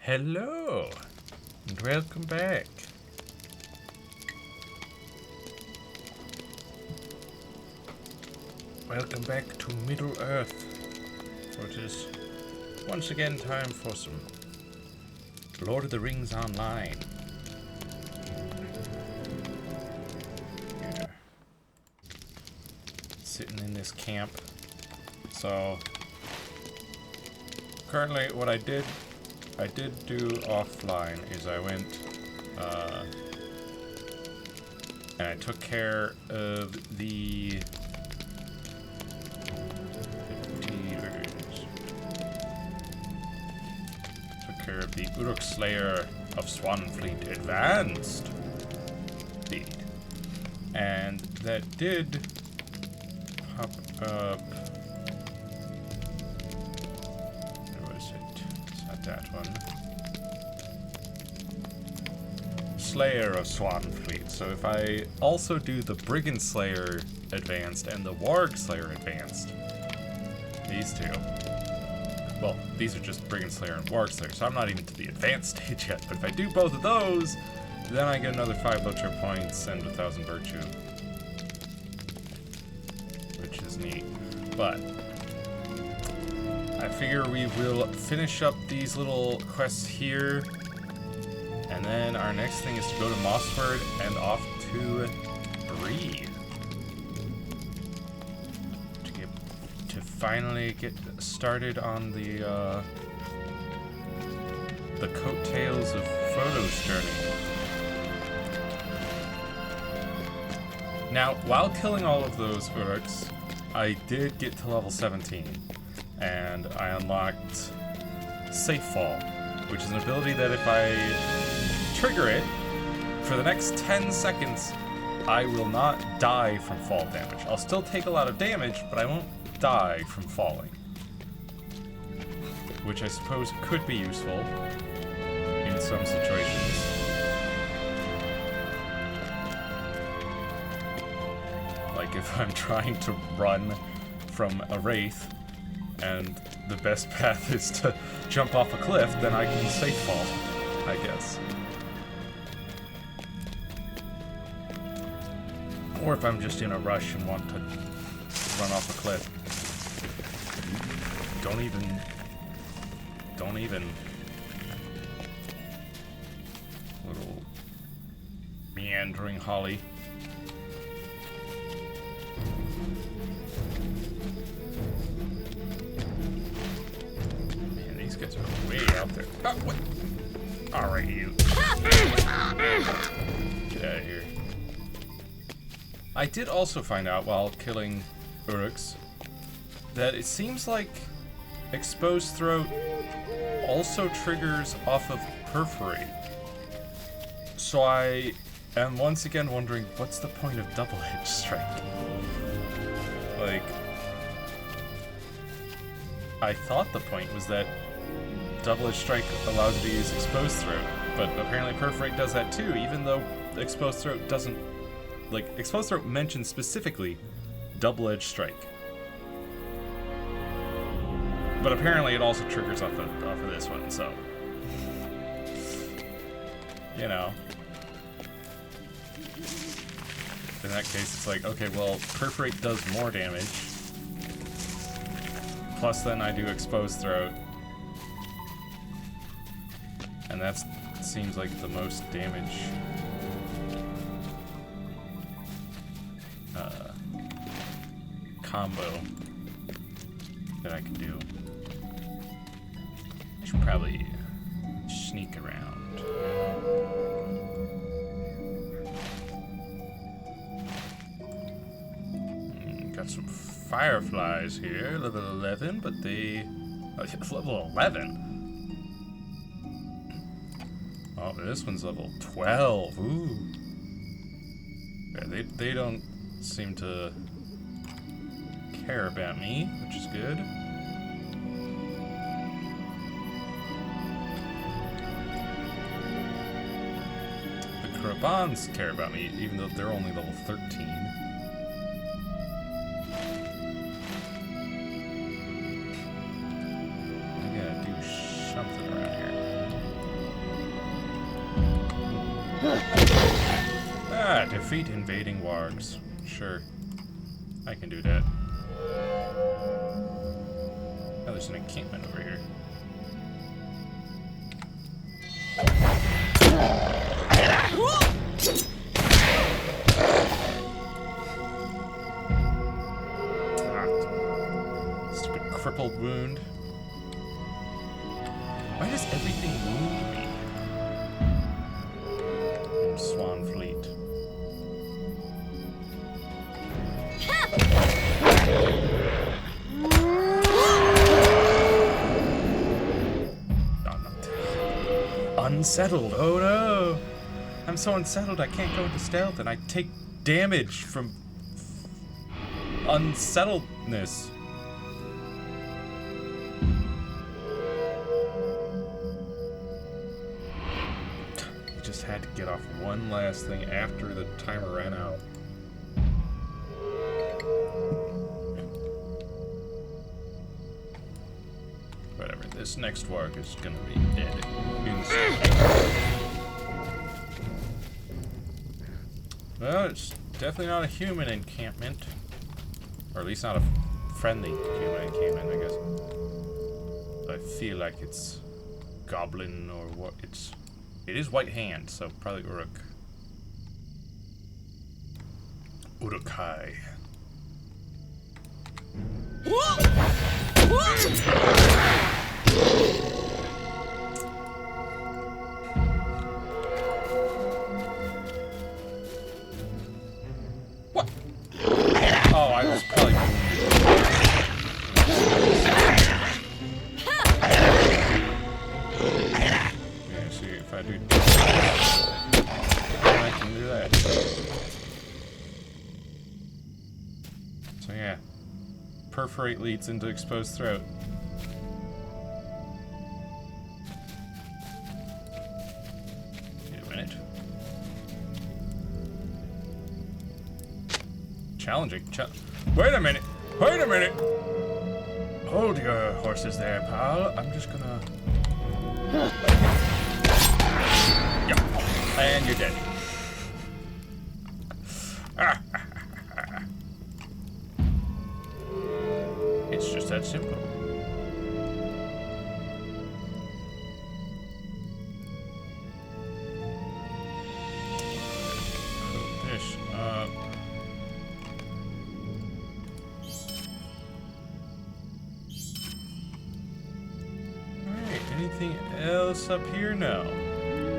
Hello, and welcome back. Welcome back to Middle Earth. For it is once again time for some Lord of the Rings Online. Yeah. Sitting in this camp. So currently what I did do offline is I went and I took care of the Uruk Slayer of Swanfleet Advanced feed, and that did pop up. Where was it? It's not that one. Slayer of Swanfleet. So if I also do the Brigand Slayer Advanced and the Warg Slayer Advanced, these two. Well, these are just Brigand Slayer and Warg Slayer, so I'm not even to the advanced stage yet. But if I do both of those, then I get another 5 Locher points and 1,000 virtue. Which is neat. But I figure we will finish up these little quests here. And then our next thing is to go to Mossford and off to Bree. To finally get started on the coattails of Frodo's journey. Now, while killing all of those Uruks, I did get to level 17, and I unlocked Safe Fall, which is an ability that if I trigger it, for the next 10 seconds, I will not die from fall damage. I'll still take a lot of damage, but I won't die from falling. Which I suppose could be useful in some situations. Like if I'm trying to run from a wraith and the best path is to jump off a cliff, then I can safe fall, I guess. Or if I'm just in a rush and want to run off a cliff. Don't even. Little meandering holly. Man, these guys are way out there. Oh, what? Alright, you. Get out of here. I did also find out while killing Uruks that it seems like Exposed Throat also triggers off of Perforate. So I am once again wondering, what's the point of Double-Edged Strike? Like, I thought the point was that Double-Edged Strike allows you to use Exposed Throat, but apparently Perforate does that too, even though Exposed Throat doesn't. Like, Exposed Throat mentions specifically Double-Edged Strike. But apparently it also triggers off of this one, so. You know. In that case, it's like, okay, well, Perforate does more damage. Plus then I do Exposed Throat. And that seems like the most damage combo that I can do. I should probably sneak around. Got some fireflies here, level 11, but they... Oh, it's level 11? Oh, but this one's level 12. Ooh. Yeah, they don't seem to care about me, which is good. The Krabans care about me, even though they're only level 13. I gotta do something around here. Ah, defeat invading wargs. Sure. I can do that. Oh, there's an encampment over here. Stupid crippled wound. Why does everything wound me? Swan Fleet. Unsettled. Oh no! I'm so unsettled I can't go into stealth and I take damage from unsettledness. You just had to get off one last thing after the timer ran out. Whatever, this next warg is gonna be dead. Well, it's definitely not a human encampment. Or at least not a friendly human encampment, I guess. I feel like it's goblin or what. It is White Hand, so probably Uruk. Uruk-hai. What? Oh, I was probably. Yeah, see if I do. I can do that. So yeah, perforate leads into exposed throat. Challenging. Wait a minute. Wait a minute. Hold your horses there, pal. I'm just gonna. Yep. And you're dead. It's just that simple. Fish. Anything else up here? No.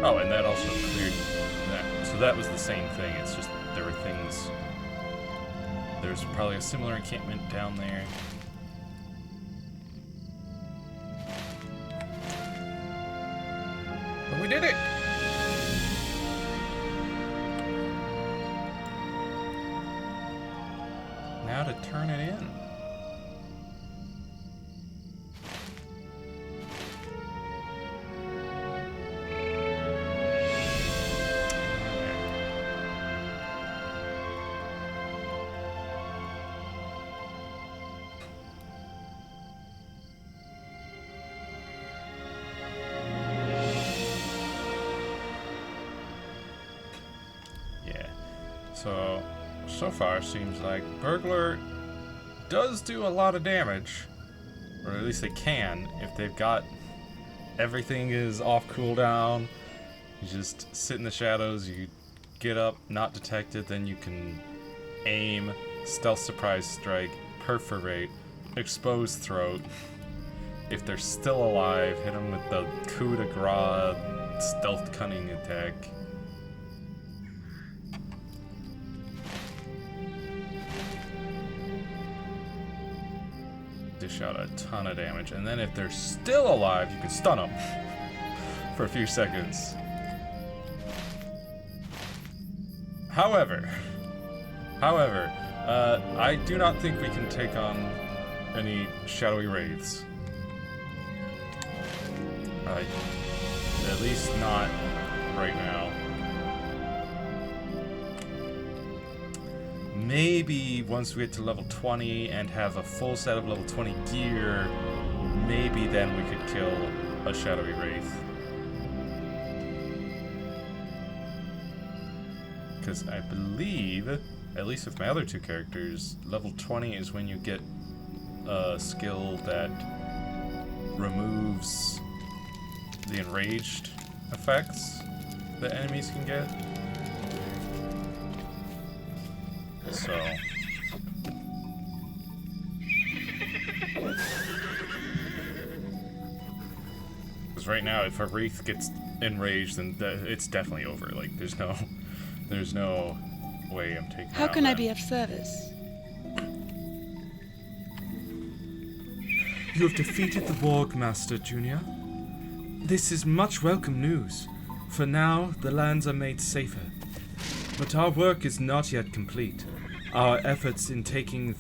Oh, and that also cleared that. So that was the same thing. It's just there were things. There's probably a similar encampment down there. But we did it! Now to turn it in. So far, seems like Burglar does do a lot of damage. Or at least they can, if they've got everything is off cooldown. You just sit in the shadows, you get up, not detected, then you can aim, stealth surprise strike, perforate, expose throat. If they're still alive, hit them with the coup de grace stealth cunning attack. Dish out a ton of damage, and then if they're still alive, you can stun them for a few seconds. However, I do not think we can take on any shadowy wraiths. At least not right now. Maybe once we get to level 20 and have a full set of level 20 gear, maybe then we could kill a shadowy wraith. Because I believe, at least with my other two characters, level 20 is when you get a skill that removes the enraged effects that enemies can get. So... because right now, if a wraith gets enraged, then it's definitely over. Like, there's no way I'm taking. How can I be of service? You have defeated the Borg Master, Junior. This is much welcome news. For now, the lands are made safer. But our work is not yet complete. Our efforts in taking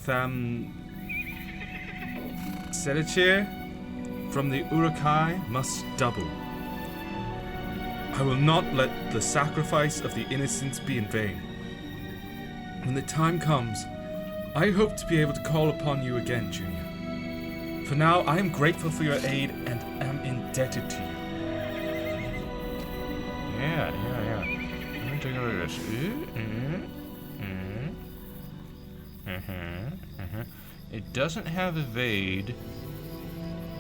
Selichir from the Urukai must double. I will not let the sacrifice of the innocents be in vain. When the time comes, I hope to be able to call upon you again, Junior. For now, I am grateful for your aid and am indebted to you. Yeah. Let me take a look at this. It doesn't have evade,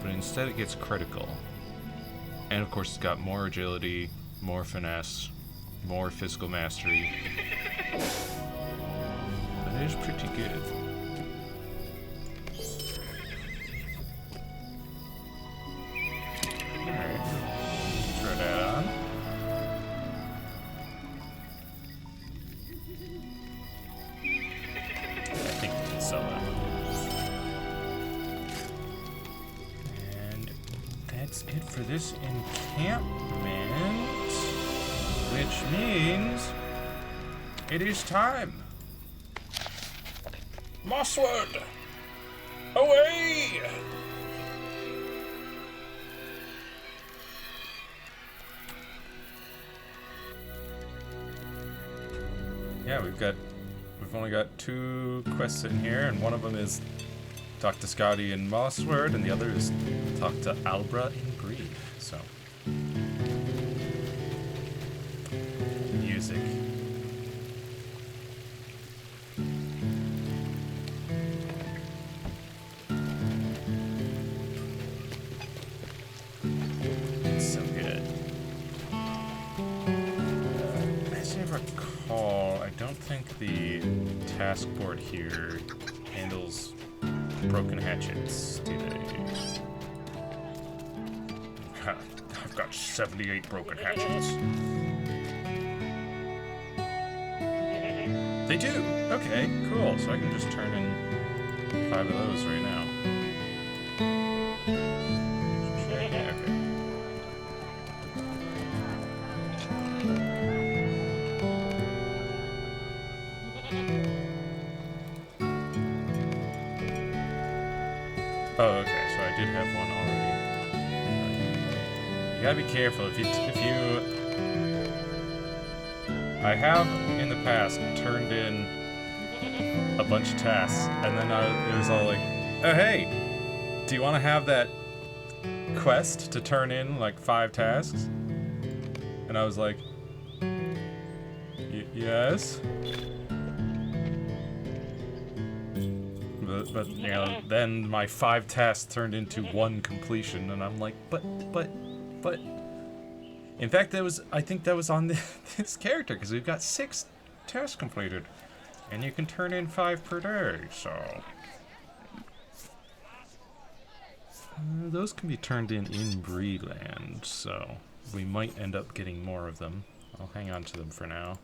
but instead it gets critical. And of course it's got more agility, more finesse, more physical mastery. But it is pretty good. Alright, throw that on. I think we can sell that one. And that's it for this encampment, which means it is time. Mosswood! Away! Yeah, we've only got 2 quests in here, and one of them is talk to Scotty in Mosswood, and the other is talk to Albra in Bree. So, music. It's so good. As I recall, I don't think the task board here handles broken hatchets, do they? I've got 78 broken hatchets. They do! Okay, cool. So I can just turn in 5 of those right now. Okay. Oh, okay, so I did have one already. You gotta be careful if you I have in the past turned in a bunch of tasks, and then it was all like, oh hey, do you want to have that quest to turn in like 5 tasks? And I was like, yes. But you know, then my 5 tasks turned into 1 completion, and I'm like, but. In fact, I think that was on this character, because we've got 6 tasks completed, and you can turn in 5 per day. So those can be turned in Breeland, so we might end up getting more of them. I'll hang on to them for now.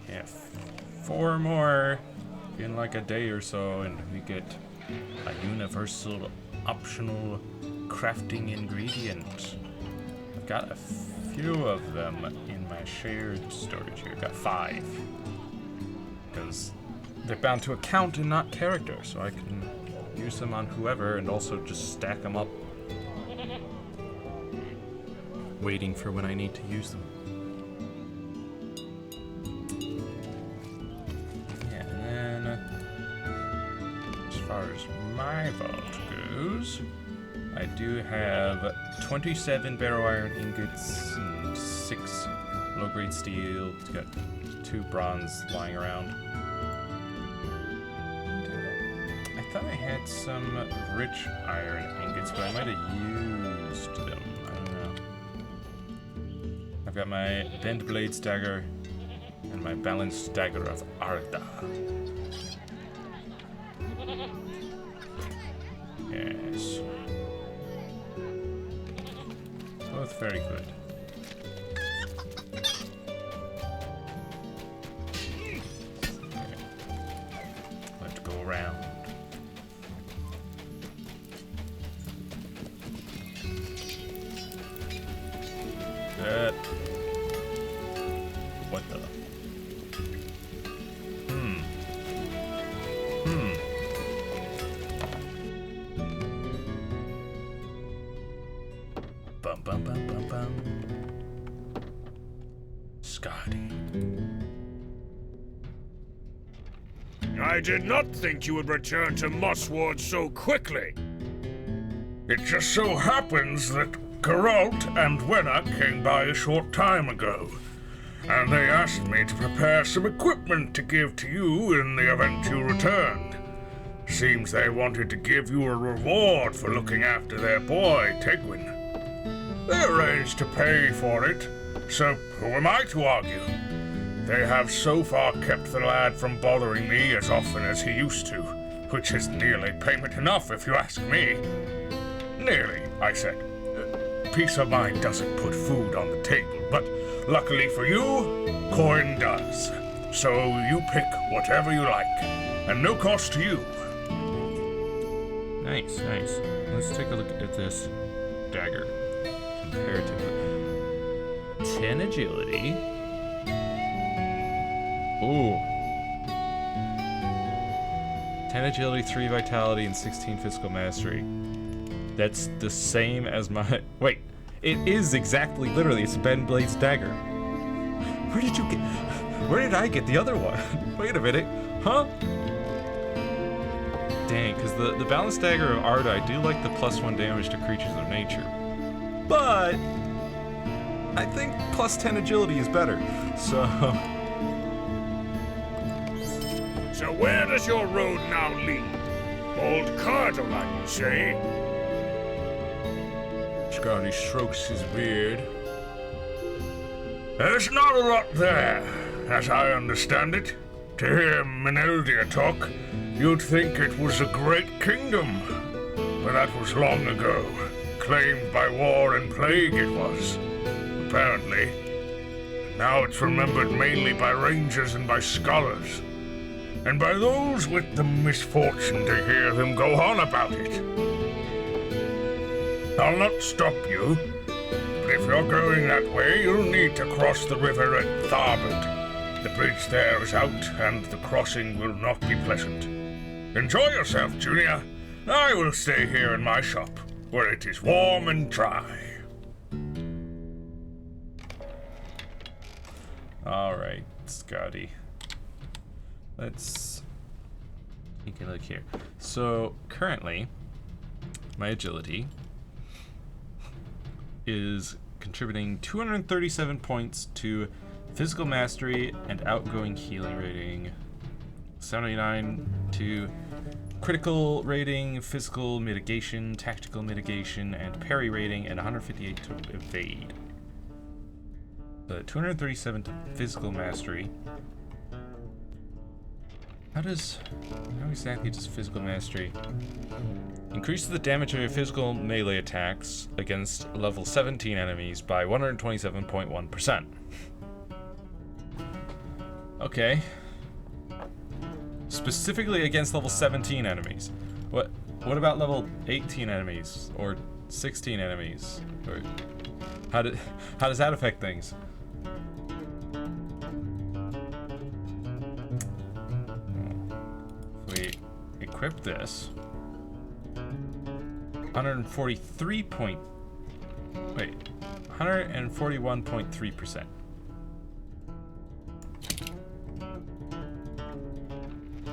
Yeah, 4 more in like a day or so, and we get a universal optional crafting ingredient. I've got a few of them in my shared storage here. I've got 5. Because they're bound to account and not character, so I can use them on whoever and also just stack them up, waiting for when I need to use them. As far as my vault goes, I do have 27 barrow iron ingots and 6 low-grade steel. It's got 2 bronze lying around. And, I thought I had some rich iron ingots, but I might have used them. I don't know. I've got my bent blades dagger and my balanced dagger of Arda. Yes. Both very good. Okay. Let's go around. What the? Bum bum bum bum bum. Scotty. I did not think you would return to Mossward so quickly. It just so happens that Geralt and Wenna came by a short time ago, and they asked me to prepare some equipment to give to you in the event you returned. Seems they wanted to give you a reward for looking after their boy, Tegwin. They arranged to pay for it, so who am I to argue? They have so far kept the lad from bothering me as often as he used to, which is nearly payment enough if you ask me. Nearly, I said. Peace of mind doesn't put food on the table, but luckily for you, coin does. So you pick whatever you like, and no cost to you. Nice, nice. Let's take a look at this dagger. Comparatively. 10 agility. Ooh. 10 agility, 3 vitality, and 16 physical mastery. That's the same as my... Wait, it is exactly, literally, it's Ben Blade's dagger. Where did you get... Where did I get the other one? Wait a minute. Huh? Dang, because the balanced dagger of Arda, I do like the +1 damage to creatures of nature. But... I think +10 agility is better, so... So where does your road now lead? Old Cardolan, you say? Scotty strokes his beard. There's not a lot there, as I understand it. To hear Meneldia talk, you'd think it was a great kingdom. But that was long ago. Claimed by war and plague it was, apparently. Now it's remembered mainly by rangers and by scholars. And by those with the misfortune to hear them go on about it. I'll not stop you, but if you're going that way, you'll need to cross the river at Tharbad. The bridge there is out, and the crossing will not be pleasant. Enjoy yourself, Junior. I will stay here in my shop, where it is warm and dry. Alright, Scotty. Let's take a look here. So, currently, my agility is contributing 237 points to physical mastery and outgoing healing rating, 79 to critical rating, physical mitigation, tactical mitigation, and parry rating, and 158 to evade. 237 to physical mastery. How exactly does physical mastery? Increases the damage of your physical melee attacks against level 17 enemies by 127.1%. Okay. Specifically against level 17 enemies. What about level 18 enemies or 16 enemies? Or how does that affect things? Equip this. 141.3%.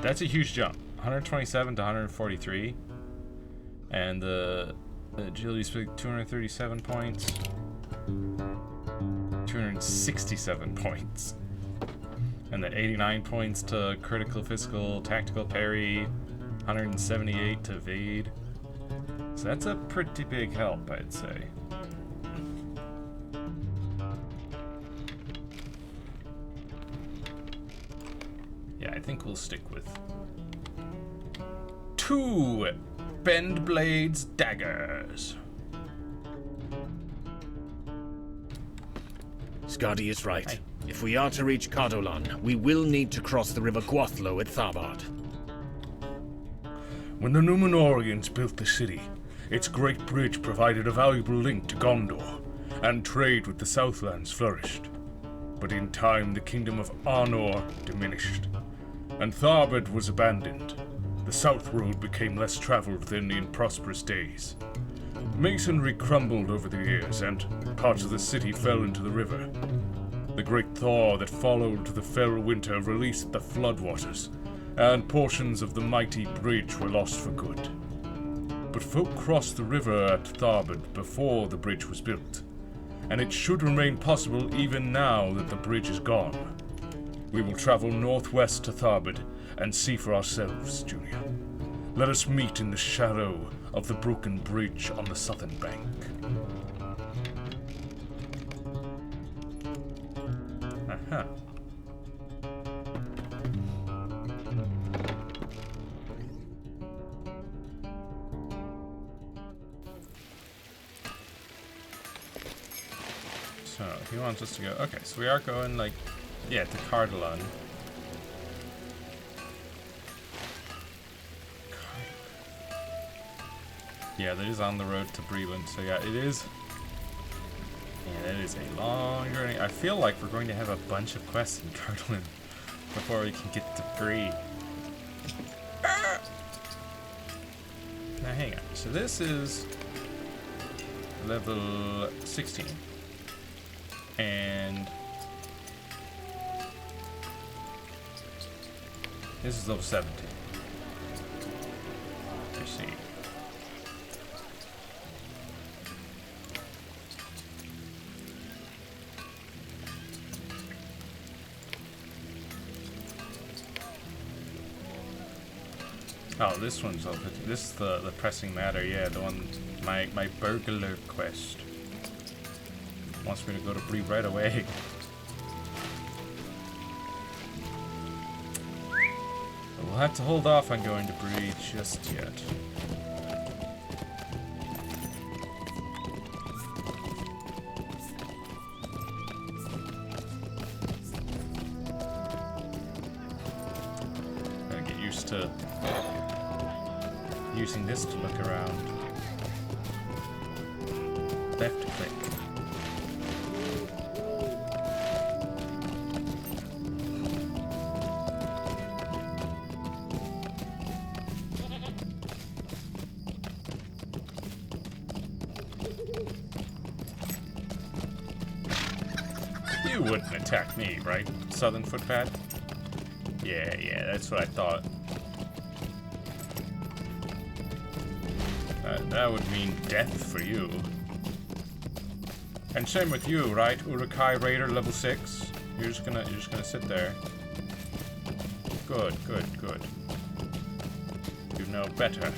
That's a huge jump. 127 to 143. And the Agility speed 237 points. 267 points. And then 89 points to critical, physical, tactical parry. 178 to evade. So that's a pretty big help, I'd say. Yeah, I think we'll stick with 2 Bend Blades daggers. Skadi is right. Aye. If we are to reach Cardolan, we will need to cross the River Gwathlo at Tharbad. When the Númenóreans built the city, its great bridge provided a valuable link to Gondor, and trade with the Southlands flourished. But in time, the kingdom of Arnor diminished, and Tharbad was abandoned. The south road became less traveled than in prosperous days. Masonry crumbled over the years, and parts of the city fell into the river. The great thaw that followed the fell winter released the floodwaters, and portions of the mighty bridge were lost for good. But folk crossed the river at Tharbad before the bridge was built, and it should remain possible even now that the bridge is gone. We will travel northwest to Tharbad and see for ourselves, Junior. Let us meet in the shadow of the broken bridge on the southern bank. Aha. So, he wants us to go... Okay, so we are going, like... Yeah, to Cardolan. Yeah, that is on the road to Breland, so yeah, it is. And it is a long journey. I feel like we're going to have a bunch of quests in Cardolan before we can get to Bree. Now hang on, so this is level 16. And this is level 17. Let's see. Oh, this one's level 15. This is the pressing matter, yeah, the one, my burglar quest. Wants me to go to Bree right away. We'll have to hold off on going to Bree just yet. Gotta get used to using this to look around. Left click. You wouldn't attack me, right? Southern Footpad? Yeah, that's what I thought. That would mean death for you. And same with you, right? Uruk-hai Raider level 6. You're just gonna sit there. Good. You know better.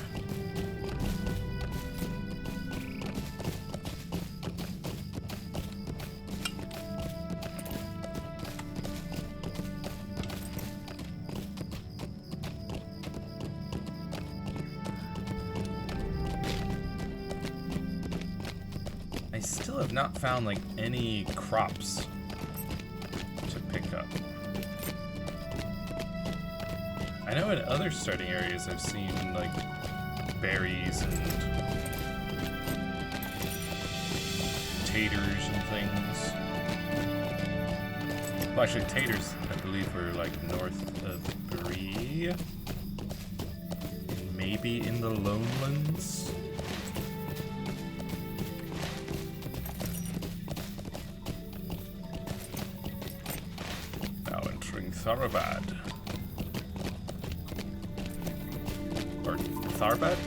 I still have not found like any crops to pick up. I know in other starting areas I've seen like berries and taters and things. Well, actually taters I believe were like north of Bree. Maybe in the Lonelands. Tharbad. Or Tharbad?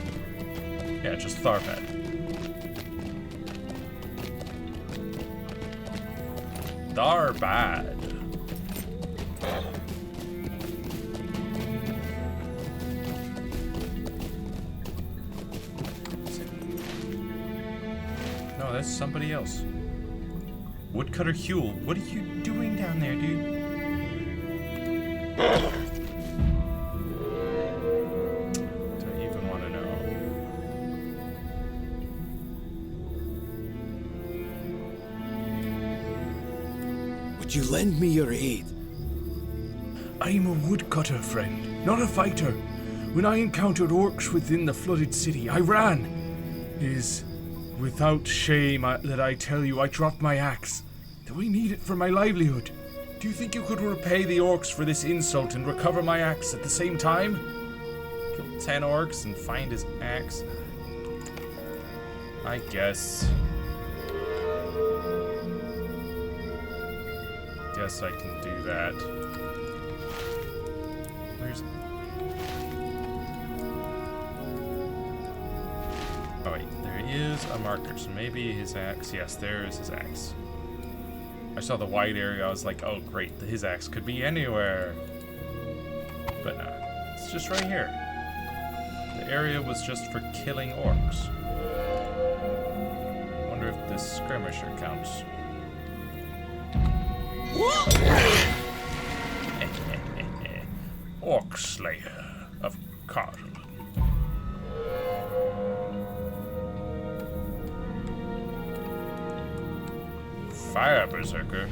Yeah, just Tharbad. are bad. No, that's somebody else. Woodcutter Huel, what are you doing down there, dude? Don't even want to know. Would you lend me your aid? I'm a woodcutter, friend, not a fighter. When I encountered orcs within the flooded city, I ran. It is without shame that I tell you I dropped my axe. Do I need it for my livelihood? Do you think you could repay the orcs for this insult and recover my axe at the same time? Kill 10 orcs and find his axe. I guess. Guess I can do that. Where's... Oh wait, there is a marker, so maybe his axe. Yes, there is his axe. I saw the wide area, I was like, oh great, his axe could be anywhere. But no, it's just right here. The area was just for killing orcs. Wonder if this skirmisher counts. Orc Slayer of Cardinal. Fire Berserker.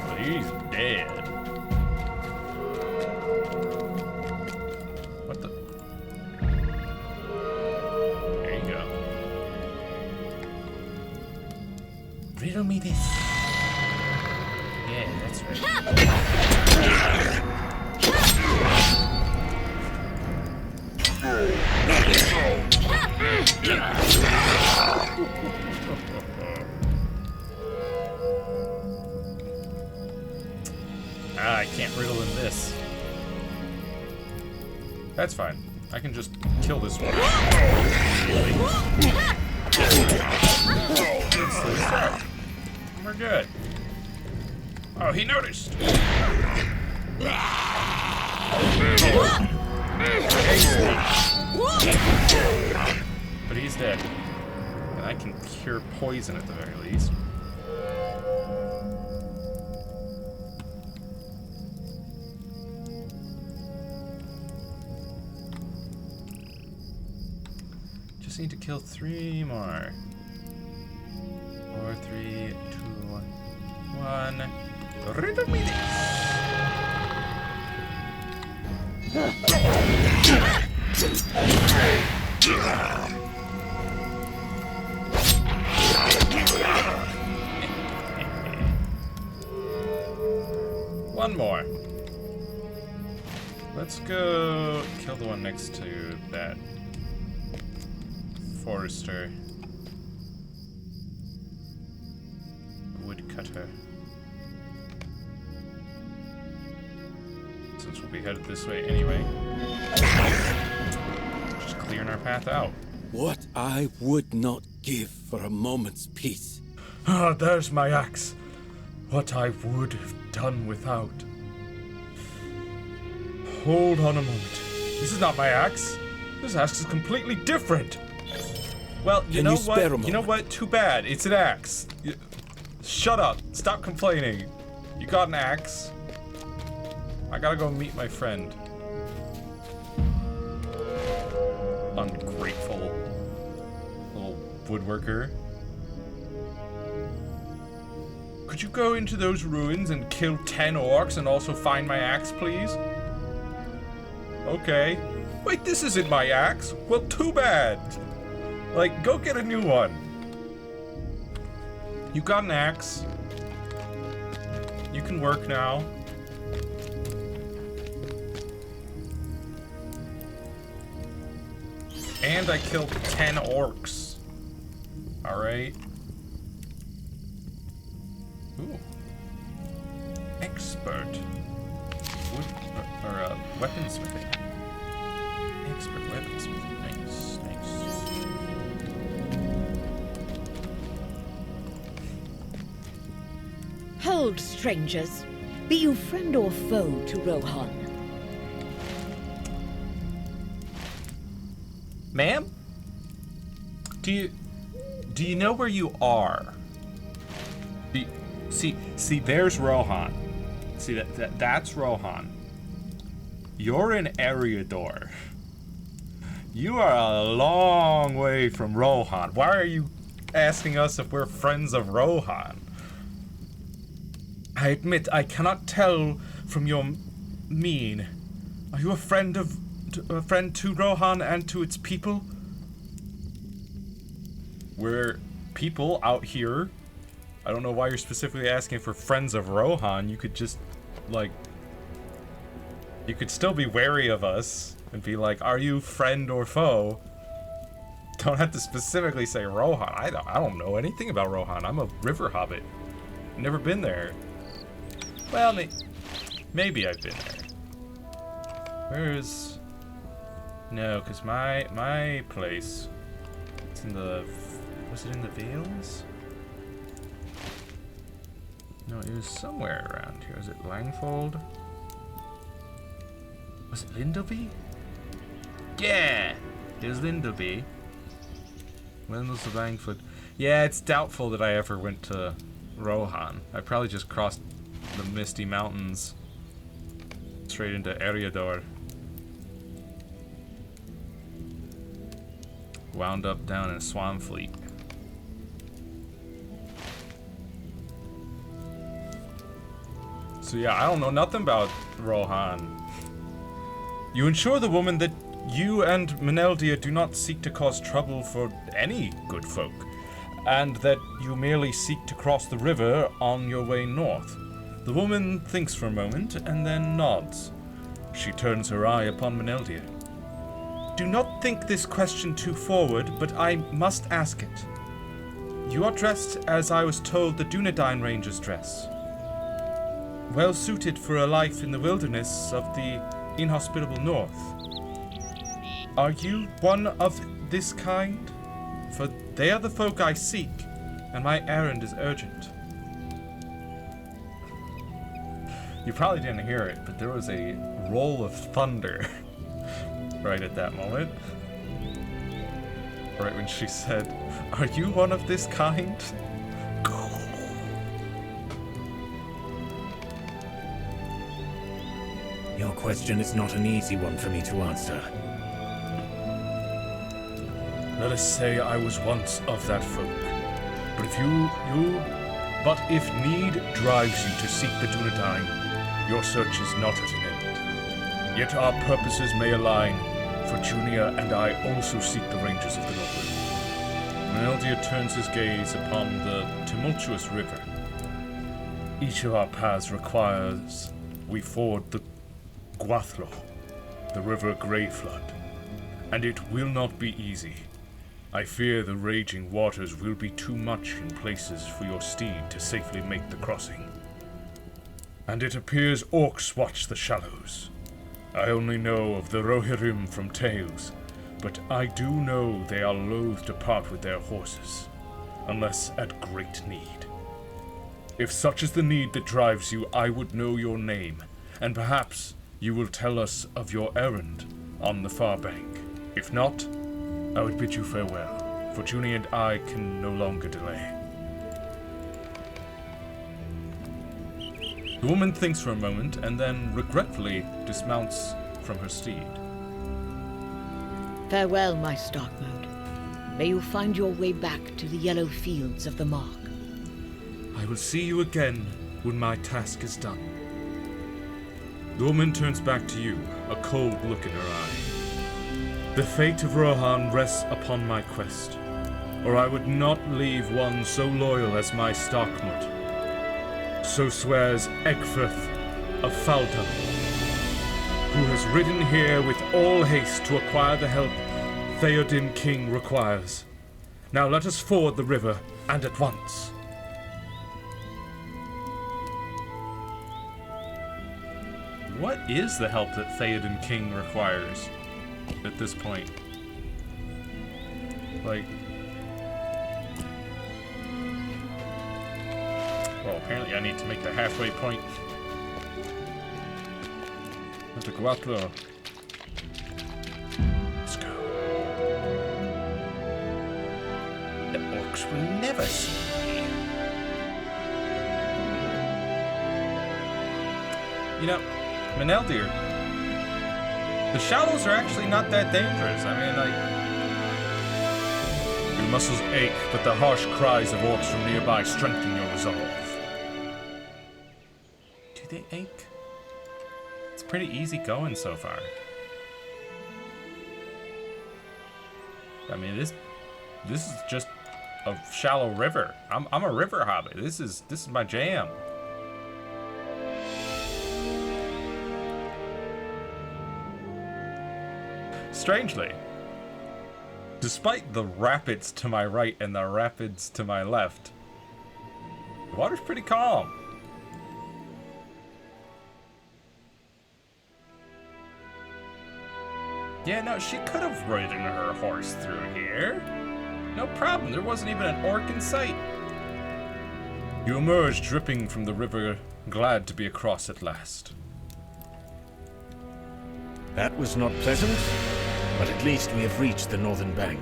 Well, he's dead. What the? There you go. Riddle me this. Yeah, that's right. I can't riddle in this. That's fine. I can just kill this one. We're good. Oh, he noticed. But he's dead. And I can cure poison at the very least. Just need to kill 3 more. 4, 3, 2, 1. Riddle me this. One more. Let's go kill the one next to that forester. Woodcutter. Since we'll be headed this way anyway. Just clearing our path out. What I would not give for a moment's peace. Ah, there's my axe. What I would have done without. Hold on a moment. This is not my axe. This axe is completely different. Well, you Can know you spare a what? You know moment? what? Too bad. It's an axe. Shut up. Stop complaining. You got an axe. I gotta go meet my friend. Ungrateful little woodworker. Could you go into those ruins and kill 10 orcs and also find my axe, please? Okay. Wait, this isn't my axe. Well, too bad. Like, go get a new one. You got an axe. You can work now. And I killed 10 orcs. Alright. Ooh. Expert. Weaponsmithing. Expert weaponsmithing. Nice, nice. old strangers. Be you friend or foe to Rohan? Ma'am? Do you know where you are? See, there's Rohan. See, that's Rohan. You're in Eriador. You are a long way from Rohan. Why are you asking us if we're friends of Rohan? I admit I cannot tell from your mien. Are you a friend to Rohan and to its people? We're people out here. I don't know why you're specifically asking for friends of Rohan. You could just, like... You could still be wary of us and be like, are you friend or foe? Don't have to specifically say Rohan. I don't know anything about Rohan. I'm a river hobbit. Never been there. Well, maybe I've been there. Where's... No, because my place... It's in the... Was it in the Vales? No, it was somewhere around here. Was it Langfold? Was it Lindleby? Yeah! It was Lindleby. When was the Langfold? Yeah, it's doubtful that I ever went to Rohan. I probably just crossed the Misty Mountains straight into Eriador. Wound up down in Swanfleet. So yeah, I don't know nothing about Rohan. You ensure the woman that you and Meneldia do not seek to cause trouble for any good folk, and that you merely seek to cross the river on your way north. The woman thinks for a moment and then nods. She turns her eye upon Meneldia. Do not think this question too forward, but I must ask it. You are dressed as I was told the Dunedain Rangers dress. Well suited for a life in the wilderness of the inhospitable north. Are you one of this kind? For they are the folk I seek, and my errand is urgent. You probably didn't hear it, but there was a roll of thunder right at that moment. Right when she said, "Are you one of this kind?" Your question is not an easy one for me to answer. Let us say I was once of that folk. But if need drives you to seek the Dunedain, your search is not at an end. Yet our purposes may align, for Junia and I also seek the Rangers of the Northland. Meneldia turns his gaze upon the tumultuous river. Each of our paths requires we ford the Gwathlo, the river Greyflood, and it will not be easy. I fear the raging waters will be too much in places for your steed to safely make the crossing. And it appears orcs watch the shallows. I only know of the Rohirrim from tales, but I do know they are loath to part with their horses, unless at great need. If such is the need that drives you, I would know your name, and perhaps you will tell us of your errand on the far bank. If not, I would bid you farewell, for Junie and I can no longer delay. The woman thinks for a moment and then regretfully dismounts from her steed. Farewell, my Starkmode. May you find your way back to the yellow fields of the Mark. I will see you again when my task is done. The woman turns back to you, a cold look in her eye. The fate of Rohan rests upon my quest, or I would not leave one so loyal as my Starkmode. So swears Egfirth of Faldun, who has ridden here with all haste to acquire the help Theoden King requires. Now let us ford the river, and at once. What is the help that Theoden King requires at this point? Like, Well, apparently I need to make the halfway point. I have to go out the... Let's go. The orcs will never see me. You know, Meneldir, the shallows are actually not that dangerous. I mean, like... Your muscles ache, but the harsh cries of orcs from nearby strengthen your resolve. Do they ache? It's pretty easy going so far. I mean, this is just a shallow river. I'm a river hobbit. This is my jam. Strangely, despite the rapids to my right and the rapids to my left, the water's pretty calm. Yeah, no, she could have ridden her horse through here. No problem, there wasn't even an orc in sight. You emerge dripping from the river, glad to be across at last. That was not pleasant, but at least we have reached the northern bank.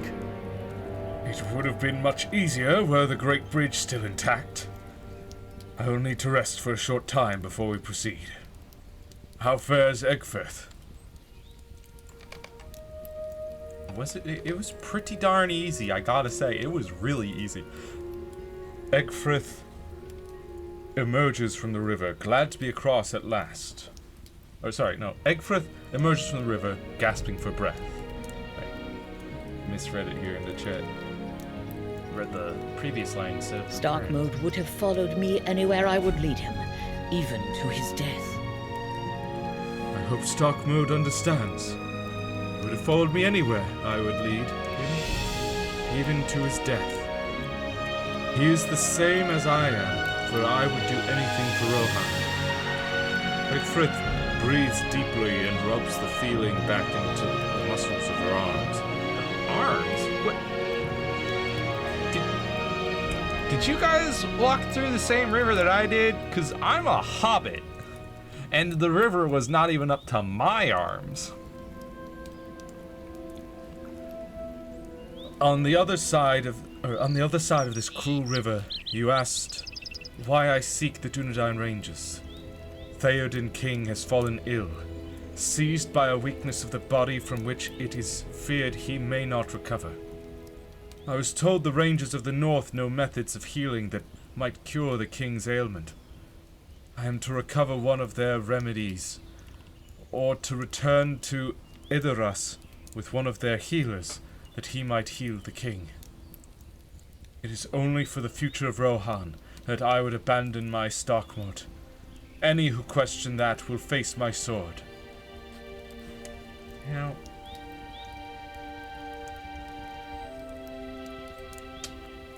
It would have been much easier were the Great Bridge still intact. I will need to rest for a short time before we proceed. How fares Egfrith? It was pretty darn easy, I gotta say. It was really easy. Egfrith emerges from the river, glad to be across at last. Oh, sorry, no. Egfrith emerges from the river, gasping for breath. I misread it here in the chat. Read the previous line, so... Starkmode would have followed me anywhere I would lead him, even to his death. I hope Starkmode understands. He would have followed me anywhere I would lead him, even to his death. He is the same as I am, for I would do anything for Rohan. Egfrith breathes deeply and rubs the feeling back into the muscles of her arms. Arms? What? Did you guys walk through the same river that I did? Because I'm a hobbit, and the river was not even up to my arms. On the other side of this cruel river, you asked why I seek the Dunedain Ranges. Theoden King has fallen ill, seized by a weakness of the body from which it is feared he may not recover. I was told the Rangers of the North know methods of healing that might cure the king's ailment. I am to recover one of their remedies, or to return to Idaras with one of their healers, that he might heal the king. It is only for the future of Rohan that I would abandon my Starkmode. Any who question that will face my sword. You know,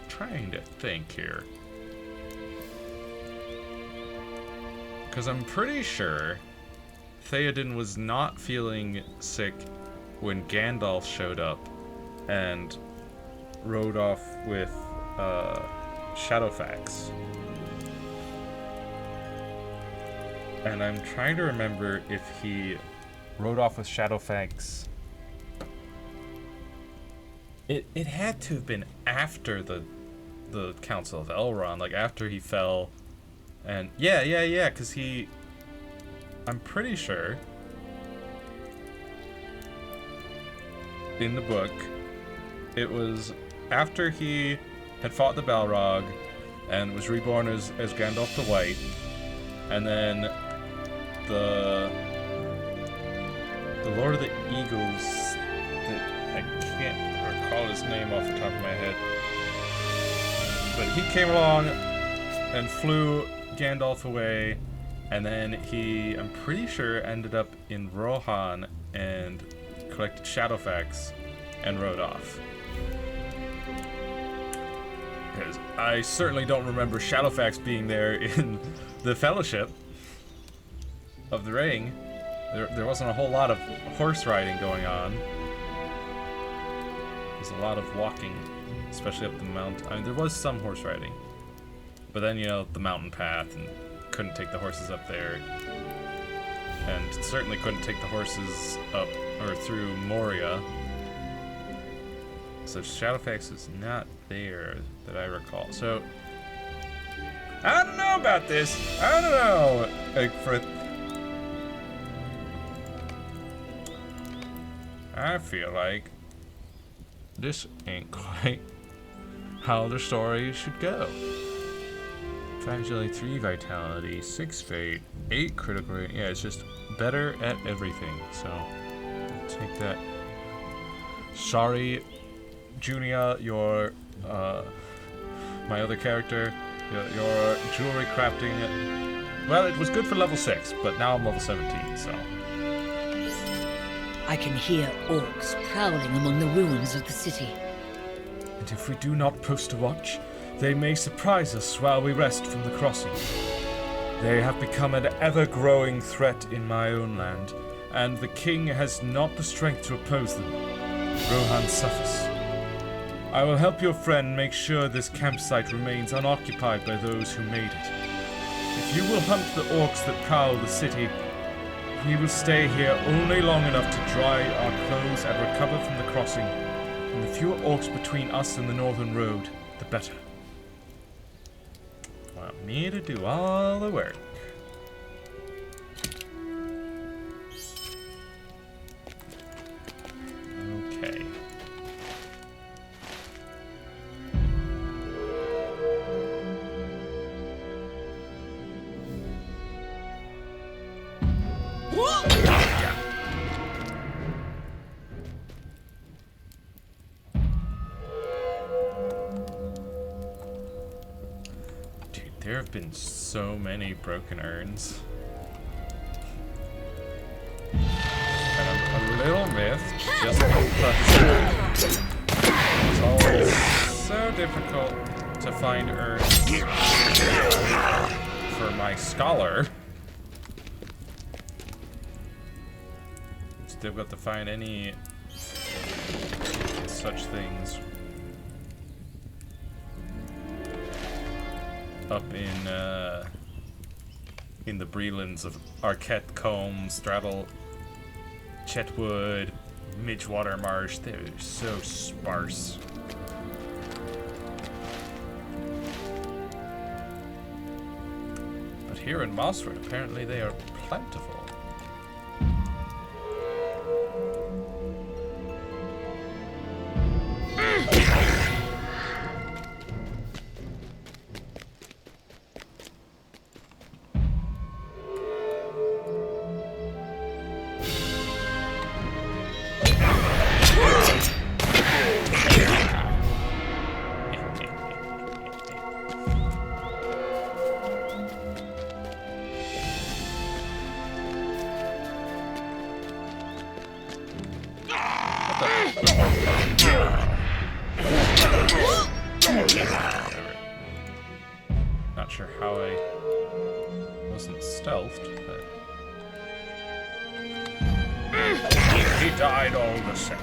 trying to think here, because I'm pretty sure Theoden was not feeling sick when Gandalf showed up and rode off with Shadowfax. And I'm trying to remember if he rode off with Shadowfax. It had to have been after the Council of Elrond, like after he fell. And yeah, because I'm pretty sure in the book it was after he had fought the Balrog and was reborn as Gandalf the White, and then the Lord of the Eagles, I can't recall his name off the top of my head, but he came along and flew Gandalf away, and then he, I'm pretty sure, ended up in Rohan and collected Shadowfax and rode off. Because I certainly don't remember Shadowfax being there in the Fellowship of the Ring. There wasn't a whole lot of horse riding going on. There's a lot of walking, especially up the mountain. I mean, there was some horse riding, But then, you know, the mountain path, and couldn't take the horses up there. And certainly couldn't take the horses up or through Moria. So Shadowfax is not there that I recall. So I don't know about this. I don't know, Egfrith. I feel like this ain't quite how the story should go. 5 agility, 3 vitality, 6 fate, 8 critical rate. Yeah, it's just better at everything. So I'll take that. Sorry, Junia, your my other character, your jewelry crafting. Well, it was good for level 6, but now I'm level 17. So I can hear orcs prowling among the ruins of the city. And if we do not post a watch, they may surprise us while we rest from the crossing. They have become an ever-growing threat in my own land, and the king has not the strength to oppose them. Rohan suffers. I will help your friend make sure this campsite remains unoccupied by those who made it. If you will hunt the orcs that prowl the city, we will stay here only long enough to dry our clothes and recover from the crossing. And the fewer orcs between us and the northern road, the better. want me to do all the work. Okay. There have been so many broken urns. And a little myth, just it's always so difficult to find urns for my scholar. Still got to find any such things. Up in the Brelands of Arquette Combe, Straddle, Chetwood, Midgewater Marsh, they're so sparse. But here in Mossford, apparently they are plentiful. Not sure how I wasn't stealthed, but He died all the same.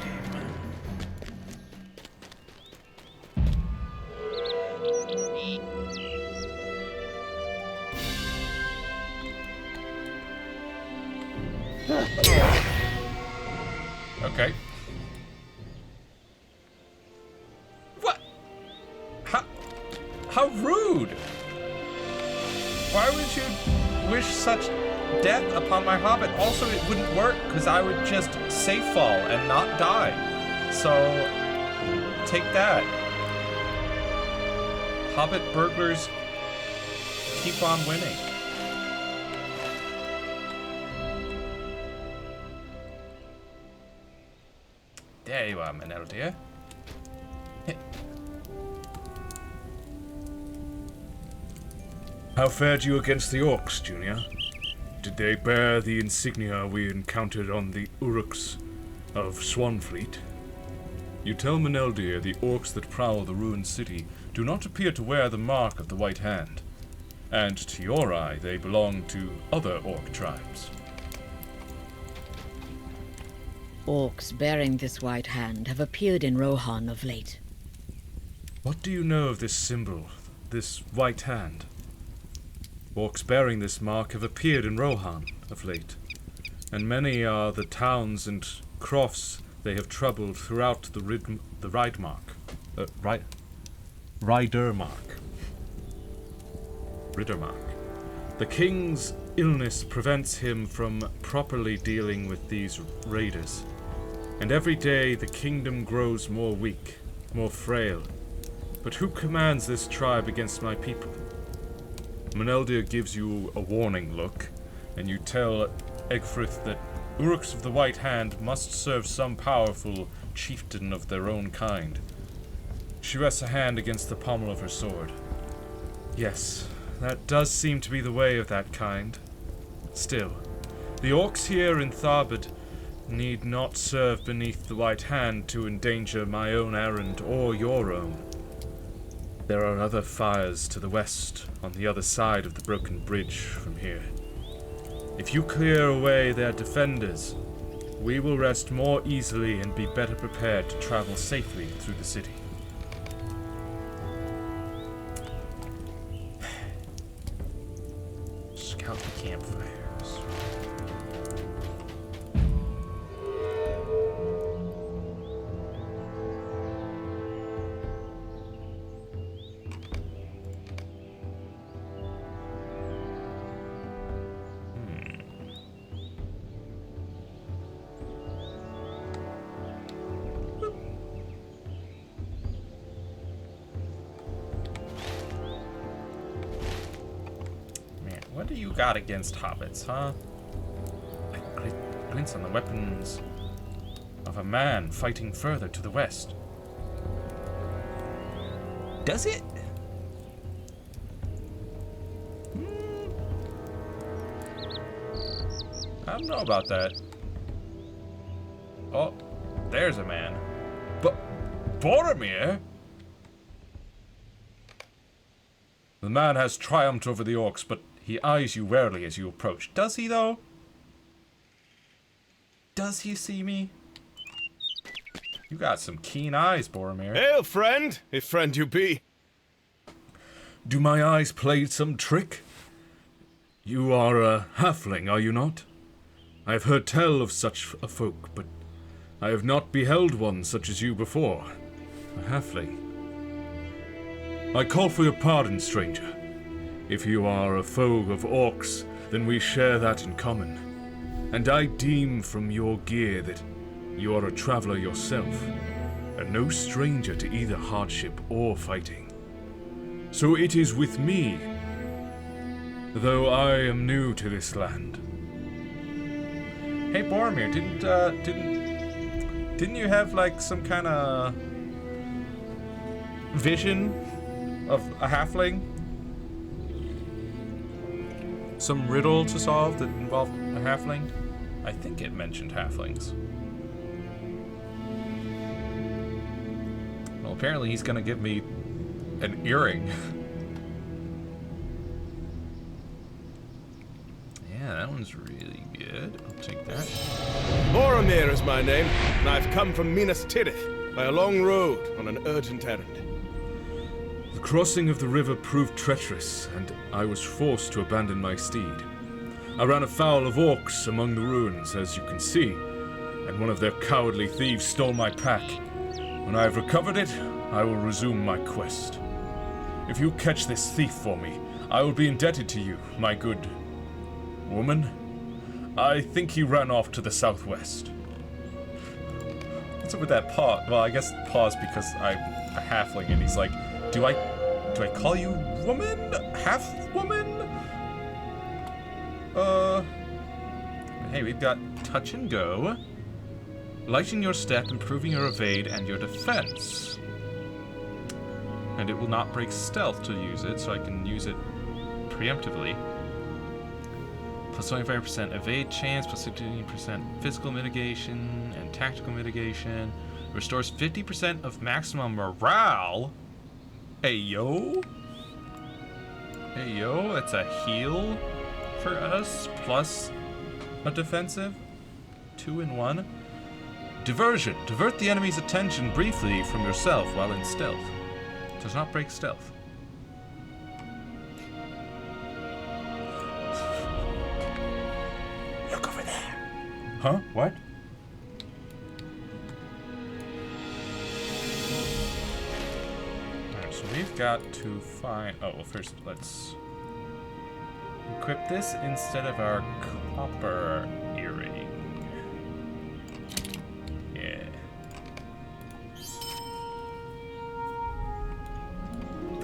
okay. What? How rude! Why would you wish such death upon my hobbit? Also, it wouldn't work because I would just safe fall and not die. So, take that. Hobbit burglars keep on winning. There you are, Manel dear. How fared you against the orcs, Junior? Did they bear the insignia we encountered on the Uruks of Swanfleet? You tell Meneldir the orcs that prowl the ruined city do not appear to wear the mark of the White Hand, and to your eye they belong to other orc tribes. Orcs bearing this white hand have appeared in Rohan of late. What do you know of this symbol, this white hand. Orcs bearing this mark have appeared in Rohan of late, and many are the towns and crofts they have troubled throughout the Ridermark. The king's illness prevents him from properly dealing with these raiders, and every day the kingdom grows more weak, more frail. But who commands this tribe against my people? Meneldir gives you a warning look, and you tell Egfrith that Uruks of the White Hand must serve some powerful chieftain of their own kind. She rests a hand against the pommel of her sword. Yes, that does seem to be the way of that kind. Still, the orcs here in Tharbad need not serve beneath the White Hand to endanger my own errand or your own. There are other fires to the west, on the other side of the broken bridge from here. If you clear away their defenders, we will rest more easily and be better prepared to travel safely through the city. Scout the campfires. What do you got against hobbits, huh? Glints on the weapons of a man fighting further to the west. Does it? I don't know about that. Oh, there's a man. But Boromir? The man has triumphed over the orcs, but he eyes you warily as you approach. Does he, though? Does he see me? You got some keen eyes, Boromir. Hail, friend, if friend you be. Do my eyes play some trick? You are a halfling, are you not? I have heard tell of such a folk, but I have not beheld one such as you before. A halfling. I call for your pardon, stranger. If you are a foe of orcs, then we share that in common. And I deem from your gear that you are a traveler yourself, and no stranger to either hardship or fighting. So it is with me, though I am new to this land. Hey Boromir, didn't you have like some kind of vision of a halfling? Some riddle to solve that involved a halfling? I think it mentioned halflings. Well, apparently he's gonna give me an earring. Yeah, that one's really good. I'll take that. Boromir is my name, and I've come from Minas Tirith by a long road on an urgent errand. The crossing of the river proved treacherous, and I was forced to abandon my steed. I ran afoul of orcs among the ruins, as you can see, and one of their cowardly thieves stole my pack. When I have recovered it, I will resume my quest. If you catch this thief for me, I will be indebted to you, my good woman. I think he ran off to the southwest. What's up with that pause? Well, I guess pause because I'm a halfling, and he's like, do I call you woman? Half woman? Hey, we've got touch and go. Lighten your step, improving your evade and your defense. And it will not break stealth to use it, so I can use it preemptively. Plus 25% evade chance, plus 15% physical mitigation and tactical mitigation. Restores 50% of maximum morale. Hey yo. Hey yo, that's a heal for us, plus a defensive. 2 in 1. Diversion. Divert the enemy's attention briefly from yourself while in stealth. Does not break stealth. Huh? What? Alright, so we've got to find... Oh, well, first let's equip this instead of our copper earring. Yeah.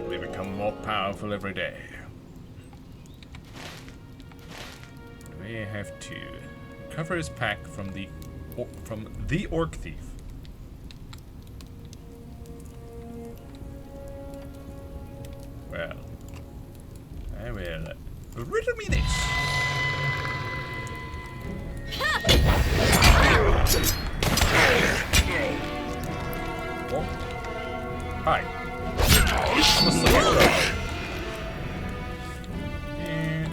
We become more powerful every day. We have to recover his pack from the orc thief. Well, I will riddle me this. Oh. Hi. I'm a sword. And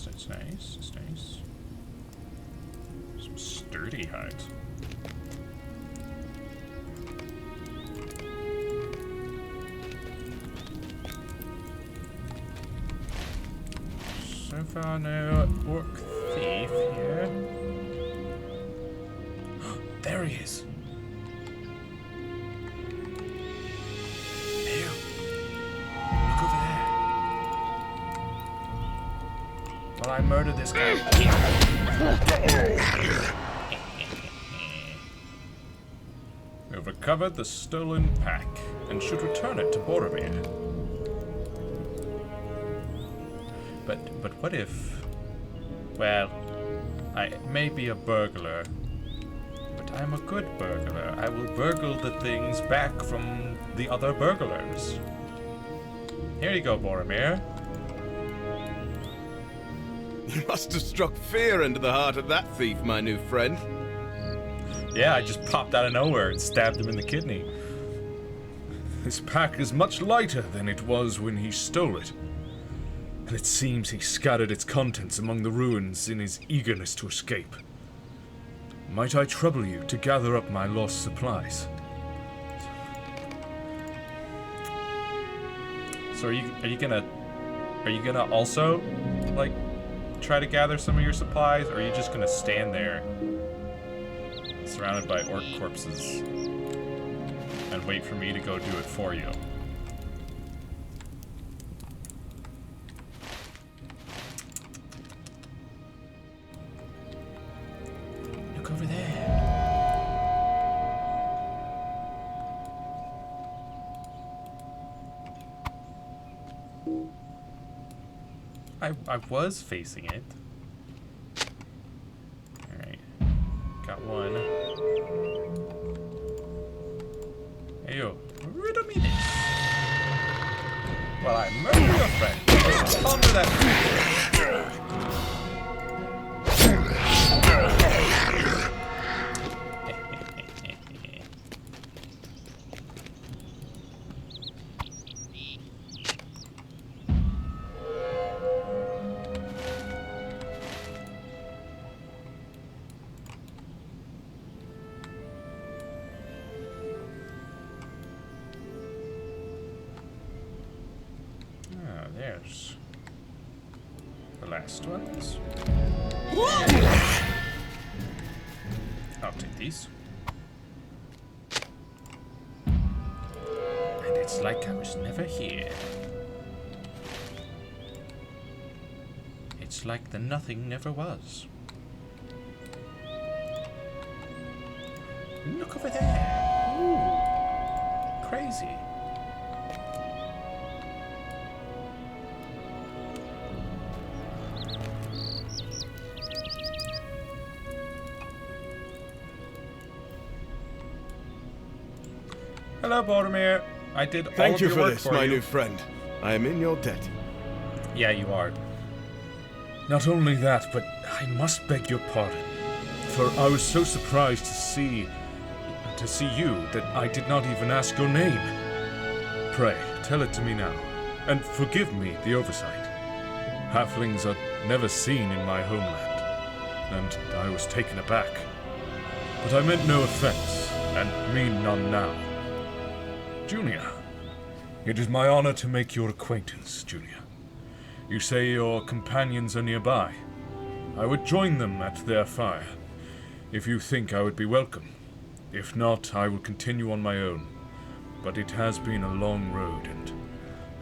That's nice. That's nice. Some sturdy hides. So far, no orc thief here. There he is. Ew. Look over there. Well, I murdered this guy. We've recovered the stolen pack and should return it to Boromir. But what if... Well, I may be a burglar, but I'm a good burglar. I will burgle the things back from the other burglars. Here you go, Boromir. You must have struck fear into the heart of that thief, my new friend. Yeah, I just popped out of nowhere and stabbed him in the kidney. This pack is much lighter than it was when he stole it. And it seems he scattered its contents among the ruins in his eagerness to escape. Might I trouble you to gather up my lost supplies? So are you gonna also, like, try to gather some of your supplies, or are you just gonna stand there surrounded by orc corpses and wait for me to go do it for you? Look over there. I was facing it. Alright. Got one. Hey yo, riddle me this. Well, I murdered your friend. Let's ponder that. There's the last ones. I'll take these. And it's like I was never here. It's like the nothing never was. Look over there. Ooh. Crazy. Hello, Boromir. I did all Thank of you your for work this, for my you. new friend. I am in your debt. Yeah, you are. Not only that, but I must beg your pardon. For I was so surprised to see you that I did not even ask your name. Pray, tell it to me now, and forgive me the oversight. Halflings are never seen in my homeland. and I was taken aback. But I meant no offense, and mean none now. Junior, it is my honor to make your acquaintance, Junior. You say your companions are nearby. I would join them at their fire, if you think I would be welcome. If not, I will continue on my own. But it has been a long road, and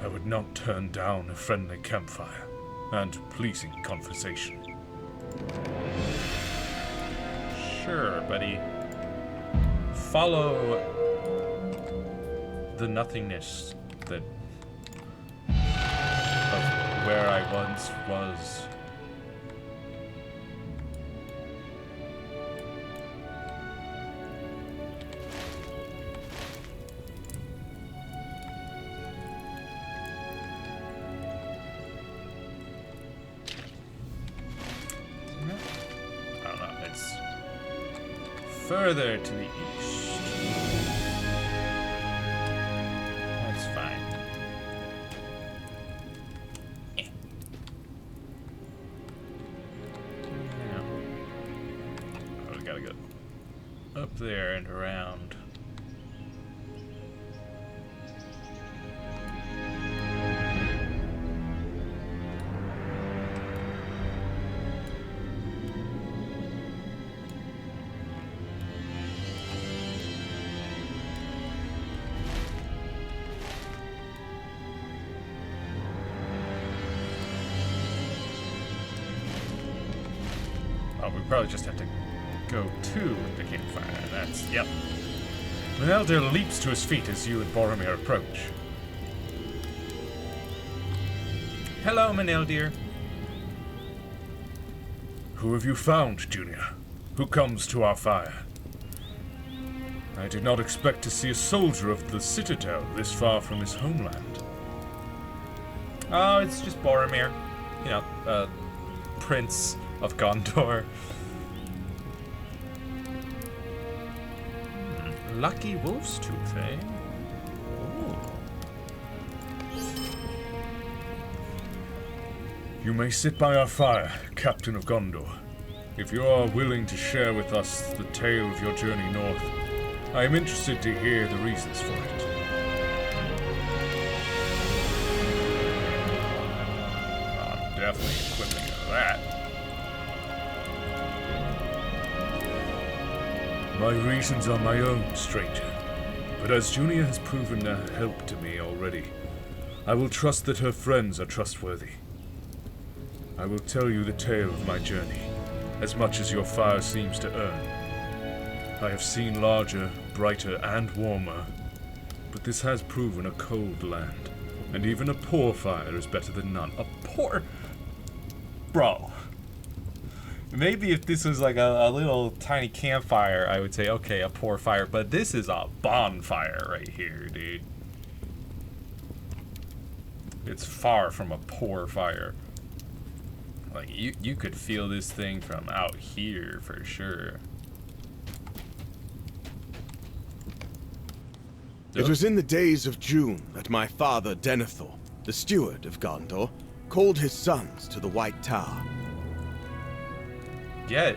I would not turn down a friendly campfire and pleasing conversation. Sure, buddy. Follow the nothingness that of where I once was. I don't know, it's further to the east. That's fine. Yeah. Oh, we gotta go up there and around. Oh, we probably just have to go to the campfire. That's, yep. Meneldir leaps to his feet as you and Boromir approach. Hello, Meneldir. Who have you found, Junior? Who comes to our fire? I did not expect to see a soldier of the Citadel this far from his homeland. Oh, it's just Boromir. You know, Prince of Gondor. Lucky wolf's tooth, eh? Ooh. You may sit by our fire, Captain of Gondor. If you are willing to share with us the tale of your journey north, I am interested to hear the reasons for it. I'm definitely equipping of that. My reasons are my own, stranger. But as Junia has proven a help to me already, I will trust that her friends are trustworthy. I will tell you the tale of my journey, as much as your fire seems to earn. I have seen larger, brighter, and warmer, but this has proven a cold land, and even a poor fire is better than none. A poor... Bro. Maybe if this was like a little tiny campfire, I would say, okay, a poor fire. But this is a bonfire right here, dude. It's far from a poor fire. Like, you could feel this thing from out here for sure. It was in the days of June that my father Denethor, the steward of Gondor, called his sons to the White Tower. Yeah,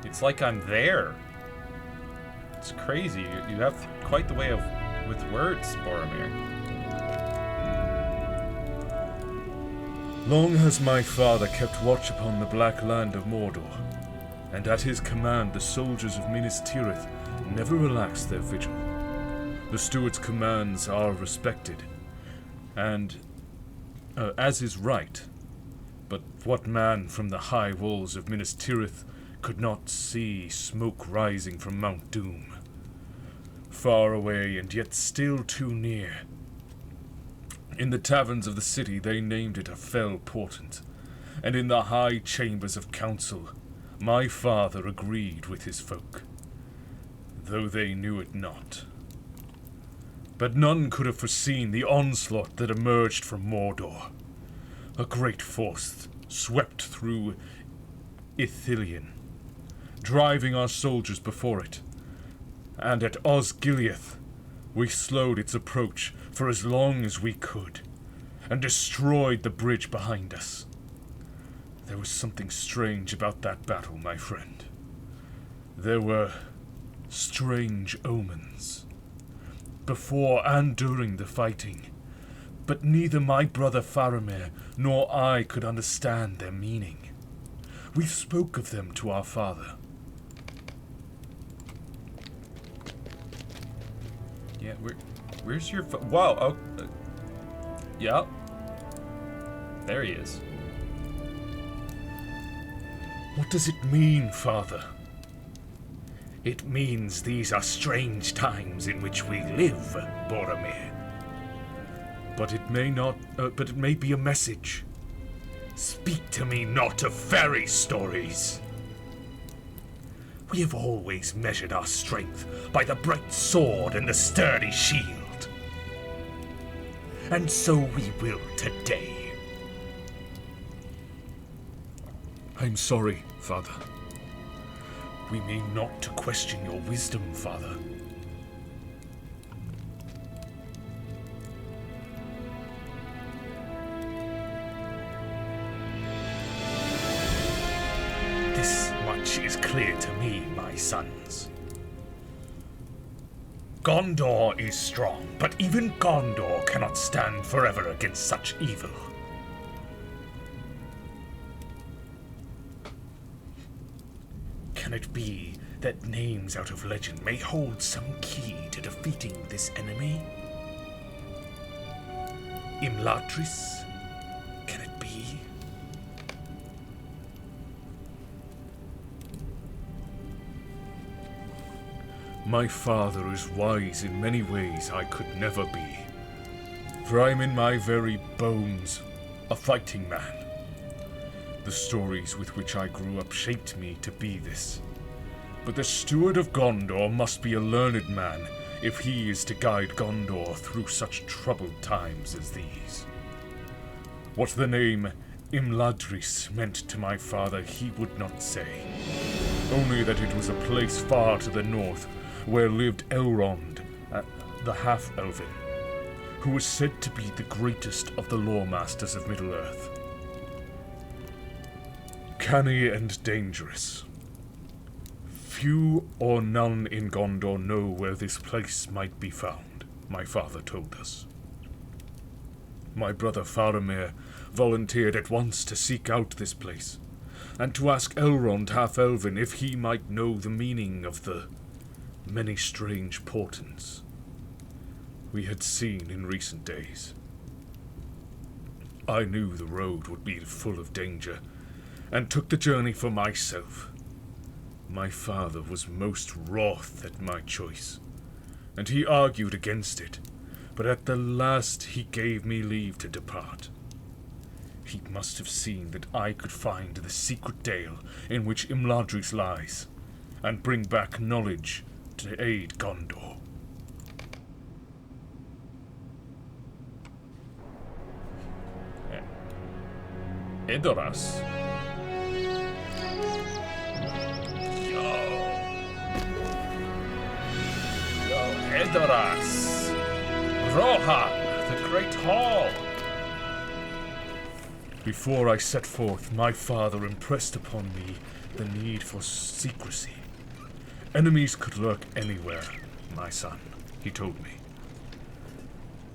it's like I'm there. It's crazy. You have quite the way with words, Boromir. Long has my father kept watch upon the Black Land of Mordor, and at his command the soldiers of Minas Tirith never relaxed their vigil. The steward's commands are respected, and as is right. But what man from the high walls of Minas Tirith could not see smoke rising from Mount Doom? Far away and yet still too near. In the taverns of the city they named it a fell portent, and in the high chambers of council my father agreed with his folk, though they knew it not. But none could have foreseen the onslaught that emerged from Mordor. A great force swept through Ithilien, driving our soldiers before it. And at Osgiliath, we slowed its approach for as long as we could, and destroyed the bridge behind us. There was something strange about that battle, my friend. There were strange omens, before and during the fighting, but neither my brother Faramir nor I could understand their meaning. We spoke of them to our father. Yeah, where's your wow, oh, yeah. There he is. What does it mean, father? It means these are strange times in which we live, Boromir. But it may not, but it may be a message. Speak to me not of fairy stories. We have always measured our strength by the bright sword and the sturdy shield. And so we will today. I'm sorry, Father. We mean not to question your wisdom, Father. This much is clear to me, my sons. Gondor is strong, but even Gondor cannot stand forever against such evil. Can it be that names out of legend may hold some key to defeating this enemy? Imladris? Can it be? My father is wise in many ways I could never be, for I'm in my very bones a fighting man. The stories with which I grew up shaped me to be this. But the Steward of Gondor must be a learned man if he is to guide Gondor through such troubled times as these. What the name Imladris meant to my father he would not say, only that it was a place far to the north where lived Elrond, the half-elven, who was said to be the greatest of the lore masters of Middle-earth. Canny and dangerous. Few or none in Gondor know where this place might be found, my father told us. My brother Faramir volunteered at once to seek out this place, and to ask Elrond half-elven if he might know the meaning of the many strange portents we had seen in recent days. I knew the road would be full of danger, and took the journey for myself. My father was most wroth at my choice, and he argued against it, but at the last he gave me leave to depart. He must have seen that I could find the secret dale in which Imladris lies, and bring back knowledge to aid Gondor. Edoras. Edoras! Rohan, the Great Hall! Before I set forth, my father impressed upon me the need for secrecy. Enemies could lurk anywhere, my son, he told me.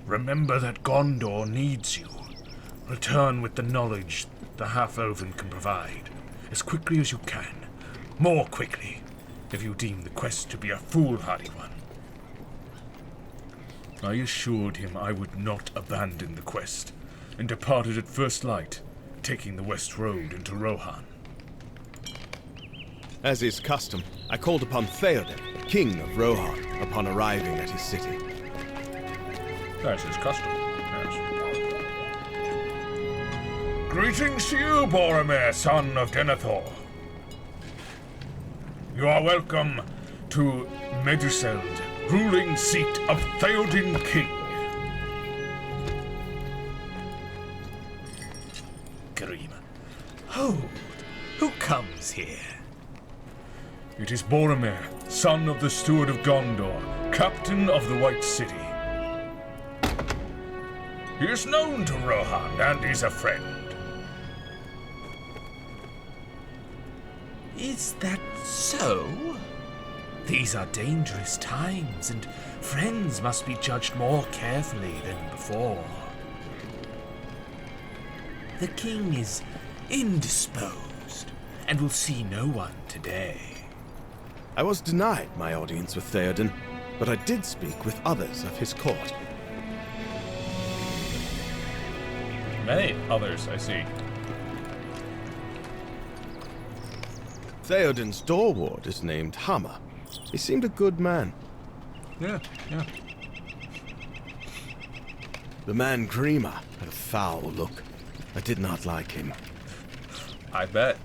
Remember that Gondor needs you. Return with the knowledge the half-elven can provide, as quickly as you can. More quickly, if you deem the quest to be a foolhardy one. I assured him I would not abandon the quest, and departed at first light, taking the west road into Rohan. As is custom, I called upon Theoden, king of Rohan, upon arriving at his city. That's his custom. Yes. Greetings to you, Boromir, son of Denethor. You are welcome to Meduseld, ruling seat of Theoden King. Grim. Hold! Who comes here? It is Boromir, son of the Steward of Gondor, captain of the White City. He is known to Rohan and is a friend. Is that so? These are dangerous times, and friends must be judged more carefully than before. The king is indisposed, and will see no one today. I was denied my audience with Theoden, but I did speak with others of his court. Many others, I see. Theoden's doorward is named Hammer. He seemed a good man. Yeah. The man Grima had a foul look. I did not like him. I bet.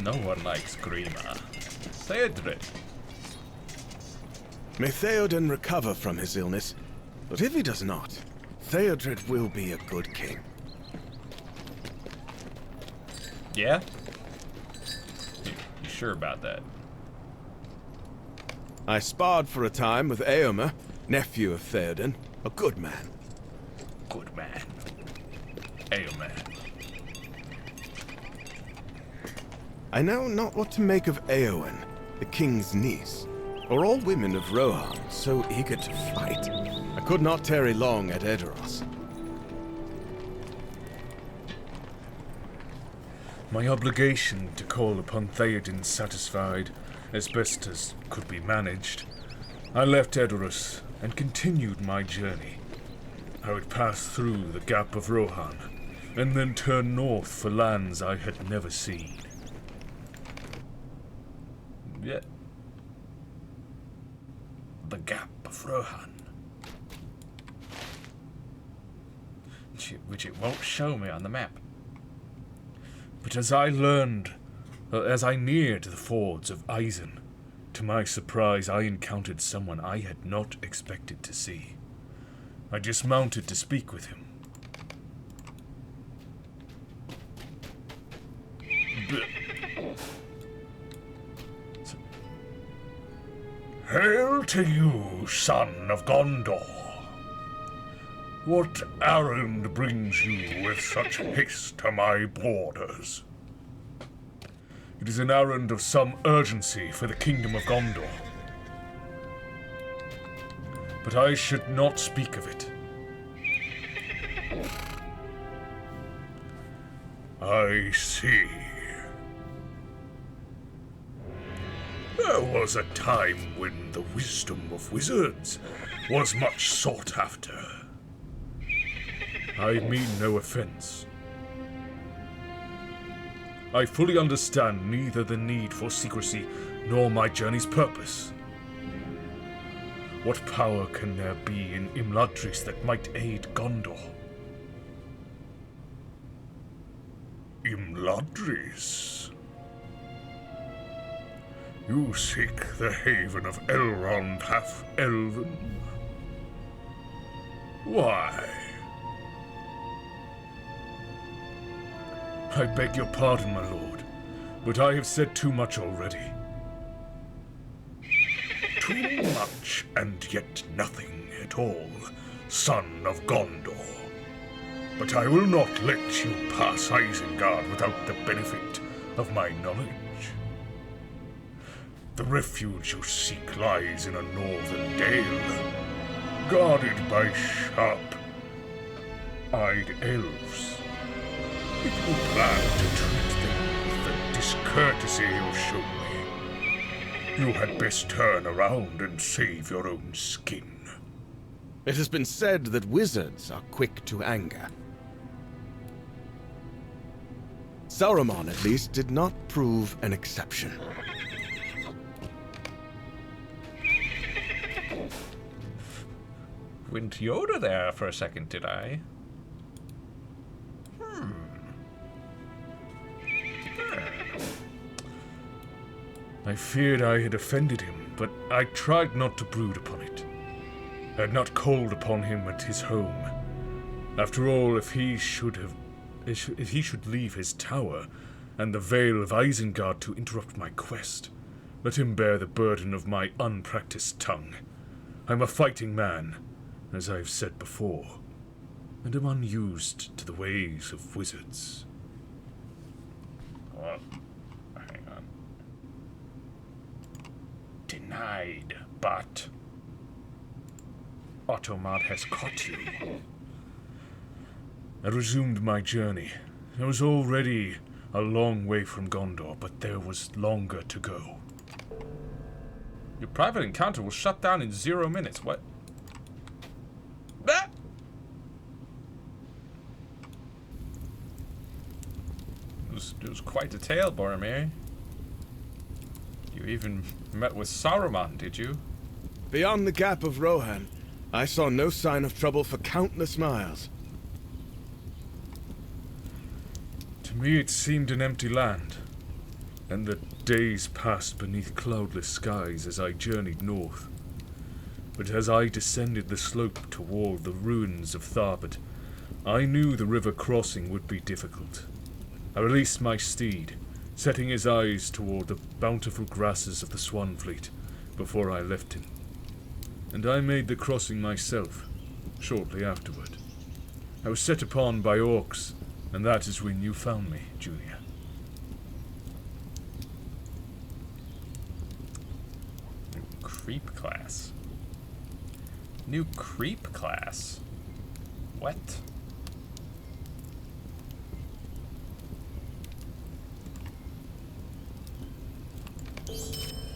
No one likes Grima. Theodred. May Theoden recover from his illness, but if he does not, Theodred will be a good king. Yeah? You sure about that? I sparred for a time with Eomer, nephew of Theoden, a good man. Good man. Eomer. I know not what to make of Eowyn, the king's niece, or all women of Rohan so eager to fight. I could not tarry long at Edoras. My obligation to call upon Theoden satisfied, as best as could be managed, I left Edoras and continued my journey. I would pass through the Gap of Rohan, and then turn north for lands I had never seen. Yeah. The Gap of Rohan. Which it won't show me on the map. But as I neared the fords of Eisen, to my surprise I encountered someone I had not expected to see. I dismounted to speak with him. Hail to you, son of Gondor. What errand brings you with such haste to my borders? It is an errand of some urgency for the kingdom of Gondor. But I should not speak of it. I see. There was a time when the wisdom of wizards was much sought after. I mean no offense. I fully understand neither the need for secrecy nor my journey's purpose. What power can there be in Imladris that might aid Gondor? Imladris? You seek the haven of Elrond half-elven? Why? I beg your pardon, my lord, but I have said too much already. Too much and yet nothing at all, son of Gondor. But I will not let you pass Isengard without the benefit of my knowledge. The refuge you seek lies in a northern dale, guarded by sharp-eyed elves. If you plan to treat them with the discourtesy you show me, you had best turn around and save your own skin. It has been said that wizards are quick to anger. Saruman, at least, did not prove an exception. Went Yoda there for a second, did I? I feared I had offended him, but I tried not to brood upon it. I had not called upon him at his home. After all, if he should leave his tower and the Vale of Isengard to interrupt my quest, let him bear the burden of my unpracticed tongue. I'm a fighting man, as I've said before, and am unused to the ways of wizards. hide, but Ottomad has caught you. I resumed my journey. I was already a long way from Gondor, but there was longer to go. Your private encounter will shut down in 0 minutes. What? Ah! It was quite a tale, Boromir. You even met with Saruman, did you? Beyond the Gap of Rohan, I saw no sign of trouble for countless miles. To me it seemed an empty land, and the days passed beneath cloudless skies as I journeyed north. But as I descended the slope toward the ruins of Tharbad, I knew the river crossing would be difficult. I released my steed, setting his eyes toward the bountiful grasses of the Swanfleet before I left him. And I made the crossing myself, shortly afterward. I was set upon by orcs, and that is when you found me, Junior. New creep class. New creep class? What?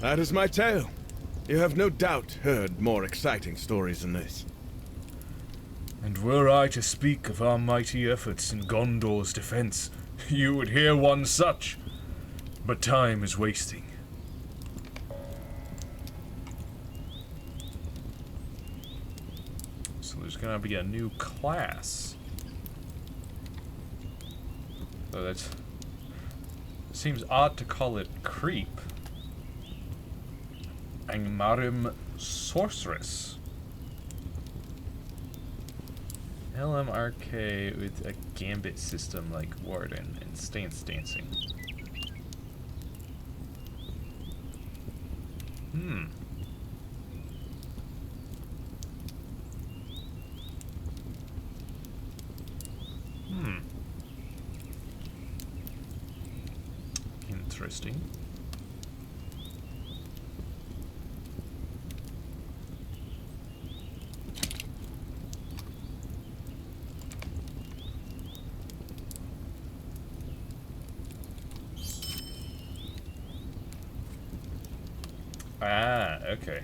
That is my tale. You have no doubt heard more exciting stories than this. And were I to speak of our mighty efforts in Gondor's defense, you would hear one such. But time is wasting. So there's gonna be a new class. So that seems odd to call it creep. Angmarim Sorceress. LMRK with a gambit system like Warden and stance dancing. Interesting. Ah, okay.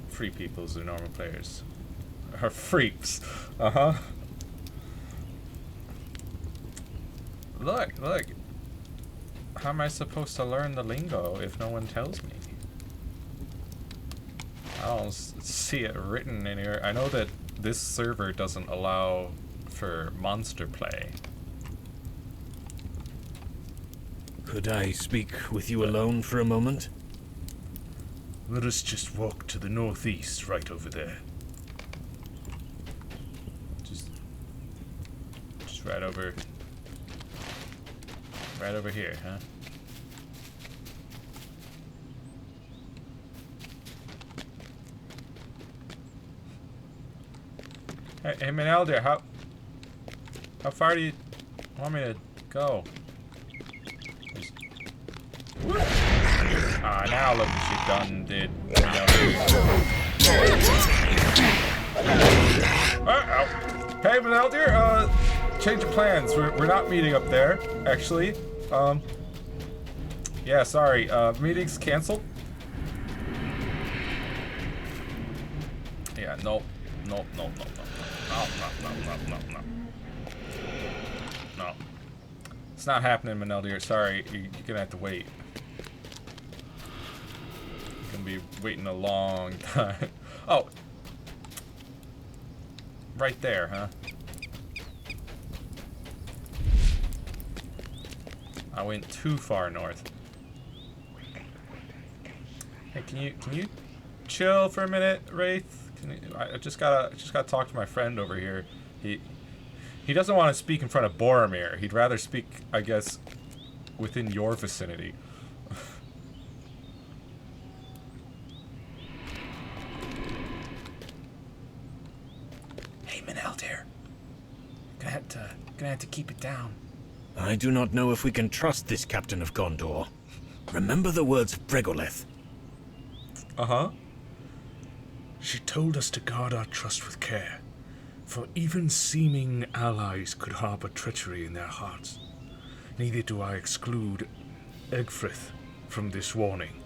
Free peoples are normal players. Are freaks. Uh-huh. Look. How am I supposed to learn the lingo if no one tells me? I don't see it written in here. I know that this server doesn't allow for monster play. Could I speak with you alone for a moment? Let us just walk to the northeast, right over there. Just right over here, huh? Hey Meneldir, how far do you want me to go? Ah, now look what you've done, dude. Uh-oh. Hey Meneldir, change of plans. We're not meeting up there, actually. Yeah, sorry. Meeting's canceled. Yeah, no. No. It's not happening, Meneldir. Sorry, you're gonna have to wait. You're gonna be waiting a long time. Oh. Right there, huh? I went too far north. Hey, can you chill for a minute, Wraith? I just gotta talk to my friend over here. He doesn't want to speak in front of Boromir. He'd rather speak, I guess, within your vicinity. Hey, Meneldir. Gonna have to keep it down. I do not know if we can trust this captain of Gondor. Remember the words of Bregoleth. Uh-huh. She told us to guard our trust with care, for even seeming allies could harbor treachery in their hearts. Neither do I exclude Egfrith from this warning.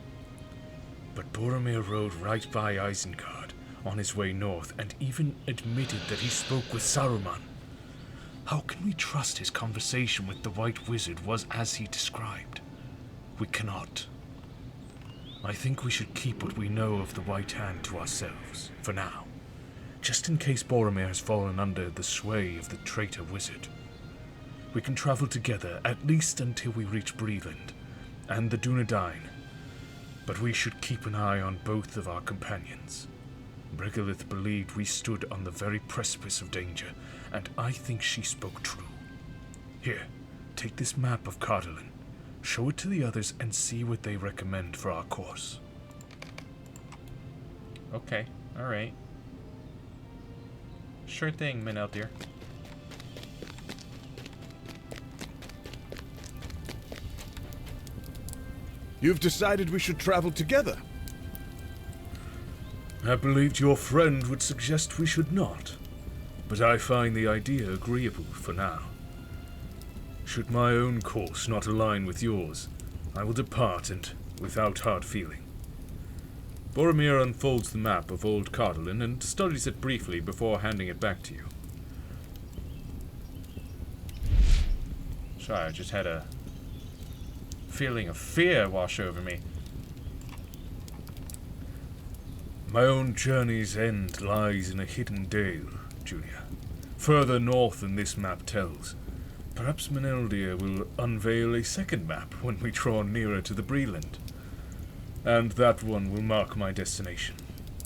But Boromir rode right by Isengard on his way north and even admitted that he spoke with Saruman. How can we trust his conversation with the White Wizard was as he described? We cannot. I think we should keep what we know of the White Hand to ourselves, for now, just in case Boromir has fallen under the sway of the traitor wizard. We can travel together at least until we reach Breland and the Dunedain, but we should keep an eye on both of our companions. Regolith believed we stood on the very precipice of danger, and I think she spoke true. Here, take this map of Cardolan. Show it to the others and see what they recommend for our course. Okay, alright. Sure thing, Meneldir. You've decided we should travel together. I believed your friend would suggest we should not, but I find the idea agreeable for now. Should my own course not align with yours, I will depart and without hard feeling. Boromir unfolds the map of Old Cardolan and studies it briefly before handing it back to you. Sorry, I just had a feeling of fear wash over me. My own journey's end lies in a hidden dale, Junior, further north than this map tells. Perhaps Meneldir will unveil a second map when we draw nearer to the Breland. And that one will mark my destination,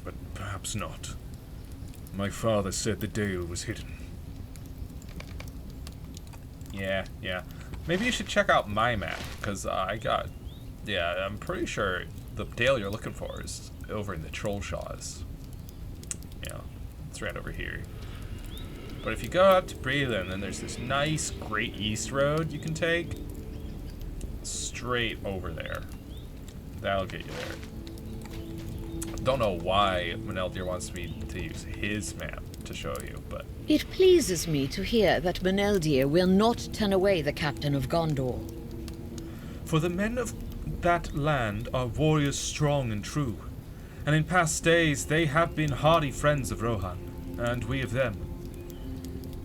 but perhaps not. My father said the dale was hidden. Yeah. Maybe you should check out my map, because I'm pretty sure the dale you're looking for is over in the Trollshaws. It's right over here. But if you go up to Breland, then there's this nice Great East Road you can take straight over there. That'll get you there. Don't know why Meneldir wants me to use his map to show you, but It pleases me to hear that Meneldir will not turn away the captain of Gondor. For the men of that land are warriors strong and true, and in past days they have been hardy friends of Rohan, and we of them.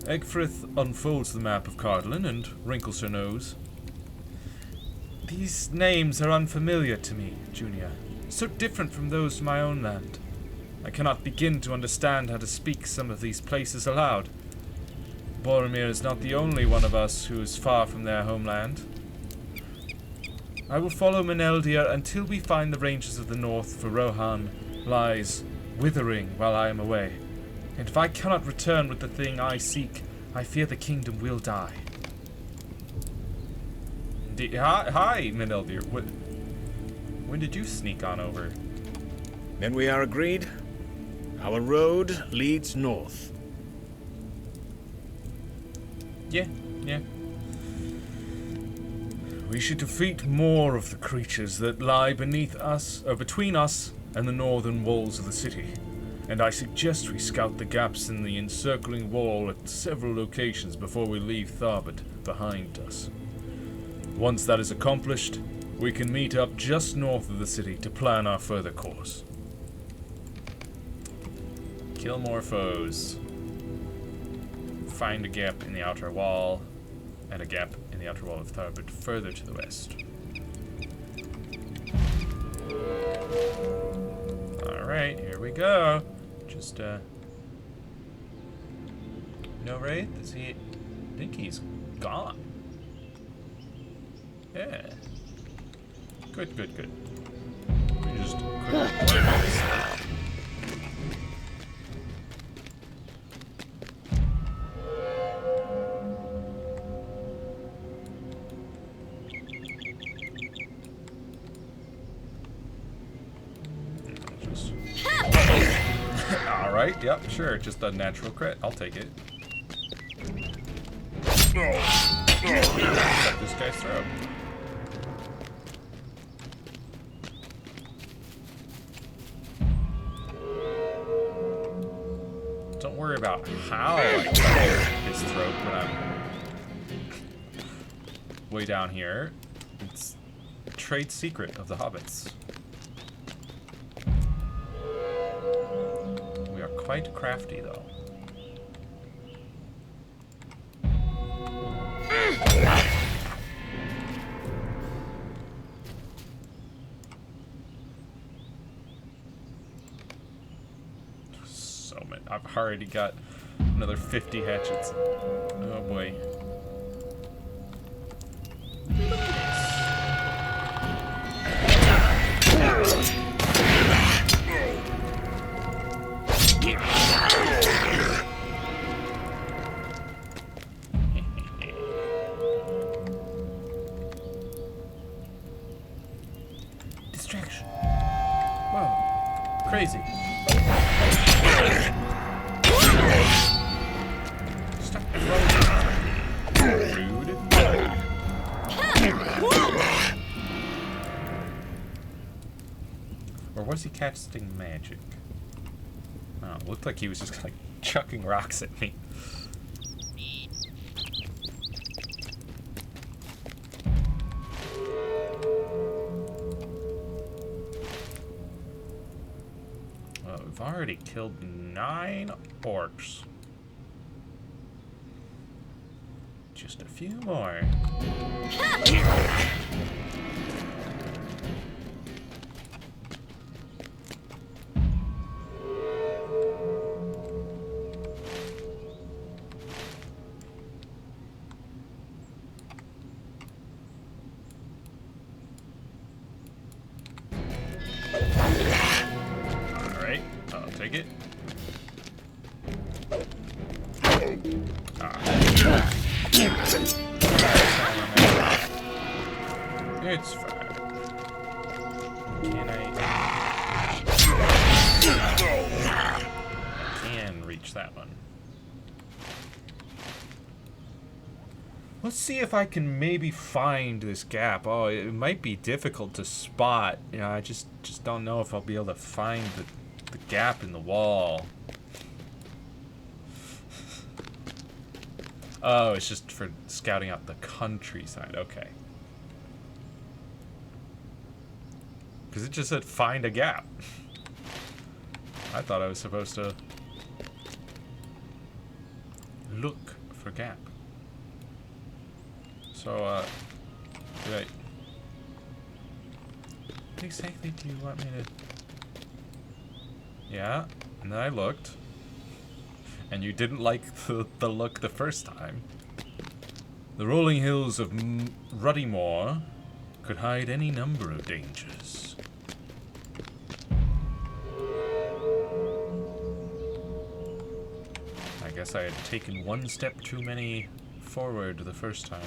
Egfrith unfolds the map of Cardolan and wrinkles her nose. These names are unfamiliar to me, Junior, so different from those of my own land. I cannot begin to understand how to speak some of these places aloud. Boromir is not the only one of us who is far from their homeland. I will follow Meneldir until we find the ranges of the north, for Rohan lies withering while I am away. And if I cannot return with the thing I seek, I fear the kingdom will die. Hi, Meneldir. When did you sneak on over? Then we are agreed. Our road leads north. Yeah. We should defeat more of the creatures that lie beneath us, or between us and the northern walls of the city. And I suggest we scout the gaps in the encircling wall at several locations before we leave Tharbad behind us. Once that is accomplished, we can meet up just north of the city to plan our further course. Kill more foes. Find a gap in the outer wall, and a gap in the outer wall of Tharbad further to the west. Alright, here we go. Just, no Wraith? Is he? I think he's gone. Yeah. Good. We just Alright, yep, sure. Just a natural crit. I'll take it. Cut this guy's throat. about how I cut his throat when I'm way down here. It's a trade secret of the hobbits. We are quite crafty, though. So many. I've already got another 50 hatchets. Oh boy. Distraction. Whoa. Crazy. Stop throwing. Rude. Or was he casting magic? Oh, it looked like he was just like chucking rocks at me. Well, we've already killed 9 orcs. Just a few more. Alright, I'll take it. It's fine. Can I can reach that one. Let's see if I can maybe find this gap. Oh, it might be difficult to spot. You know, I just don't know if I'll be able to find the gap in the wall. Oh, it's just for scouting out the countryside. Okay. Because it just said find a gap. I thought I was supposed to look for gap. So, what exactly do you want me to... Yeah, and then I looked. And you didn't like the look the first time. The rolling hills of Ruddymore could hide any number of dangers. I guess I had taken one step too many forward the first time.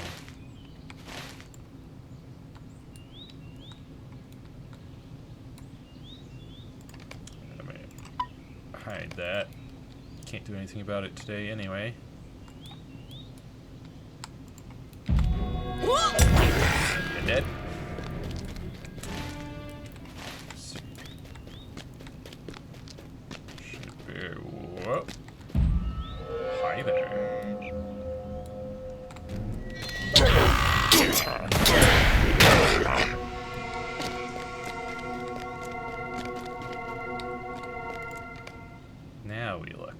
Let me hide that. Can't do anything about it today anyway. You're dead. Should be... Whoa. Hi there. Now we look.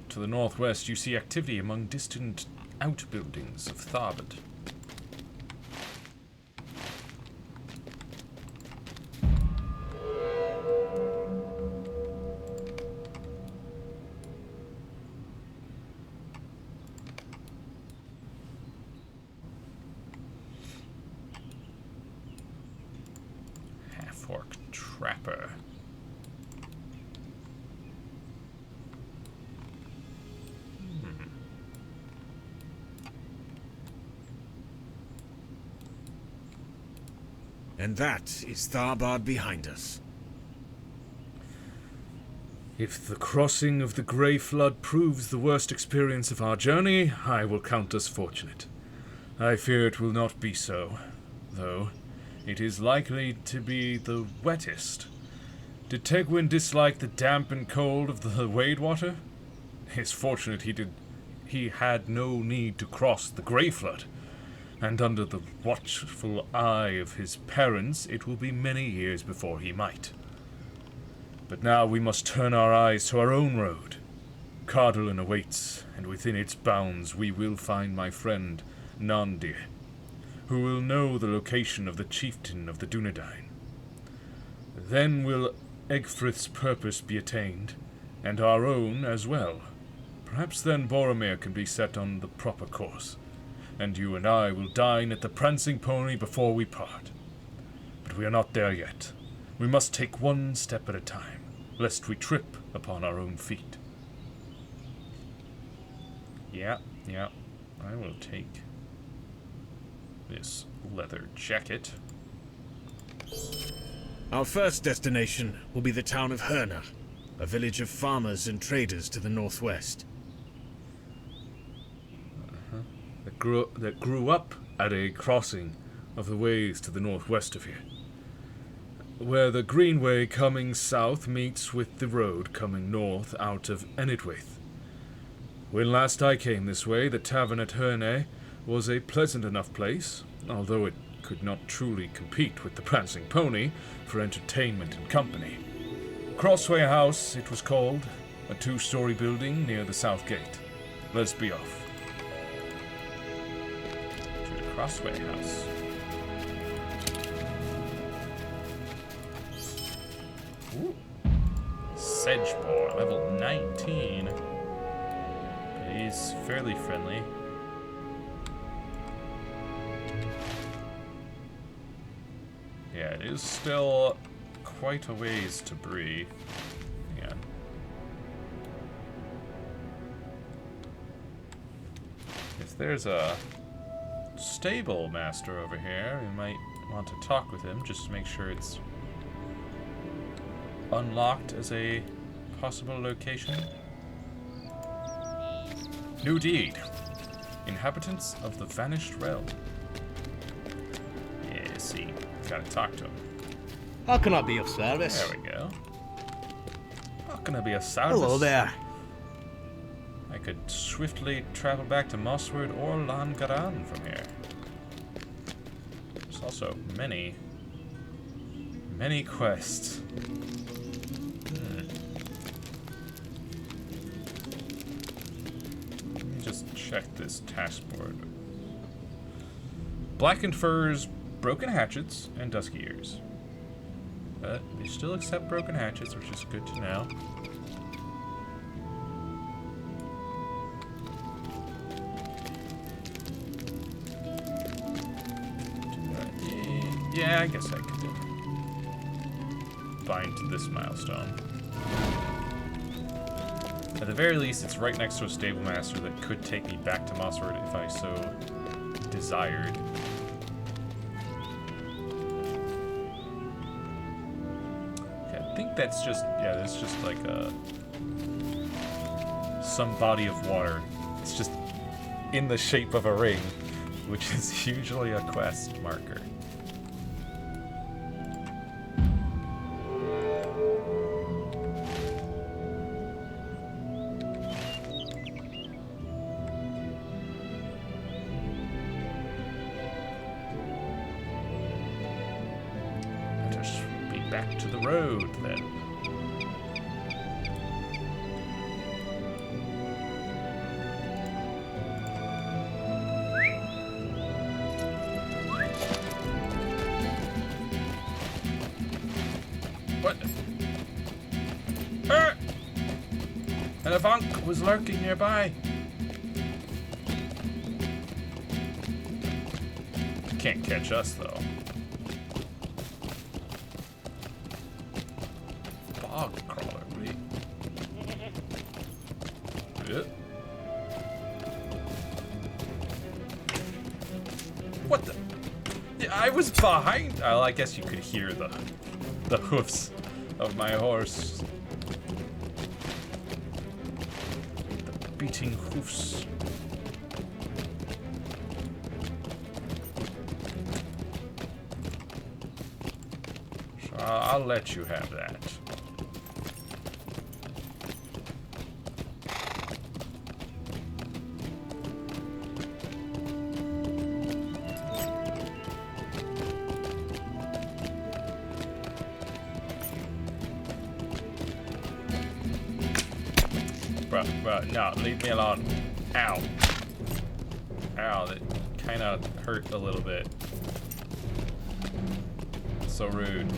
To the northwest, you see activity among distant outbuildings of Tharbad. Half-orc trapper. And that is Tharbad behind us. If the crossing of the Grey Flood proves the worst experience of our journey, I will count us fortunate. I fear it will not be so, though it is likely to be the wettest, Did Tegwin dislike the damp and cold of the Wade water? It's fortunate he had no need to cross the Grey Flood, and under the watchful eye of his parents, it will be many years before he might. But now we must turn our eyes to our own road. Cardolan awaits, and within its bounds we will find my friend Nandir, who will know the location of the chieftain of the Dunedain. Then will Egfrith's purpose be attained, and our own as well. Perhaps then Boromir can be set on the proper course, and you and I will dine at the Prancing Pony before we part. But we are not there yet. We must take one step at a time, lest we trip upon our own feet. Yeah. I will take this leather jacket. Our first destination will be the town of Herna, a village of farmers and traders to the northwest. That grew up at a crossing of the ways to the northwest of here, where the greenway coming south meets with the road coming north out of Enidwaith. When last I came this way, the tavern at Herne was a pleasant enough place, although it could not truly compete with the Prancing Pony for entertainment and company. Crossway House, it was called, a 2-story building near the south gate. Let's be off. To the Crossway House. Ooh. Sedgebore, level 19. But he's fairly friendly. Yeah, it is still quite a ways to Bree. Hang on. If there's a stable master over here, we might want to talk with him just to make sure it's unlocked as a possible location. New deed. Inhabitants of the Vanished Realm. Yeah, see. Gotta talk to him. How can I be of service? There we go. How can I be of service? Hello there. I could swiftly travel back to Mosswood or Langaran from here. There's also many quests. Let me just check this task board. Blackened Furs, Broken Hatchets, and Dusky Ears. But they still accept broken hatchets, which is good to know. Yeah, I guess I could bind to this milestone. At the very least, it's right next to a stable master that could take me back to Mosswood if I so desired. I think that's just, yeah, that's just like some body of water. It's just in the shape of a ring, which is usually a quest marker. Let us be back to the road then. What? An Avank was lurking nearby. Can't catch us though. Bog crawler, wait. What the? Yeah, I was behind. Well, I guess you could hear the hoofs of my horse. The beating hoofs. So I'll let you have that. bruh. No, leave me alone. Ow. Ow, that kind of hurt a little bit. So rude.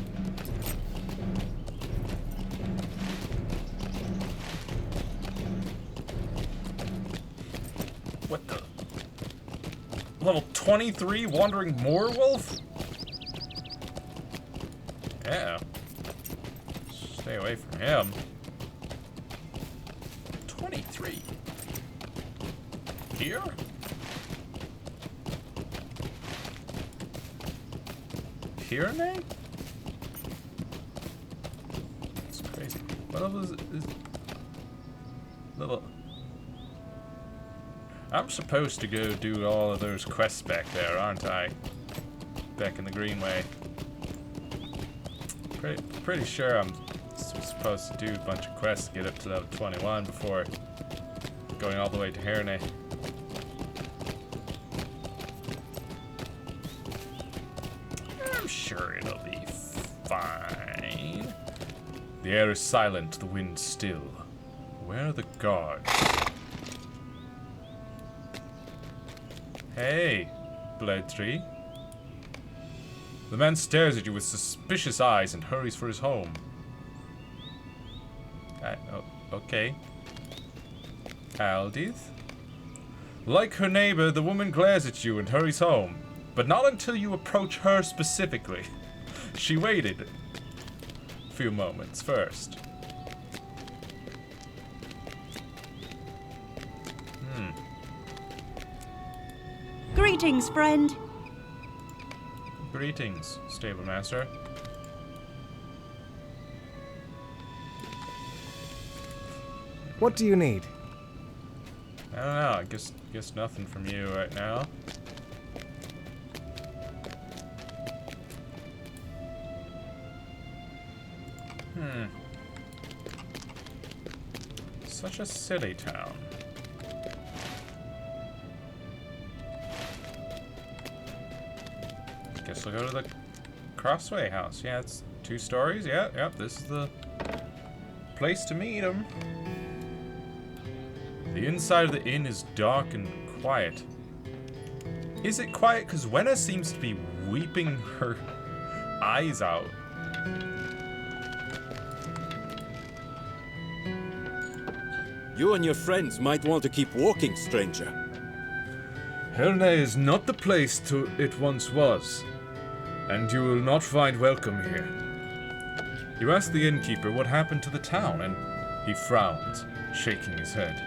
What the? Level 23 Wandering Moorwolf? Yeah. Stay away from him. 23. Here? Pyrenees? It's crazy. What level is level? I'm supposed to go do all of those quests back there, aren't I? Back in the Greenway. Pretty sure I'm supposed to do a bunch of quests to get up to level 21 before going all the way to Herne. I'm sure it'll be fine. The air is silent, the wind still. Where are the guards? Hey, Bloodtree. The man stares at you with suspicious eyes and hurries for his home. Okay. Aldith? Like her neighbor, the woman glares at you and hurries home, but not until you approach her specifically. She waited a few moments first. Greetings, friend. Greetings, stable master. What do you need? I don't know. I guess nothing from you right now. Such a silly town. Guess we'll go to the Crossway House. Yeah, it's 2 stories. Yeah, yep. This is the place to meet him. The inside of the inn is dark and quiet. Is it quiet? Because Wenna seems to be weeping her eyes out. You and your friends might want to keep walking, stranger. Herne is not the place it once was, and you will not find welcome here. You ask the innkeeper what happened to the town, and he frowns, shaking his head.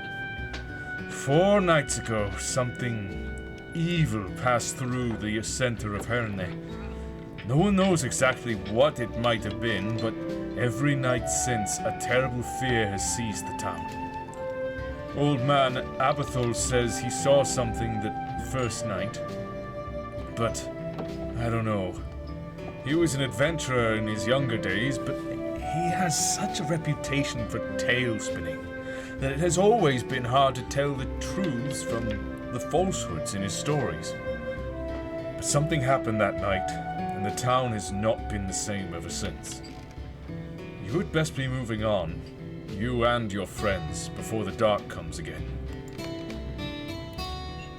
4 nights ago, something evil passed through the center of Herne. No one knows exactly what it might have been, but every night since, a terrible fear has seized the town. Old man Abathol says he saw something that first night, but I don't know. He was an adventurer in his younger days, but he has such a reputation for tale spinning that it has always been hard to tell the truths from the falsehoods in his stories. But something happened that night, and the town has not been the same ever since. You had best be moving on, you and your friends, before the dark comes again.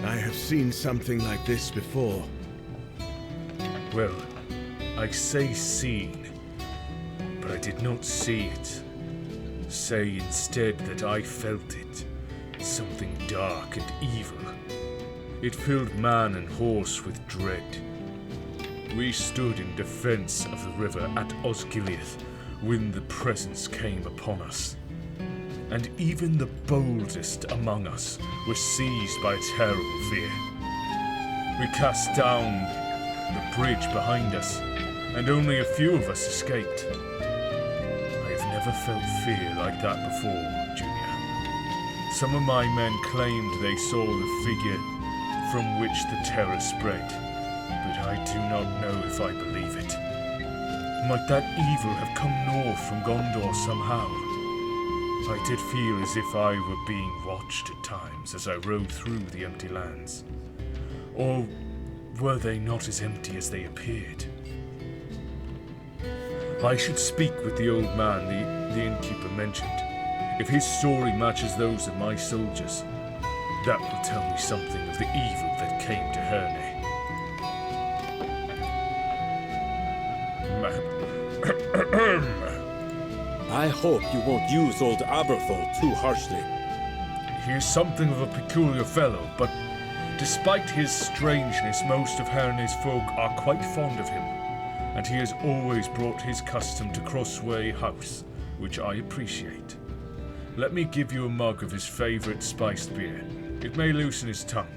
I have seen something like this before. Well, I say seen, but I did not see it. Say instead that I felt it. Something dark and evil. It filled man and horse with dread. We stood in defense of the river at Osgiliath when the presence came upon us. And even the boldest among us were seized by a terrible fear. We cast down the bridge behind us, and only a few of us escaped. I have never felt fear like that before, Junior. Some of my men claimed they saw the figure from which the terror spread, but I do not know if I believe it. Might that evil have come north from Gondor somehow? I did feel as if I were being watched at times as I rode through the empty lands. Or were they not as empty as they appeared? I should speak with the old man the innkeeper mentioned. If his story matches those of my soldiers, that will tell me something of the evil that came to Herne. I hope you won't use old Aberthal too harshly. He is something of a peculiar fellow, but despite his strangeness, most of Herne's folk are quite fond of him, and he has always brought his custom to Crossway House, which I appreciate. Let me give you a mug of his favourite spiced beer. It may loosen his tongue.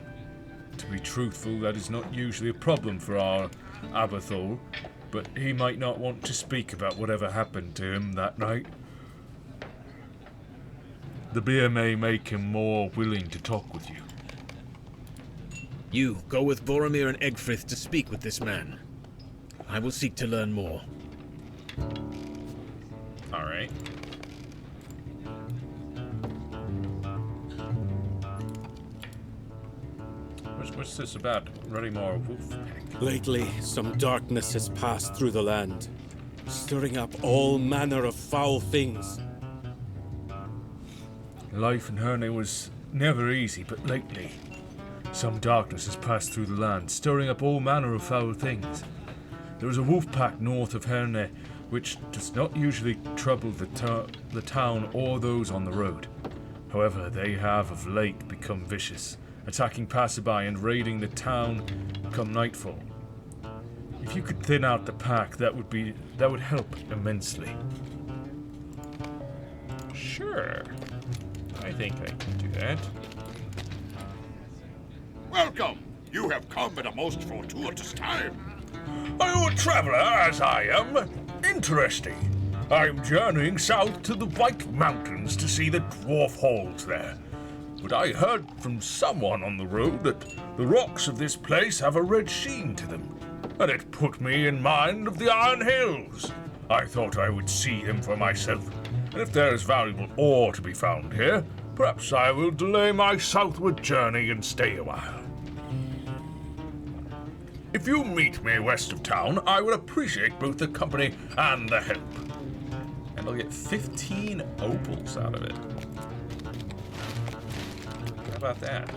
To be truthful, that is not usually a problem for our Aberthal, but he might not want to speak about whatever happened to him that night. The beer may make him more willing to talk with you. You go with Boromir and Egfrith to speak with this man. I will seek to learn more. Alright. What's this about? Ruddymore Wolfpack? Lately, some darkness has passed through the land, stirring up all manner of foul things. Life in Herne was never easy, but lately, some darkness has passed through the land, stirring up all manner of foul things. There is a wolf pack north of Herne, which does not usually trouble the town or those on the road. However, they have of late become vicious, attacking passerby and raiding the town come nightfall. If you could thin out the pack, that would help immensely. Sure. I think I can do that. Welcome! You have come at a most fortuitous time. Are you a traveler, as I am? Interesting. I am journeying south to the White Mountains to see the dwarf halls there. But I heard from someone on the road that the rocks of this place have a red sheen to them, and it put me in mind of the Iron Hills. I thought I would see them for myself, and if there is valuable ore to be found here, perhaps I will delay my southward journey and stay a while. If you meet me west of town, I would appreciate both the company and the help. And I'll get 15 opals out of it. How about that?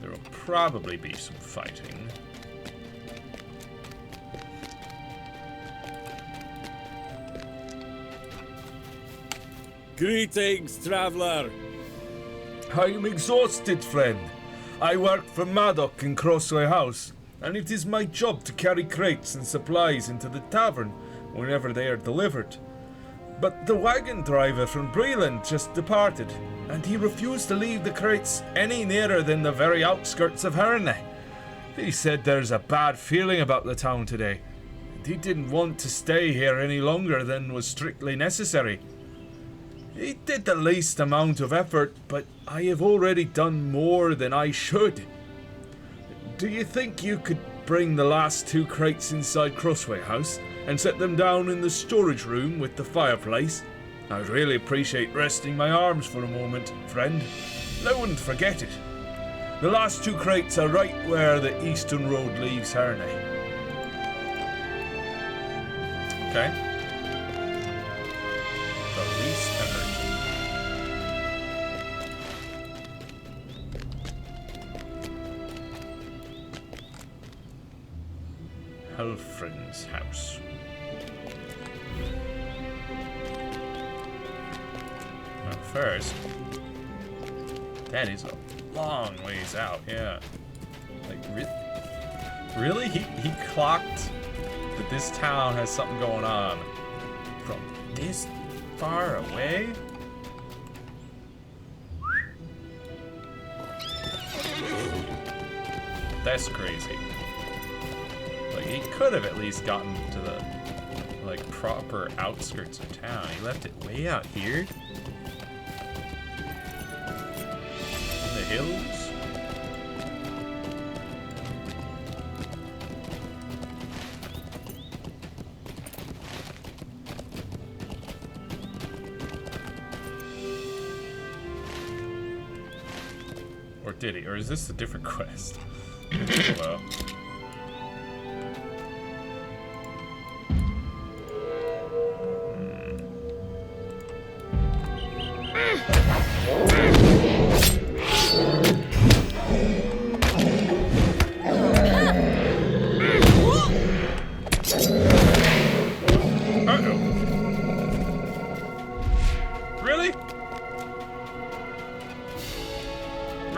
There will probably be some fighting. Greetings, traveler! I am exhausted, friend. I work for Madoc in Crossway House, and it is my job to carry crates and supplies into the tavern whenever they are delivered. But the wagon driver from Breland just departed, and he refused to leave the crates any nearer than the very outskirts of Herne. He said there's a bad feeling about the town today, and he didn't want to stay here any longer than was strictly necessary. He did the least amount of effort, but I have already done more than I should. Do you think you could bring the last 2 crates inside Crossway House and set them down in the storage room with the fireplace? I'd really appreciate resting my arms for a moment, friend. I wouldn't forget it. The last 2 crates are right where the eastern road leaves Herne. Okay. The least energy. Helfrin's house. Now first, that is a long ways out, yeah. Like, really? He clocked that this town has something going on from this far away? That's crazy. Like, he could have at least gotten to the, like, proper outskirts of town. He left it way out here? In the hills? Or did he? Or is this a different quest? Well.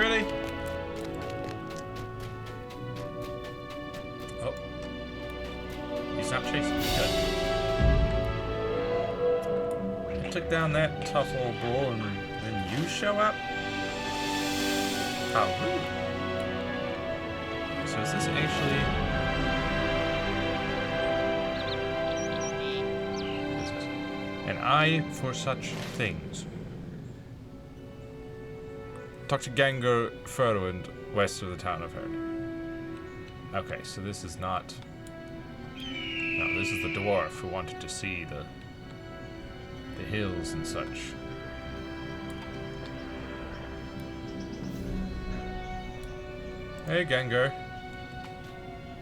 Really? Oh. He's not chasing me. Good. I took down that tough old bull and then you show up? How rude. So is this actually... An eye for such things. Talk to Gangur Furwind, west of the town of Herne. Okay, so this is not... No, this is the dwarf who wanted to see the hills and such. Hey, Gangur.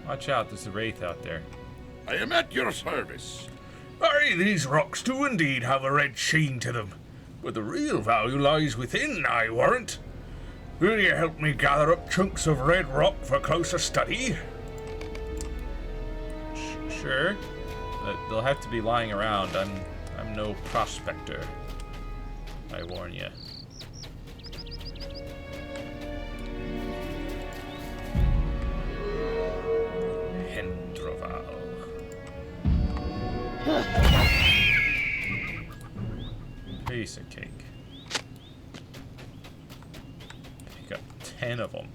Watch out, there's a wraith out there. I am at your service. Aye, these rocks do indeed have a red sheen to them, but the real value lies within, I warrant. Will you help me gather up chunks of red rock for closer study? Sure, but they'll have to be lying around. I'm no prospector. I warn you. Hendroval. Piece of cake. Pick up 10 of them.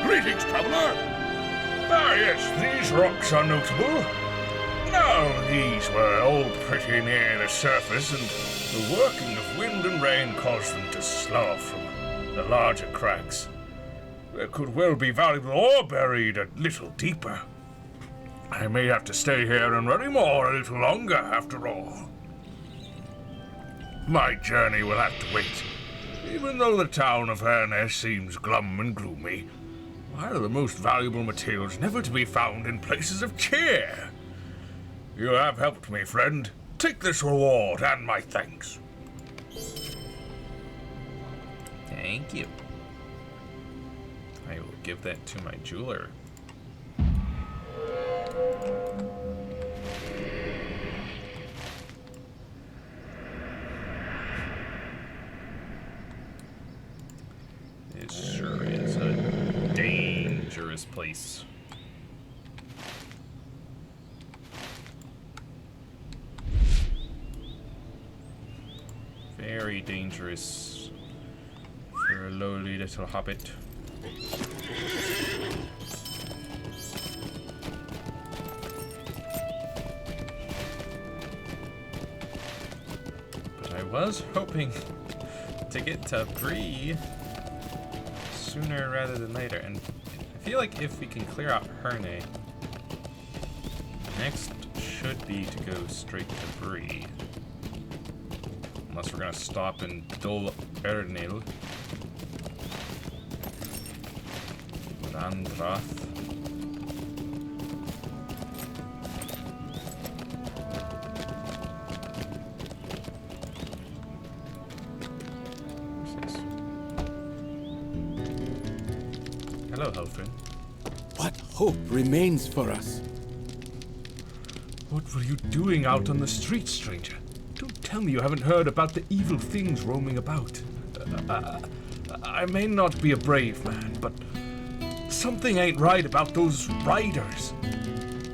Greetings, traveler! Ah, yes, these rocks are notable. Now, these were all pretty near the surface, and the working of wind and rain caused them to slough from the larger cracks. There could well be valuable ore buried a little deeper. I may have to stay here and worry more a little longer, after all. My journey will have to wait. Even though the town of Herne seems glum and gloomy, why are the most valuable materials never to be found in places of cheer? You have helped me, friend. Take this reward and my thanks. Thank you. I will give that to my jeweler. It sure is a dangerous place. Very dangerous for a lowly little hobbit. But I was hoping to get to Bree sooner rather than later, and I feel like if we can clear out Herne, next should be to go straight to Bree. Unless we're gonna stop in Dol Ernil. Randrath. Hello, Halfrin. What hope remains for us? What were you doing out on the street, stranger? Don't tell me you haven't heard about the evil things roaming about. I may not be a brave man, but something ain't right about those riders.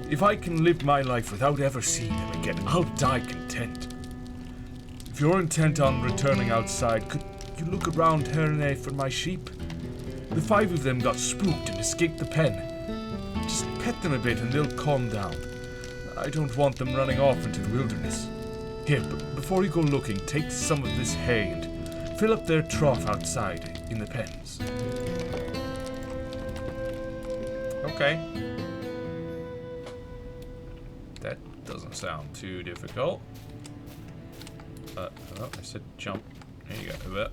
If I can live my life without ever seeing them again, I'll die content. If you're intent on returning outside, could you look around Herne for my sheep? The 5 of them got spooked and escaped the pen. Just pet them a bit and they'll calm down. I don't want them running off into the wilderness. Here, before you go looking, take some of this hay and fill up their trough outside in the pens. Okay. That doesn't sound too difficult. Oh, I said jump. There you go.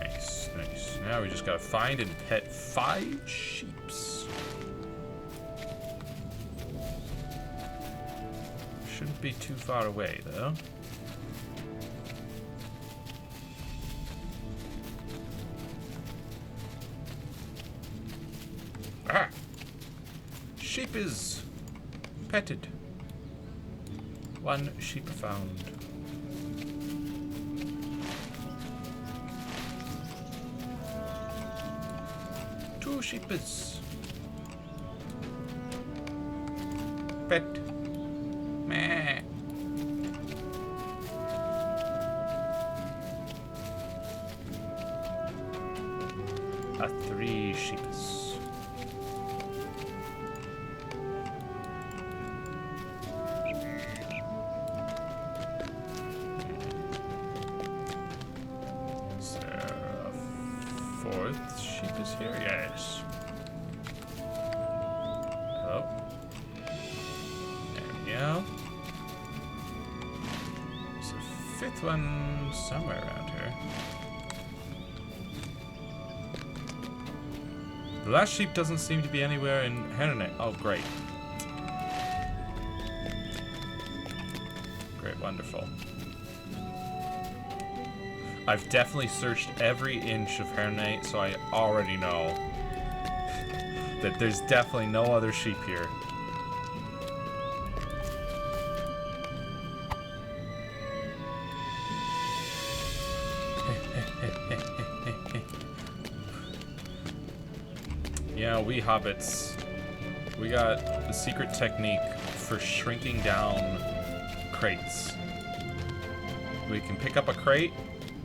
Nice, nice. Now we just gotta find and pet 5 sheeps. Shouldn't be too far away, though. Ah! Sheep is petted. 1 sheep found. Two sheep is pet. Meh. A 3 sheep is. Here, yes. Oh. There we go. There's a 5th one somewhere around here. The last sheep doesn't seem to be anywhere in Herne. Oh, great. Great, wonderful. I've definitely searched every inch of Herne, so I already know that there's definitely no other sheep here. Yeah, we hobbits, we got the secret technique for shrinking down crates. We can pick up a crate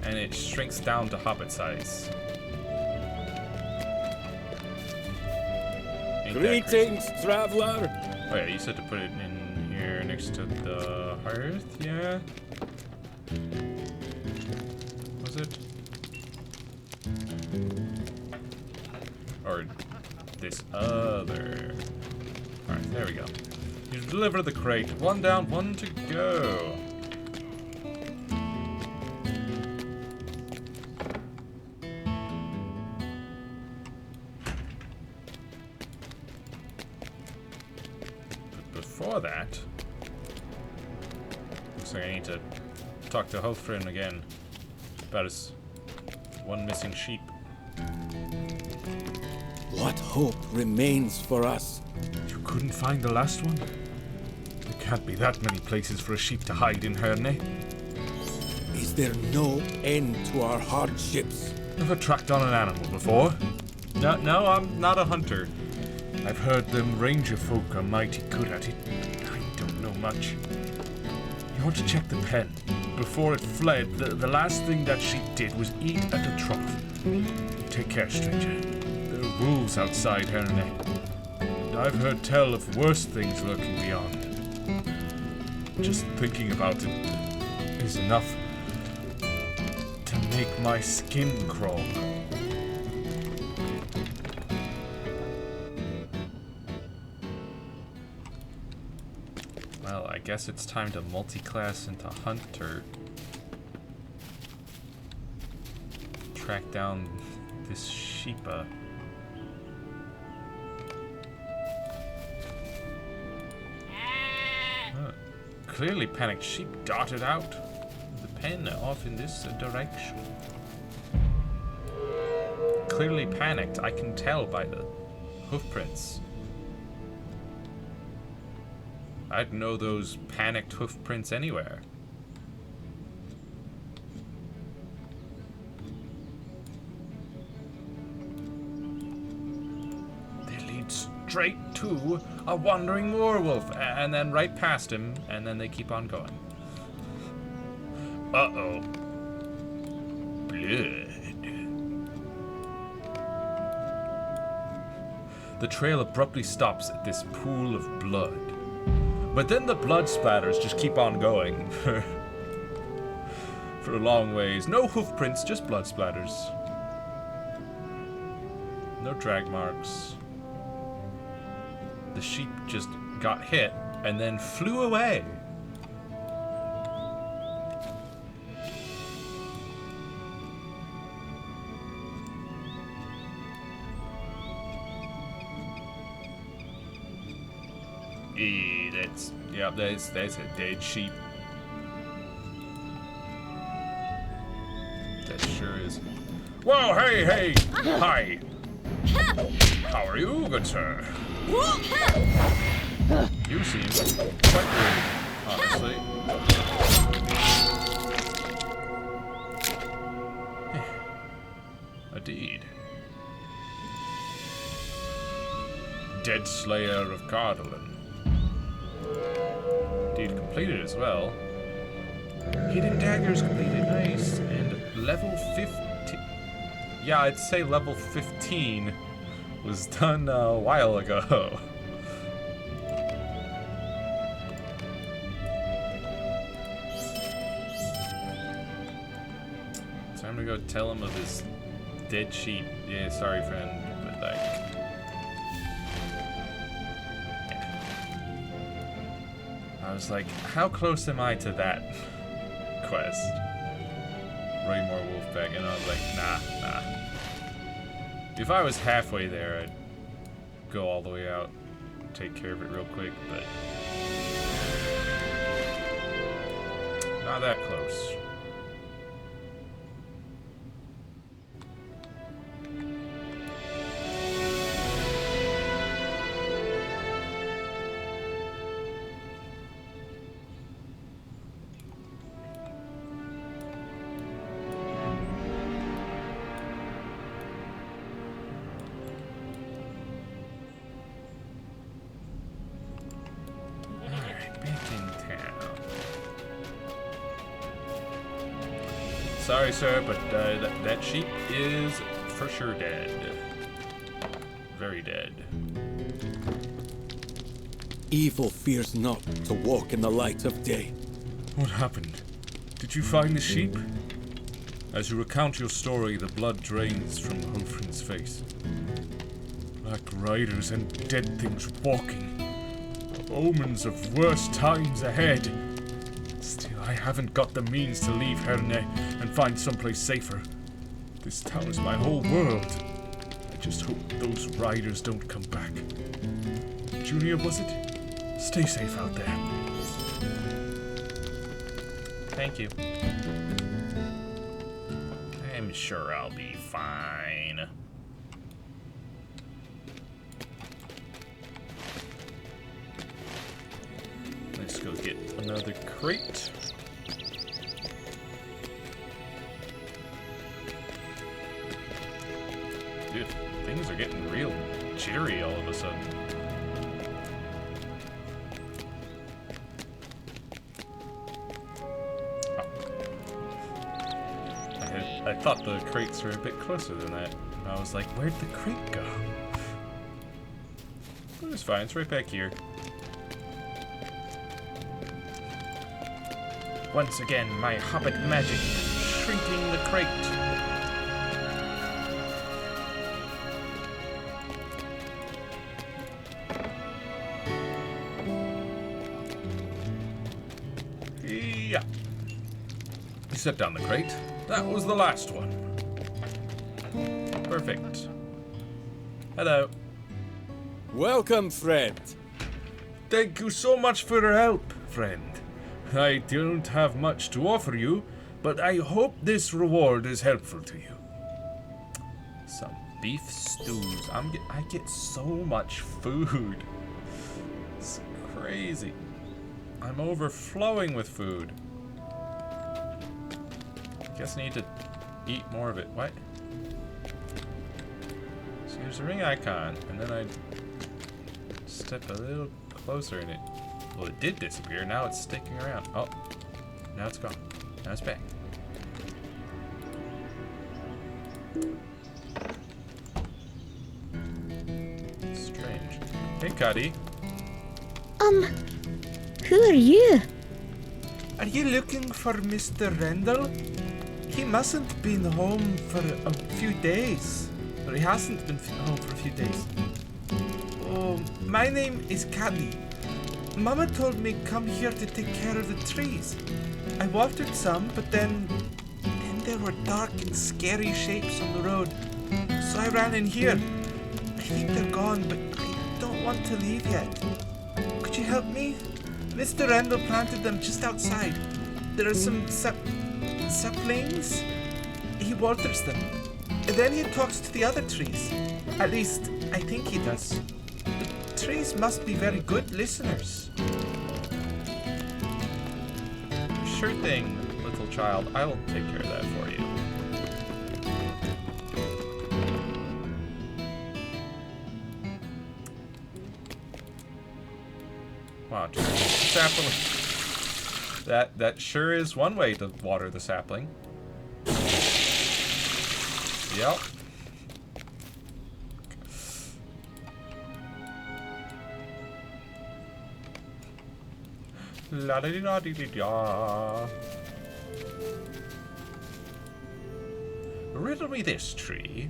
and it shrinks down to hobbit size. Greetings, traveler! Oh yeah, you said to put it in here next to the hearth, yeah? Was it? Or this other... Alright, there we go. You deliver the crate. 1 down, 1 to go. Before that, looks like I need to talk to Halfrin again about his 1 missing sheep. What hope remains for us? You couldn't find the last one? There can't be that many places for a sheep to hide in Herne. Is there no end to our hardships? Never tracked on an animal before? No, I'm not a hunter. I've heard them ranger folk are mighty good at it. I don't know much. You ought to check the pen. Before it fled, the last thing that sheep did was eat at the trough. Take care, stranger. There are wolves outside Herne. And I've heard tell of worse things lurking beyond. Just thinking about it is enough to make my skin crawl. Well, I guess it's time to multi-class into hunter. Track down this sheepa. Clearly panicked sheep darted out the pen off in this direction. Clearly panicked, I can tell by the hoofprints. I'd know those panicked hoofprints anywhere. They lead straight to a wandering werewolf, and then right past him, and then they keep on going. Uh-oh. Blood. The trail abruptly stops at this pool of blood. But then the blood splatters just keep on going for a long ways. No hoof prints, just blood splatters. No drag marks. The sheep just got hit and then flew away. That's a dead sheep. That sure is. Whoa, hey! Hi! How are you, good sir? You seem quite rude, honestly. A deed. Dead Slayer of Cardolan. Deed completed as well. Hidden Daggers completed, nice. And level 15. Yeah, I'd say level 15 was done a while ago. Time to go tell him of his dead sheep. Yeah, sorry friend, but like... I was like, how close am I to that quest? Raymore Wolfpack, and I was like, nah. If I was halfway there, I'd go all the way out and take care of it real quick, but not that close. Sorry, sir, but that sheep is for sure dead. Very dead. Evil fears not to walk in the light of day. What happened? Did you find the sheep? As you recount your story, the blood drains from Hofrin's face. Black riders and dead things walking. Omens of worse times ahead. Still, I haven't got the means to leave Herne and find someplace safer. This town is my whole world. I just hope those riders don't come back. Junior, was it? Stay safe out there. Thank you. I'm sure I'll be fine. Let's go get another crate. Dude, things are getting real jittery all of a sudden. I thought the crates were a bit closer than that. And I was like, where'd the crate go? But it's fine, it's right back here. Once again, my hobbit magic shrinking the crate. Yeah. You set down the crate. That was the last one. Perfect. Hello. Welcome, friend. Thank you so much for your help, friend. I don't have much to offer you, but I hope this reward is helpful to you. Some beef stews. I get so much food. It's crazy. I'm overflowing with food. Guess I need to eat more of it. What? So here's the ring icon, and then I step a little closer and it, well, it did disappear. Now it's sticking around. Oh, now it's gone. Now it's back. Strange. Hey, Cuddy. Who are you? Are you looking for Mr. Rendell? He mustn't been home for a few days. Or he hasn't been home for a few days. Oh, my name is Caddy. Mama told me come here to take care of the trees. I watered some, but then there were dark and scary shapes on the road. So I ran in here. I think they're gone, but I don't want to leave yet. Could you help me? Mr. Rendell planted them just outside. There are some saplings. He waters them. And then he talks to the other trees. At least, I think he does. The trees must be very good listeners. Sure thing, little child. I will take care of that for you. Wow, just sapling. That sure is one way to water the sapling. Yep. La da da da da da. Riddle me this, tree.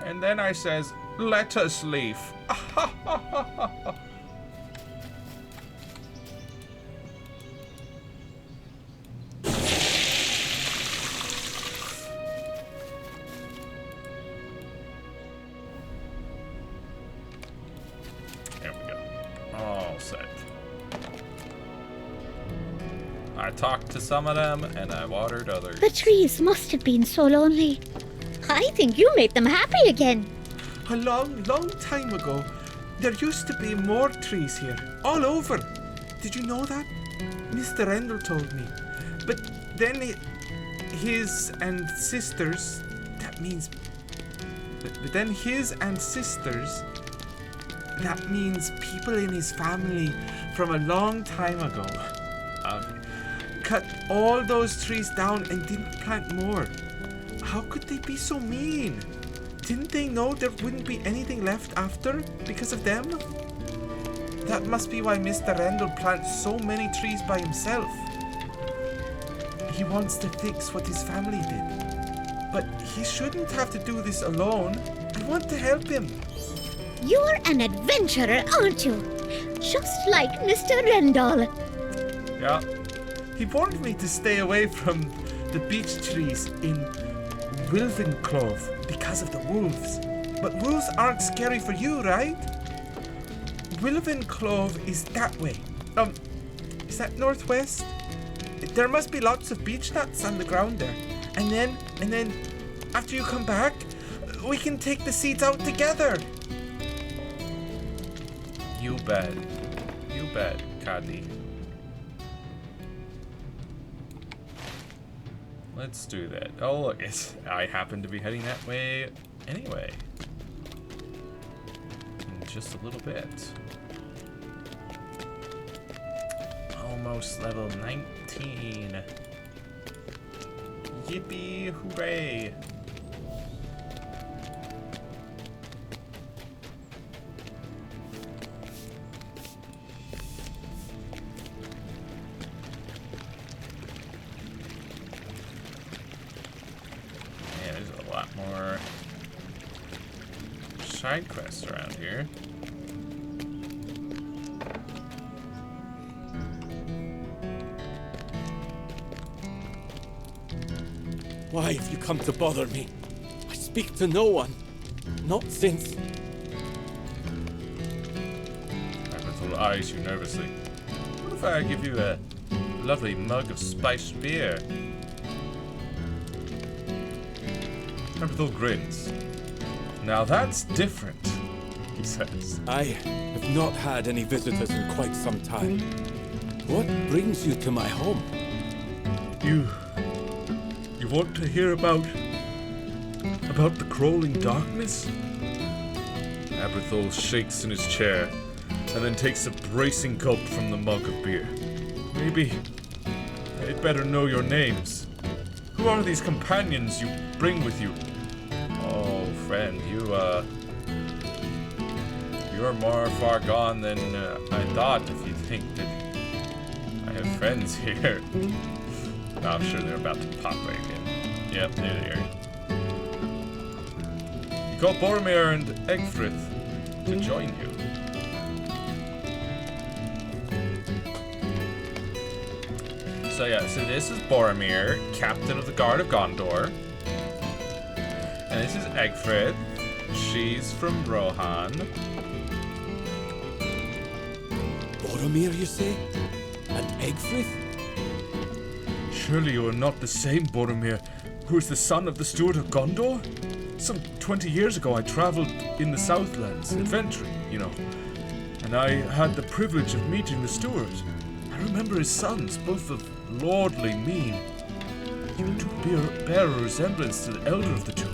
And then I says, lettuce leaf. There we go. All set. I talked to some of them and I watered others. The trees must have been so lonely. I think you made them happy again. A long time ago, there used to be more trees here, all over. Did you know that? Mr. Rendell told me. But then his and sisters, that means... But then his and sisters, that means people in his family from a long time ago, cut all those trees down and didn't plant more. How could they be so mean? Didn't they know there wouldn't be anything left after because of them? That must be why Mr. Rendell plants so many trees by himself. He wants to fix what his family did. But he shouldn't have to do this alone. I want to help him. You're an adventurer, aren't you? Just like Mr. Rendell. Yeah. He warned me to stay away from the beech trees in Wilvenclove because of the wolves. But wolves aren't scary for you, right? Wilvenclove is that way. Is that northwest? There must be lots of beech nuts on the ground there. And then, after you come back, we can take the seeds out together. You bet. You bet, Caddy. Let's do that. Oh, look, I happen to be heading that way anyway. In just a little bit. Almost level 19. Yippee, hooray. Side quests around here. Why have you come to bother me? I speak to no one. Not since... Aberthal eyes you nervously. What if I give you a lovely mug of spiced beer? Aberthal grins. Now that's different, he says. I have not had any visitors in quite some time. What brings you to my home? You want to hear about the crawling darkness? Aberthal shakes in his chair and then takes a bracing gulp from the mug of beer. Maybe I'd better know your names. Who are these companions you bring with you? Oh, friend, you're more far gone than I thought if you think that I have friends here. No, I'm sure they're about to pop right in. Yep, they're here. You got Boromir and Egfrith to join you. So this is Boromir, captain of the Guard of Gondor. And this is Egfrith. She's from Rohan. Boromir, you say? And Egfrith? Surely you are not the same Boromir who is the son of the Steward of Gondor? Some 20 years ago I traveled in the Southlands, adventuring, and I had the privilege of meeting the Steward. I remember his sons, both of lordly mien. You do bear a resemblance to the elder of the two.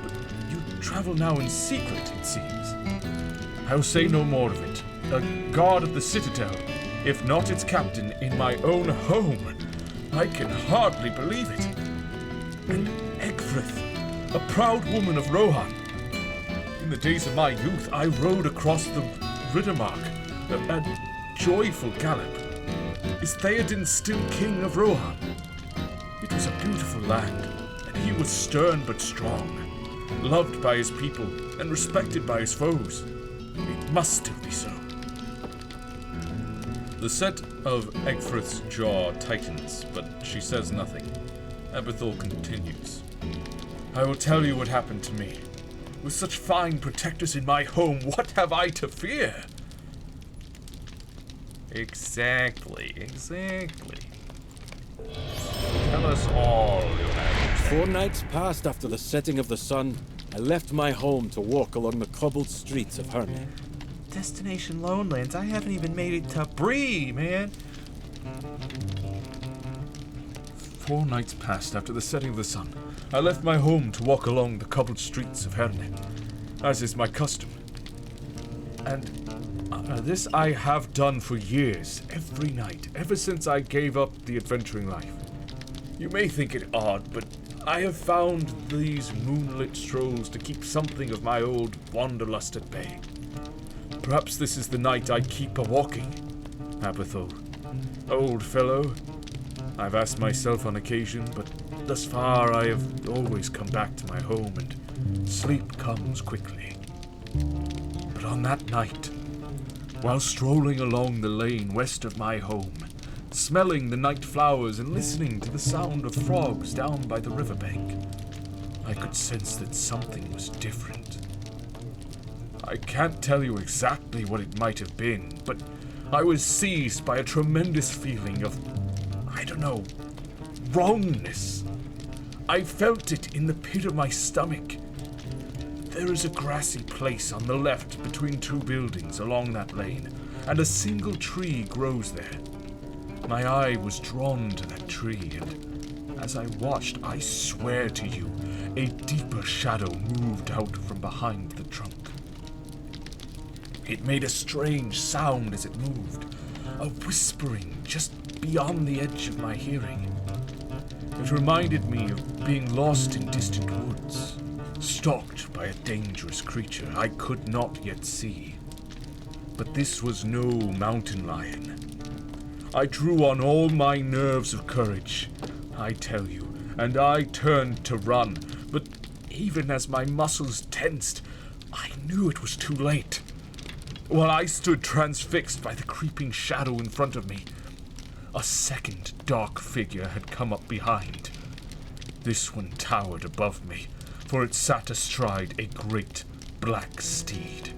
But you travel now in secret, it seems. I will say no more of it. A guard of the Citadel, if not its captain, in my own home. I can hardly believe it. And Egfrith, a proud woman of Rohan. In the days of my youth, I rode across the Riddermark, a joyful gallop. Is Theoden still king of Rohan? It was a beautiful land, and he was stern but strong, loved by his people and respected by his foes. It must still be so. The set of Egfrith's jaw tightens, but she says nothing. Aberthal continues. I will tell you what happened to me. With such fine protectors in my home, what have I to fear? Exactly. Tell us all you have. 4 nights passed after the setting of the sun. I left my home to walk along the cobbled streets of Herne. Destination Lonelands. I haven't even made it to Bree, man. 4 nights passed after the setting of the sun. I left my home to walk along the cobbled streets of Herne, as is my custom. And this I have done for years, every night, ever since I gave up the adventuring life. You may think it odd, but I have found these moonlit strolls to keep something of my old wanderlust at bay. Perhaps this is the night I keep a-walking, Aberthal. Old fellow, I've asked myself on occasion, but thus far I have always come back to my home, and sleep comes quickly. But on that night, while strolling along the lane west of my home, smelling the night flowers and listening to the sound of frogs down by the riverbank, I could sense that something was different. I can't tell you exactly what it might have been, but I was seized by a tremendous feeling of, wrongness. I felt it in the pit of my stomach. There is a grassy place on the left between 2 buildings along that lane, and a single tree grows there. My eye was drawn to that tree, and as I watched, I swear to you, a deeper shadow moved out from behind the trunk. It made a strange sound as it moved, a whispering just beyond the edge of my hearing. It reminded me of being lost in distant woods, stalked by a dangerous creature I could not yet see. But this was no mountain lion. I drew on all my nerves of courage, I tell you, and I turned to run, but even as my muscles tensed, I knew it was too late. While I stood transfixed by the creeping shadow in front of me, a second dark figure had come up behind. This one towered above me, for it sat astride a great black steed.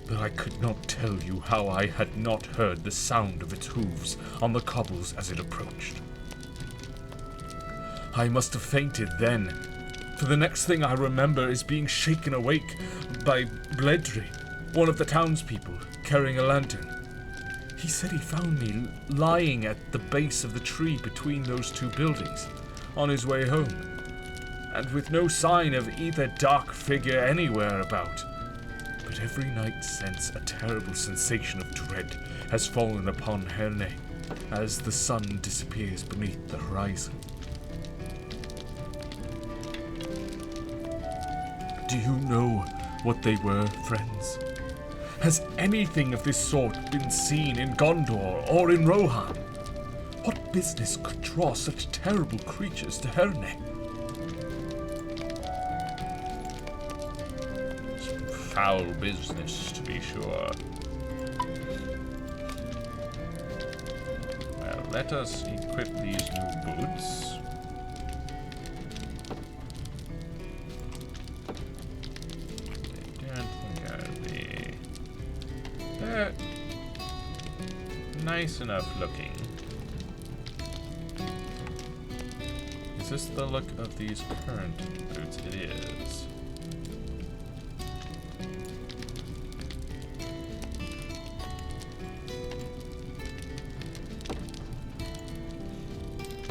But I could not tell you how I had not heard the sound of its hooves on the cobbles as it approached. I must have fainted then, for the next thing I remember is being shaken awake by Bledry, one of the townspeople, carrying a lantern. He said he found me lying at the base of the tree between those two buildings, on his way home, and with no sign of either dark figure anywhere about. But every night since, a terrible sensation of dread has fallen upon Herne as the sun disappears beneath the horizon. Do you know what they were, friends? Has anything of this sort been seen in Gondor or in Rohan? What business could draw such terrible creatures to Herne? Foul business, to be sure. Well, let us equip these new boots. I don't think I'll be... They're nice enough looking. Is this the look of these current boots? It is.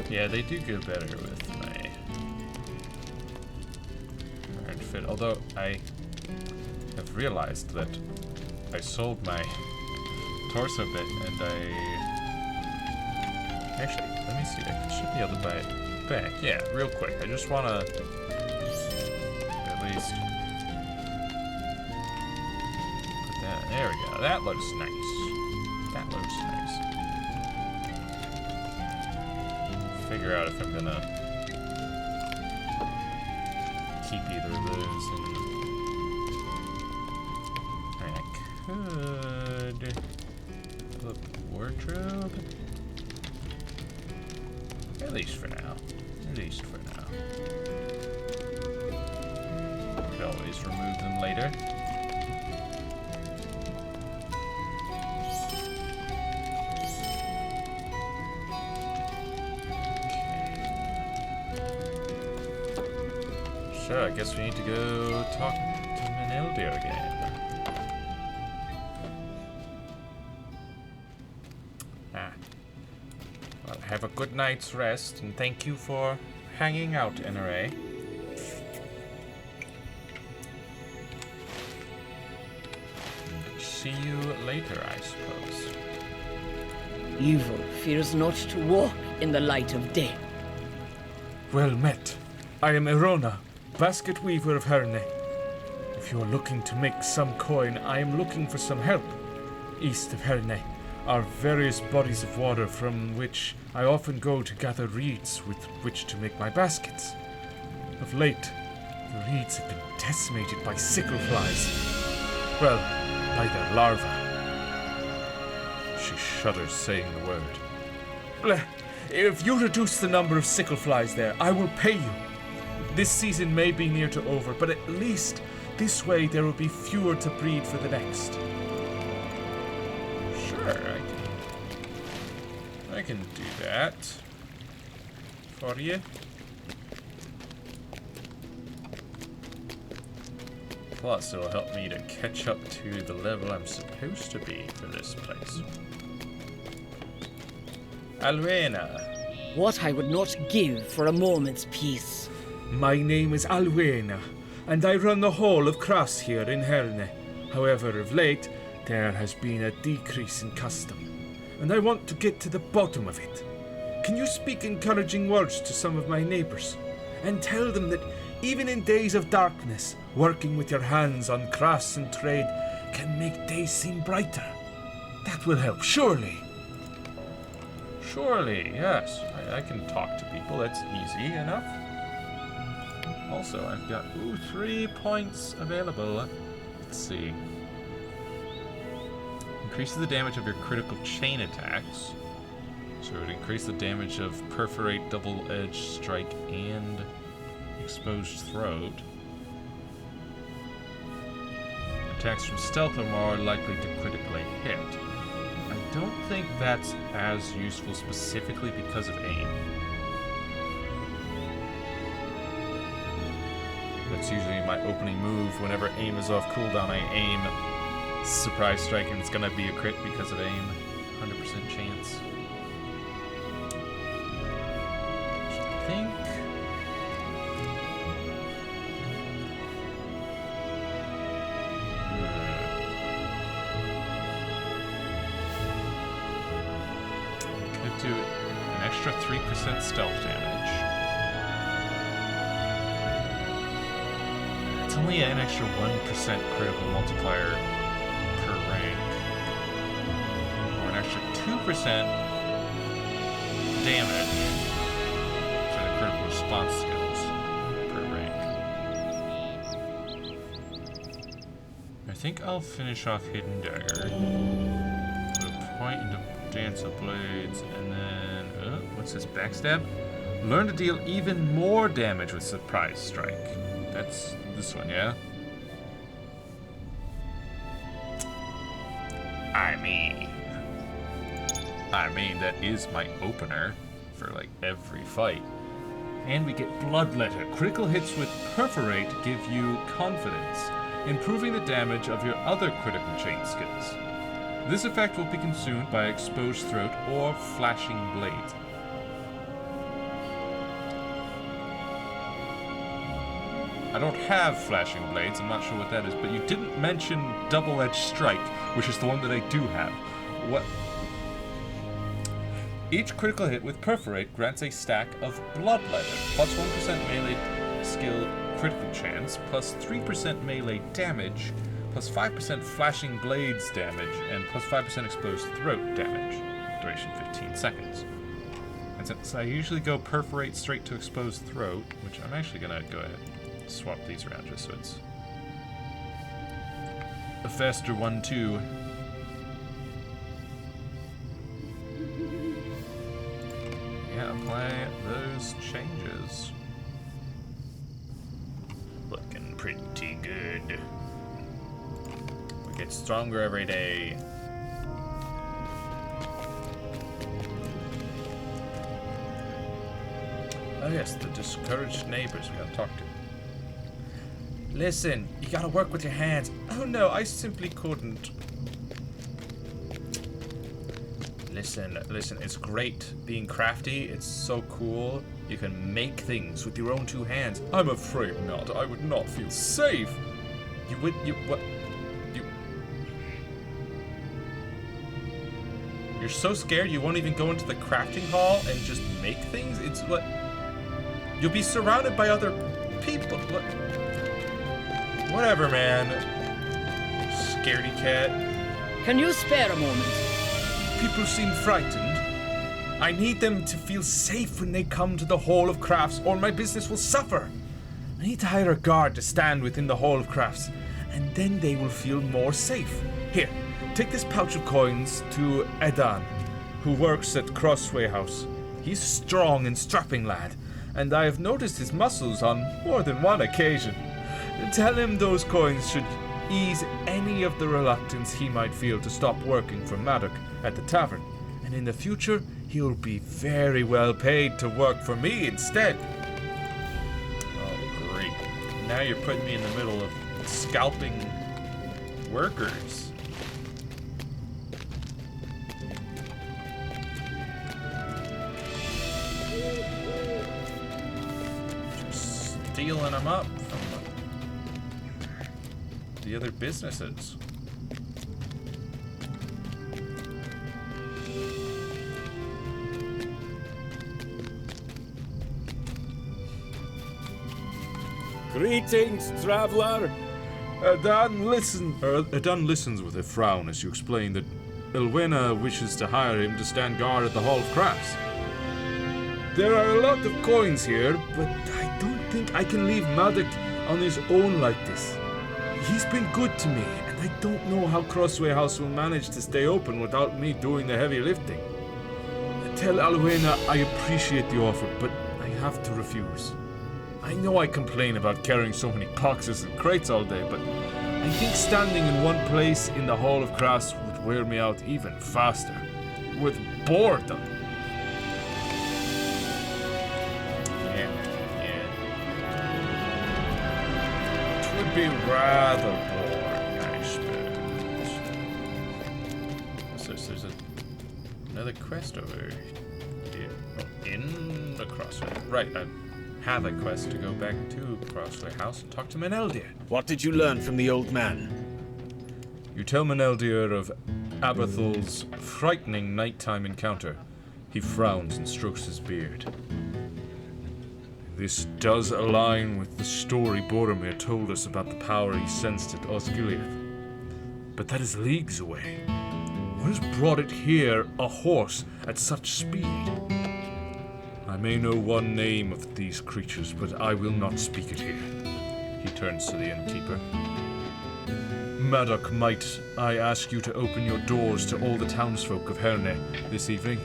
Yeah, they do go better with my current fit. Although I have realized that I sold my torso bit and actually, let me see. I should be able to buy it back. Yeah, real quick. I just want to at least put that. There we go. That looks nice. That looks nice. Figure out if I'm gonna keep either of those in. I could flip wardrobe. At least for now. At least for now. Could always remove them later. So, I guess we need to go talk to Meneldir again. Well, have a good night's rest, and thank you for hanging out, NRA. See you later, I suppose. Evil fears not to walk in the light of day. Well met. I am Erona, basket weaver of Herne. If you are looking to make some coin, I am looking for some help. East of Herne are various bodies of water from which I often go to gather reeds with which to make my baskets. Of late, the reeds have been decimated by sickle flies. Well, by their larvae. She shudders saying the word. If you reduce the number of sickle flies there, I will pay you. This season may be near to over, but at least this way there will be fewer to breed for the next. Sure, I can do that for you. Plus, it'll help me to catch up to the level I'm supposed to be for this place. Alwena. What I would not give for a moment's peace. My name is Alwena, and I run the Hall of Cross here in Herne. However, of late, there has been a decrease in custom, and I want to get to the bottom of it. Can you speak encouraging words to some of my neighbors, and tell them that even in days of darkness, working with your hands on crafts and trade can make days seem brighter? That will help, surely. Surely, yes. I can talk to people. That's easy enough. Also, I've got 3 points available. Let's see. Increases the damage of your critical chain attacks. So it would increase the damage of perforate, double-edged strike, and exposed throat. Attacks from stealth are more likely to critically hit. I don't think that's as useful specifically because of aim. That's usually my opening move. Whenever aim is off cooldown, I aim surprise strike and it's gonna be a crit because of aim. 100% chance. I think... Could do an extra 3% stealth damage. It's only an extra 1% critical multiplier per rank. Or an extra 2% damage for the critical response skills per rank. I think I'll finish off Hidden Dagger. Put a point into Dance of Blades, and then... what's this? Backstab? Learn to deal even more damage with Surprise Strike. That's this one, yeah? I mean, that is my opener for, like, every fight. And we get Bloodletter. Critical hits with Perforate give you confidence, improving the damage of your other critical chain skills. This effect will be consumed by Exposed Throat or Flashing Blades. I don't have Flashing Blades, I'm not sure what that is, but you didn't mention Double-Edged Strike, which is the one that I do have. What? Each critical hit with Perforate grants a stack of Bloodletter, plus 1% melee skill critical chance, plus 3% melee damage, plus 5% Flashing Blades damage, and plus 5% Exposed Throat damage. Duration 15 seconds. And since I usually go Perforate straight to Exposed Throat, which I'm actually gonna go ahead and swap these around just so it's a faster 1-2. Yeah, apply those changes. Looking pretty good. We get stronger every day. Oh yes, the discouraged neighbors we gotta talk to. Listen, you gotta work with your hands. Oh no, I simply couldn't. Listen, it's great being crafty. It's so cool. You can make things with your own two hands. I'm afraid not. I would not feel safe. What? You're so scared you won't even go into the crafting hall and just make things? It's what? You'll be surrounded by other people. What? Whatever, man. Scaredy cat. Can you spare a moment? People seem frightened. I need them to feel safe when they come to the Hall of Crafts, or my business will suffer. I need to hire a guard to stand within the Hall of Crafts, and then they will feel more safe. Here, take this pouch of coins to Edan, who works at Crossway House. He's a strong and strapping lad, and I have noticed his muscles on more than one occasion. Tell him those coins should ease any of the reluctance he might feel to stop working for Maddock at the tavern, and in the future he'll be very well paid to work for me instead. Oh great. Now you're putting me in the middle of scalping workers. Just stealing them up from the other businesses. Greetings, traveler. Adan listens with a frown as you explain that Elwena wishes to hire him to stand guard at the Hall of Crafts. There are a lot of coins here, but I don't think I can leave Maddock on his own like this. He's been good to me, and I don't know how Crossway House will manage to stay open without me doing the heavy lifting. Tell Alwena I appreciate the offer, but I have to refuse. I know I complain about carrying so many boxes and crates all day, but I think standing in one place in the Hall of Krass would wear me out even faster. With boredom. It would be rather boring, I suppose. So there's another quest over here. Oh, in the Crossway. Right, I have a quest to go back to Crossway House and talk to Meneldir. What did you learn from the old man? You tell Meneldir of Aberthal's frightening nighttime encounter. He frowns and strokes his beard. This does align with the story Boromir told us about the power he sensed at Osgiliath. But that is leagues away. What has brought it here, a horse, at such speed? I may know one name of these creatures, but I will not speak it here. He turns to the innkeeper. Maddock, might I ask you to open your doors to all the townsfolk of Herne this evening?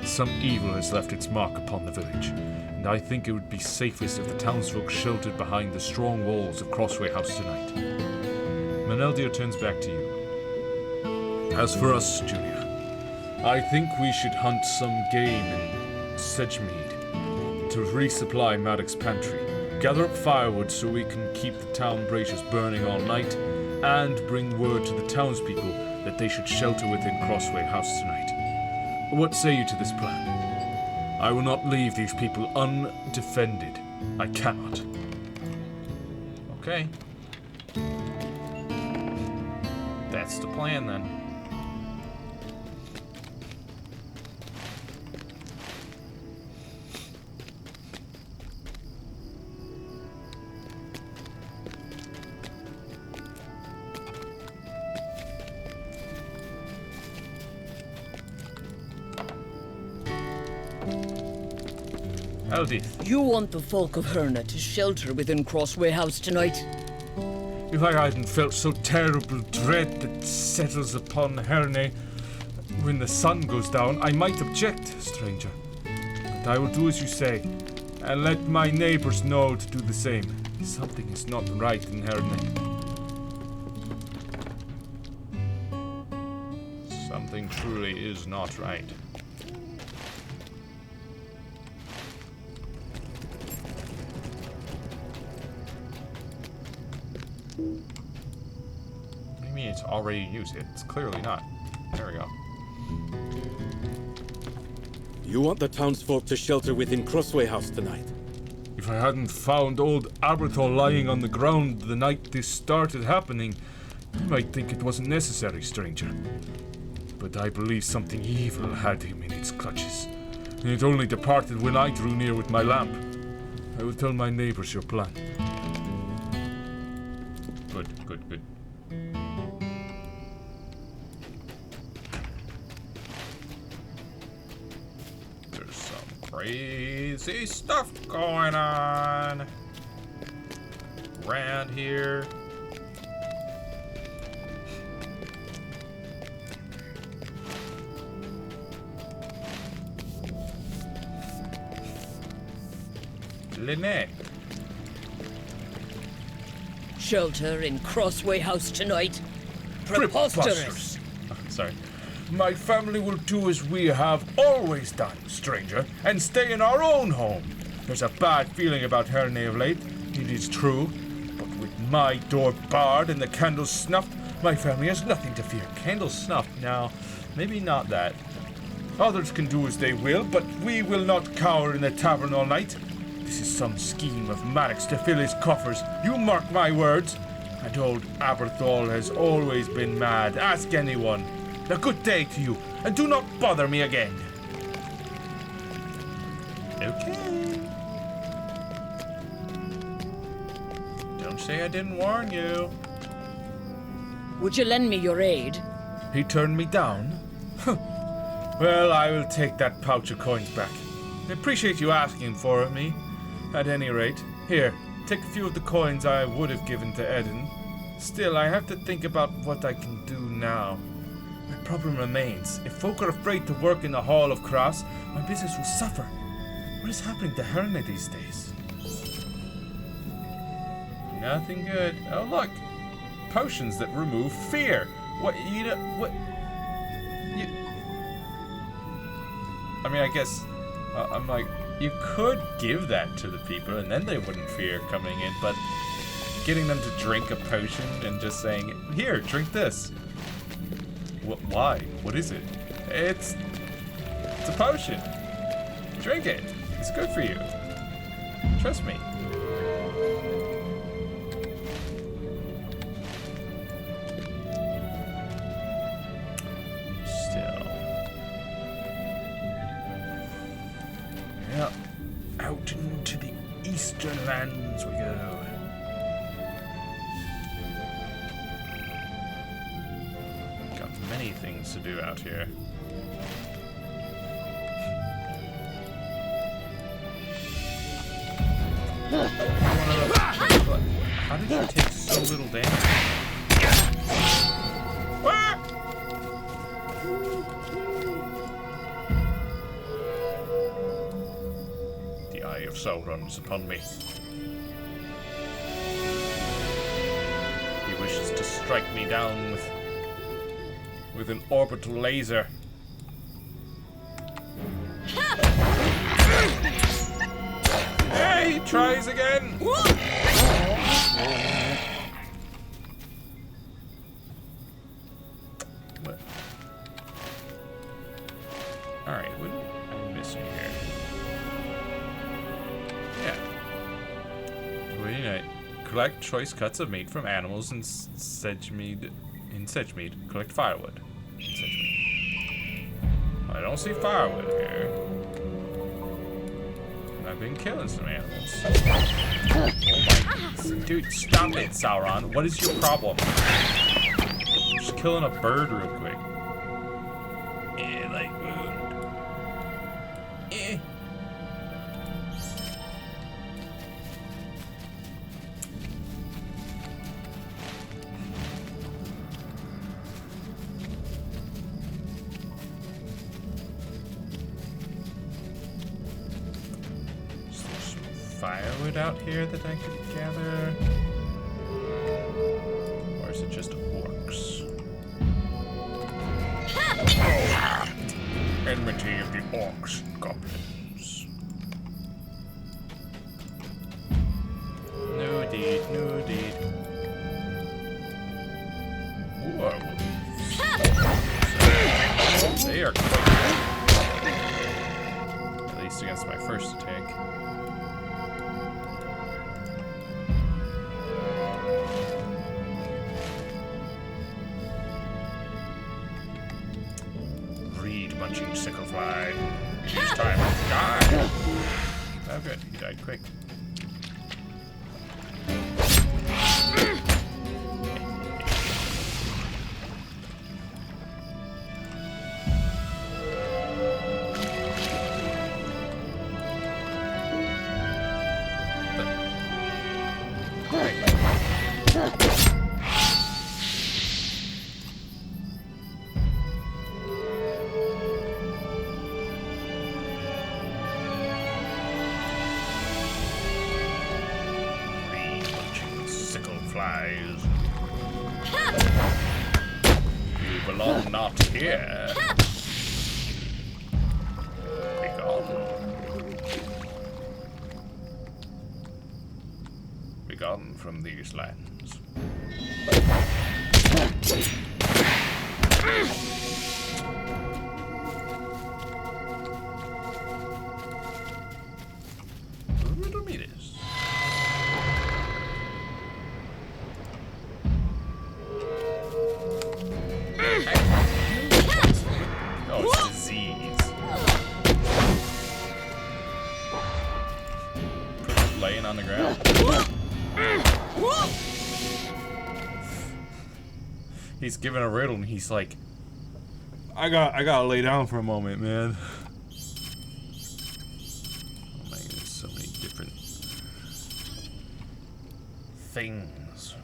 Some evil has left its mark upon the village, and I think it would be safest if the townsfolk sheltered behind the strong walls of Crossway House tonight. Meneldir turns back to you. As for us, Julia, I think we should hunt some game in Sedgemead to resupply Maddock's pantry, gather up firewood so we can keep the town braziers burning all night, and bring word to the townspeople that they should shelter within Crossway House tonight. What say you to this plan? I will not leave these people undefended. I cannot. Okay. That's the plan then. Eldith. You want the folk of Herne to shelter within Crossway House tonight? If I hadn't felt so terrible dread that settles upon Herne when the sun goes down, I might object, stranger. But I will do as you say, and let my neighbors know to do the same. Something is not right in Herne. Something truly is not right. What do you mean it's already used? It's clearly not. There we go. You want the townsfolk to shelter within Crossway House tonight? If I hadn't found old Aberthal lying on the ground the night this started happening, you might think it wasn't necessary, stranger. But I believe something evil had him in its clutches, and it only departed when I drew near with my lamp. I will tell my neighbors your plan. Good, good, good. There's some crazy stuff going on around here. Lynette. Shelter in Crossway House tonight? Preposterous! Oh, sorry. My family will do as we have always done, stranger, and stay in our own home. There's a bad feeling about Herne of late, it is true, but with my door barred and the candles snuffed, my family has nothing to fear. Candles snuffed. Now, maybe not that. Others can do as they will, but we will not cower in the tavern all night. This is some scheme of Maddox to fill his coffers. You mark my words. And old Aberthal has always been mad. Ask anyone. A good day to you, and do not bother me again. Okay. Don't say I didn't warn you. Would you lend me your aid? He turned me down? Well, I will take that pouch of coins back. I appreciate you asking for it, me. At any rate, here, take a few of the coins I would have given to Eden. Still, I have to think about what I can do now. My problem remains. If folk are afraid to work in the Hall of Krass, my business will suffer. What is happening to Herne these days? Nothing good. Oh, look. Potions that remove fear. What, you know, what? You... I mean, I guess, I'm like, you could give that to the people and then they wouldn't fear coming in, but getting them to drink a potion and just saying, here, drink this. Why? What is it? It's a potion. Drink it. It's good for you. Trust me. Still. Yeah. Out into the eastern lands we go. Got many things to do out here. How did you take so little damage? The eye of Sauron is upon me. He wishes to strike me down with an orbital laser. Hey, he tries again! What? Alright, what am I missing here? Yeah. Wait a minute. Collect choice cuts of meat from animals in Sedgemead. Collect firewood. In Sedgemead. I don't see firewood here. I've been killing some animals. Oh my... Dude, stop it, Sauron. What is your problem? Just killing a bird real quick. Light wound. Firewood out here that I could gather? Or is it just orcs? Enmity of the orcs and goblins. No deed, no deed. Werewolves. They are quite good. At least against my first attack. Munching sicklefly. This time, die! Oh good, he died quick. You belong not here. Be gone. Be gone from these lands. Riddle me this. Oh, it's disease. Put it laying on the ground. He's given a riddle and he's like, I gotta lay down for a moment, man. Oh my, there's so many different things.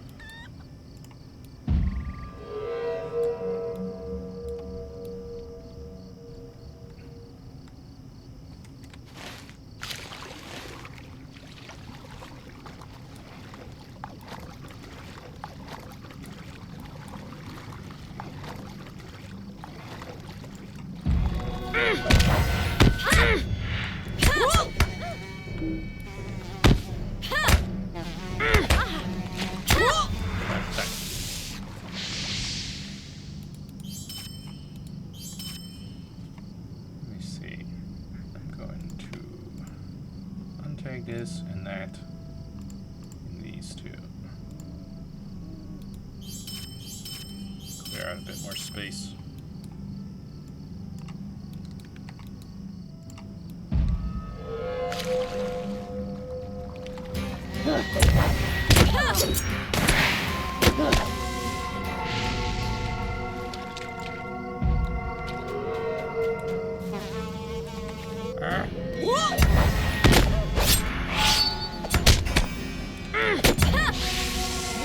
had a bit more space.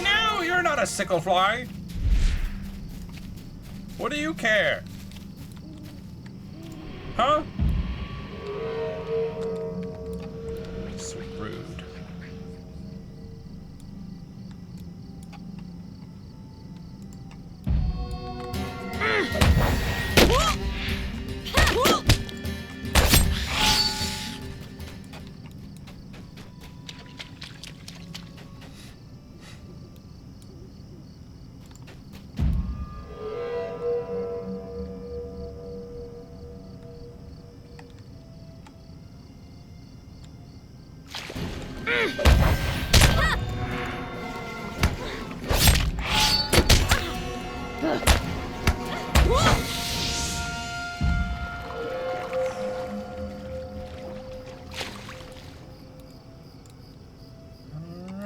No, you're not a sicklefly. What do you care? Huh? So rude.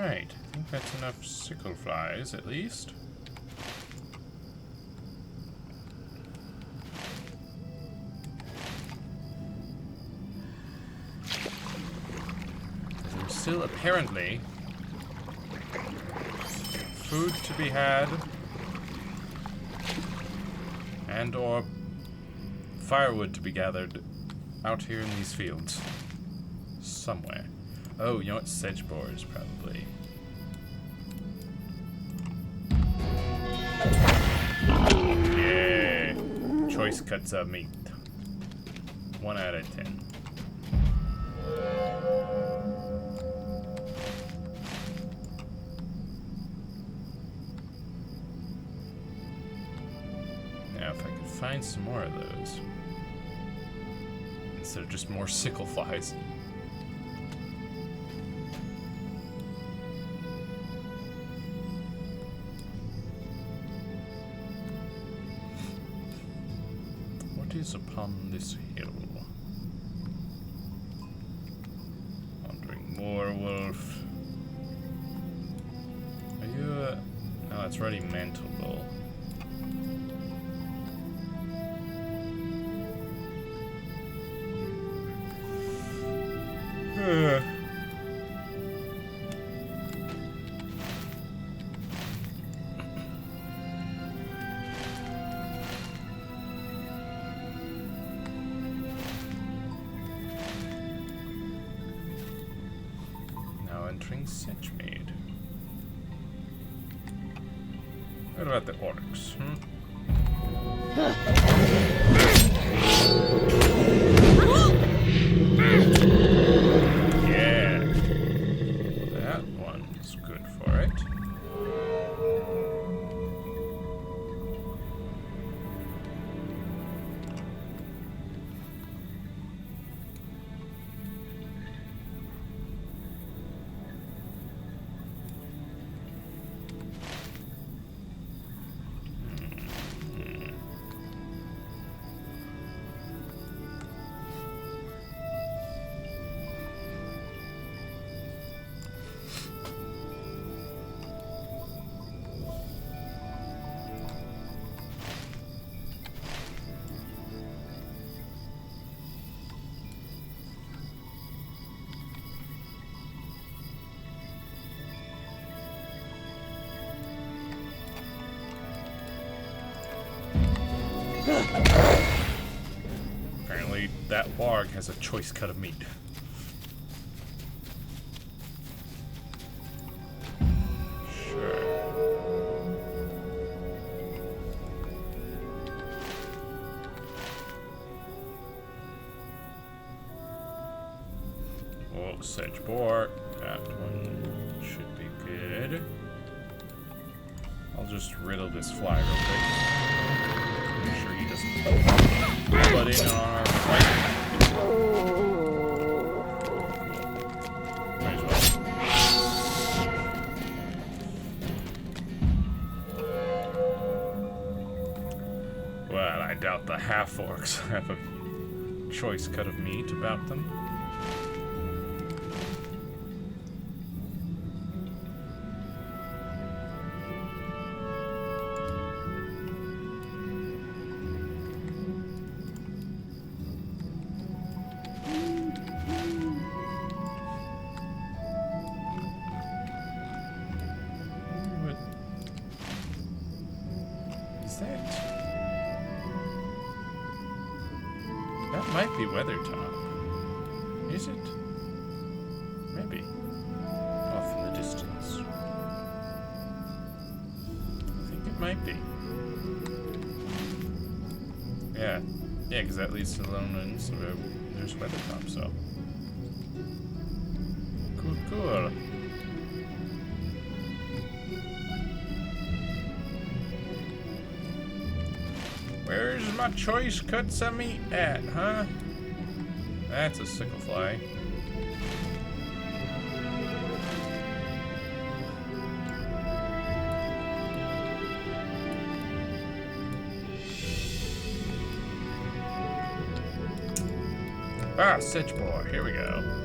Alright, I think that's enough sickle flies at least. There's still apparently food to be had and or firewood to be gathered out here in these fields somewhere. Oh, you know what? Sedge borers, probably. Yeah. Choice cuts of meat. 1 out of 10. Now, if I could find some more of those. Instead of just more sickle flies. What is upon this hill? Wandering moor wolf. Are you no, it's already mantle bull. Now entering Sedgemead. What about the orcs? Yeah, that one's good for it. Apparently, that warg has a choice cut of meat. Sure. Oh, sedge boar. That one should be good. I'll just riddle this fly real quick. Make sure he doesn't butt in on our fight. Might as well. doubt the half-orcs have a choice cut of meat about them. That might be Weathertop. Is it? Maybe. Off in the distance. I think it might be. Yeah. Yeah, because that leads to the Lowlands where there's Weathertop, so. Cool, cool. Where's my choice cuts of meat at, huh? That's a sicklefly. Ah, sedge boar. Here we go.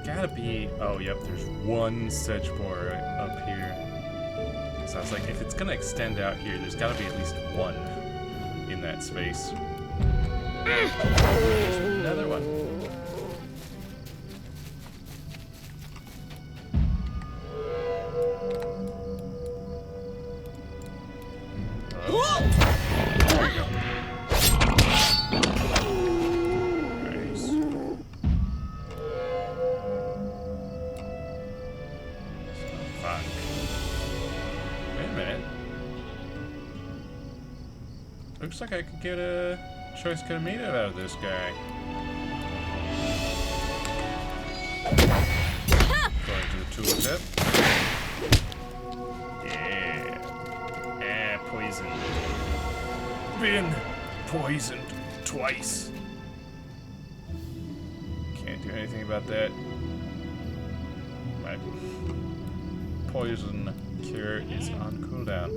Gotta be. Oh, yep, there's one sedge boar up here. So I was like, if it's gonna extend out here, there's gotta be at least one in that space. There's another one. Looks like I could get a choice cut of meat out of this guy. According to the tooltip. Yeah. Poison. Been poisoned twice. Can't do anything about that. My poison cure is on cooldown.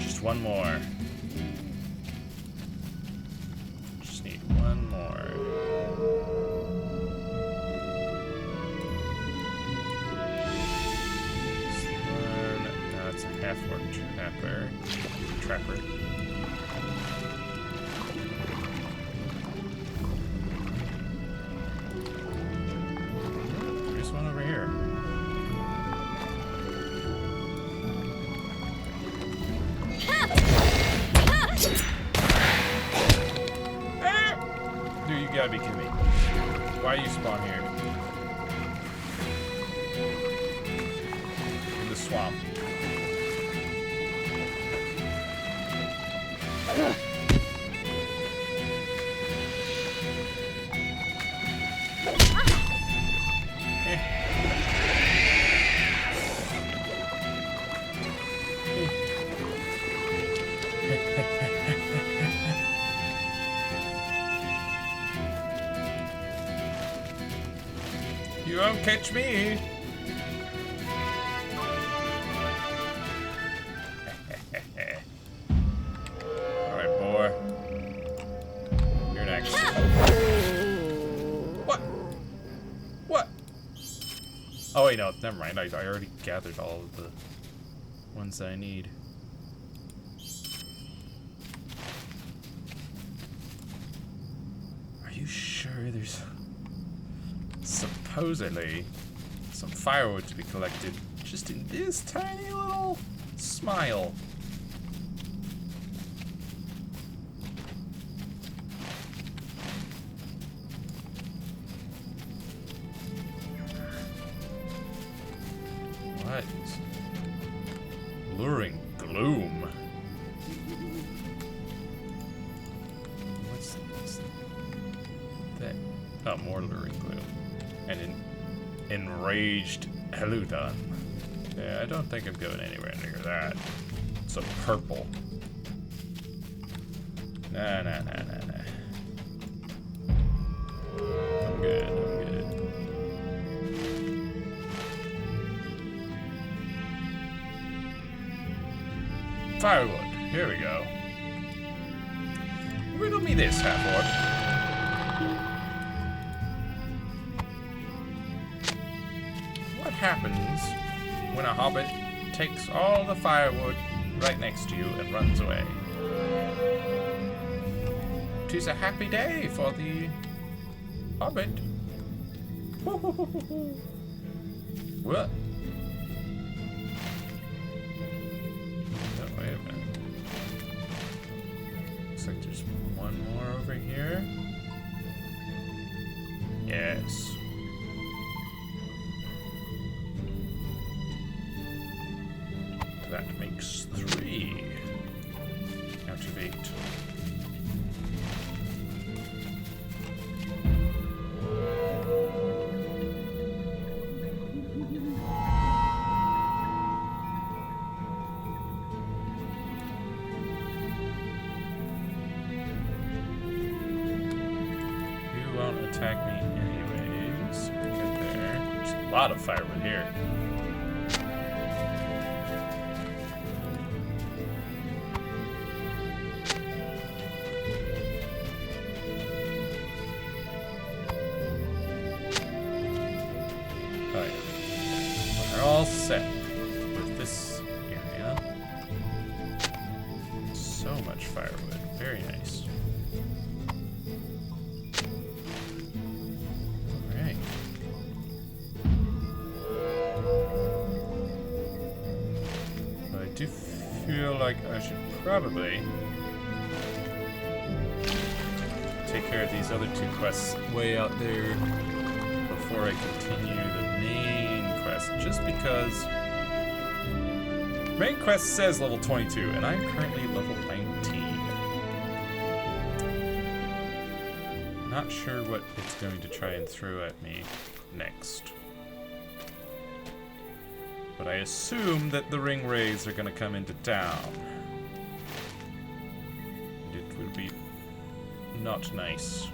Just one more. Just need one more. This one. No, it's a half-orc trapper. There's one over here. Dude, you gotta be kidding me. Why you spawn here? In the swamp. You won't catch me. Alright, boy. You're next. What? What? Oh wait, no, never mind. I already gathered all of the ones that I need. there's supposedly some firewood to be collected just in this tiny little smile. What? Luring gloom. What's that? Oh, more luring gloom. And an enraged Heludon. Yeah, I don't think I'm going anywhere near that. Some purple. Nah. I'm good. Firewood. Here we go. Riddle me this, half-orc. What happens when a hobbit takes all the firewood right next to you and runs away? 'Tis a happy day for the hobbit. What? Wait a minute. Looks like there's one more over here. Yes. That makes 3 out of 8. Attack me anyways. Get there. There's a lot of firewood here. Oh yeah. We're all set with this area. So much firewood. Very nice. I feel like I should probably take care of these other 2 quests way out there before I continue the main quest, just because main quest says level 22 and I'm currently level 19. Not sure what it's going to try and throw at me next. But I assume that the ring rays are going to come into town. And it will be not nice.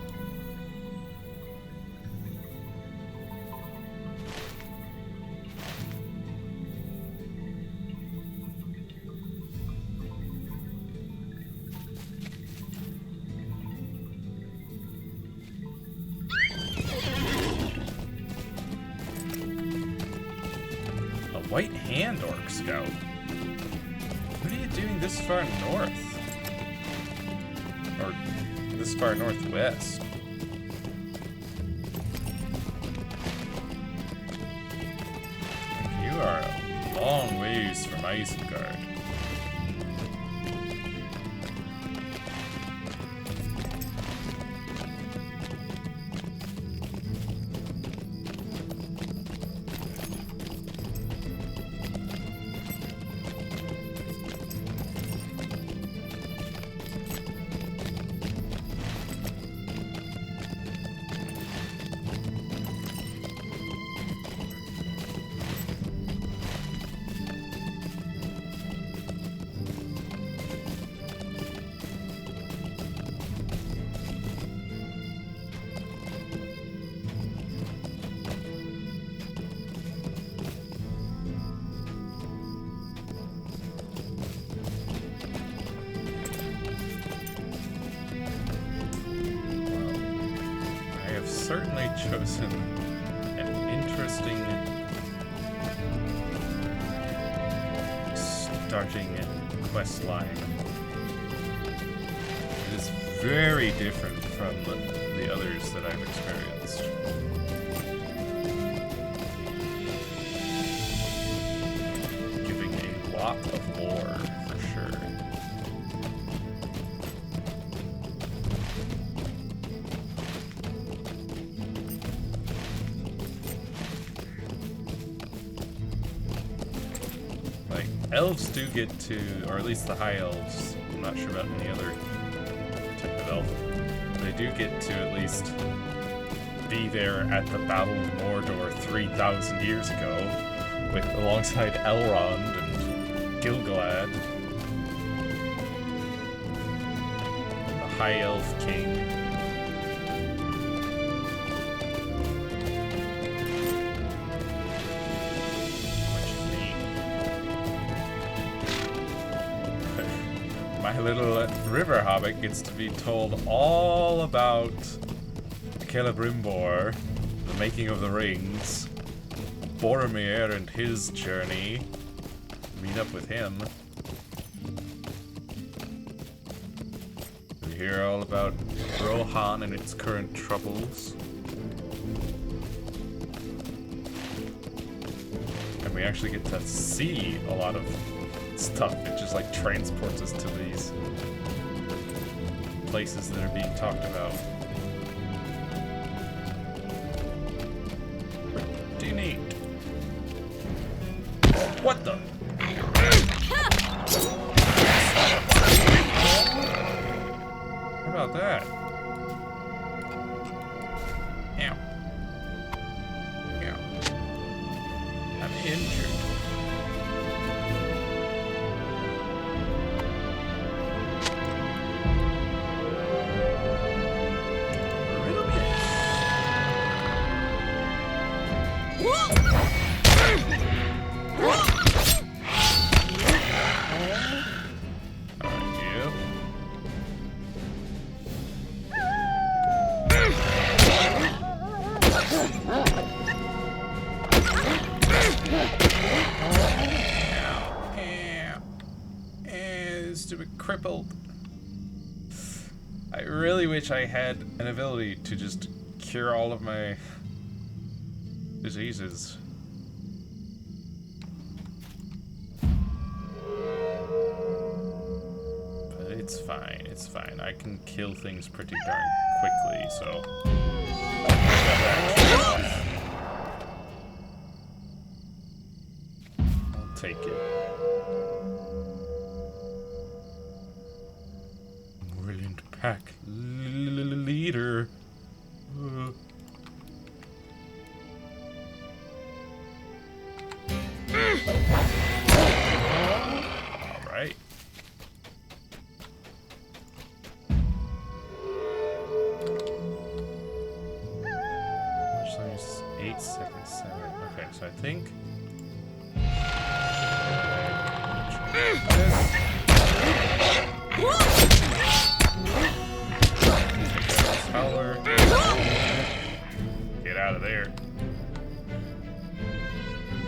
White Hand Orc Scout? What are you doing this far north? Or this far northwest? You are a long ways from Isengard. Certainly chosen an interesting starting quest line. It is very different from the others that I've experienced. Giving a lot of lore, for sure. Like, elves do get to, or at least the high elves, I'm not sure about any other type of elf, they do get to at least be there at the Battle of Mordor 3,000 years ago, with alongside Elrond and Gilgalad, the High Elf King. My little river hobbit gets to be told all about Celebrimbor, the making of the rings, Boromir and his journey, meet up with him. We hear all about Rohan and its current troubles. And we actually get to see a lot of stuff. It just like transports us to these places that are being talked about. Pretty neat. What the? How about that? Ow. Ow. I'm injured. Crippled. I really wish I had an ability to just cure all of my diseases. But it's fine, it's fine. I can kill things pretty darn quickly, so... I'll take it. Pack leader. All right. There's 8 seconds. 7. Okay, so I think. Howler. Get out of there.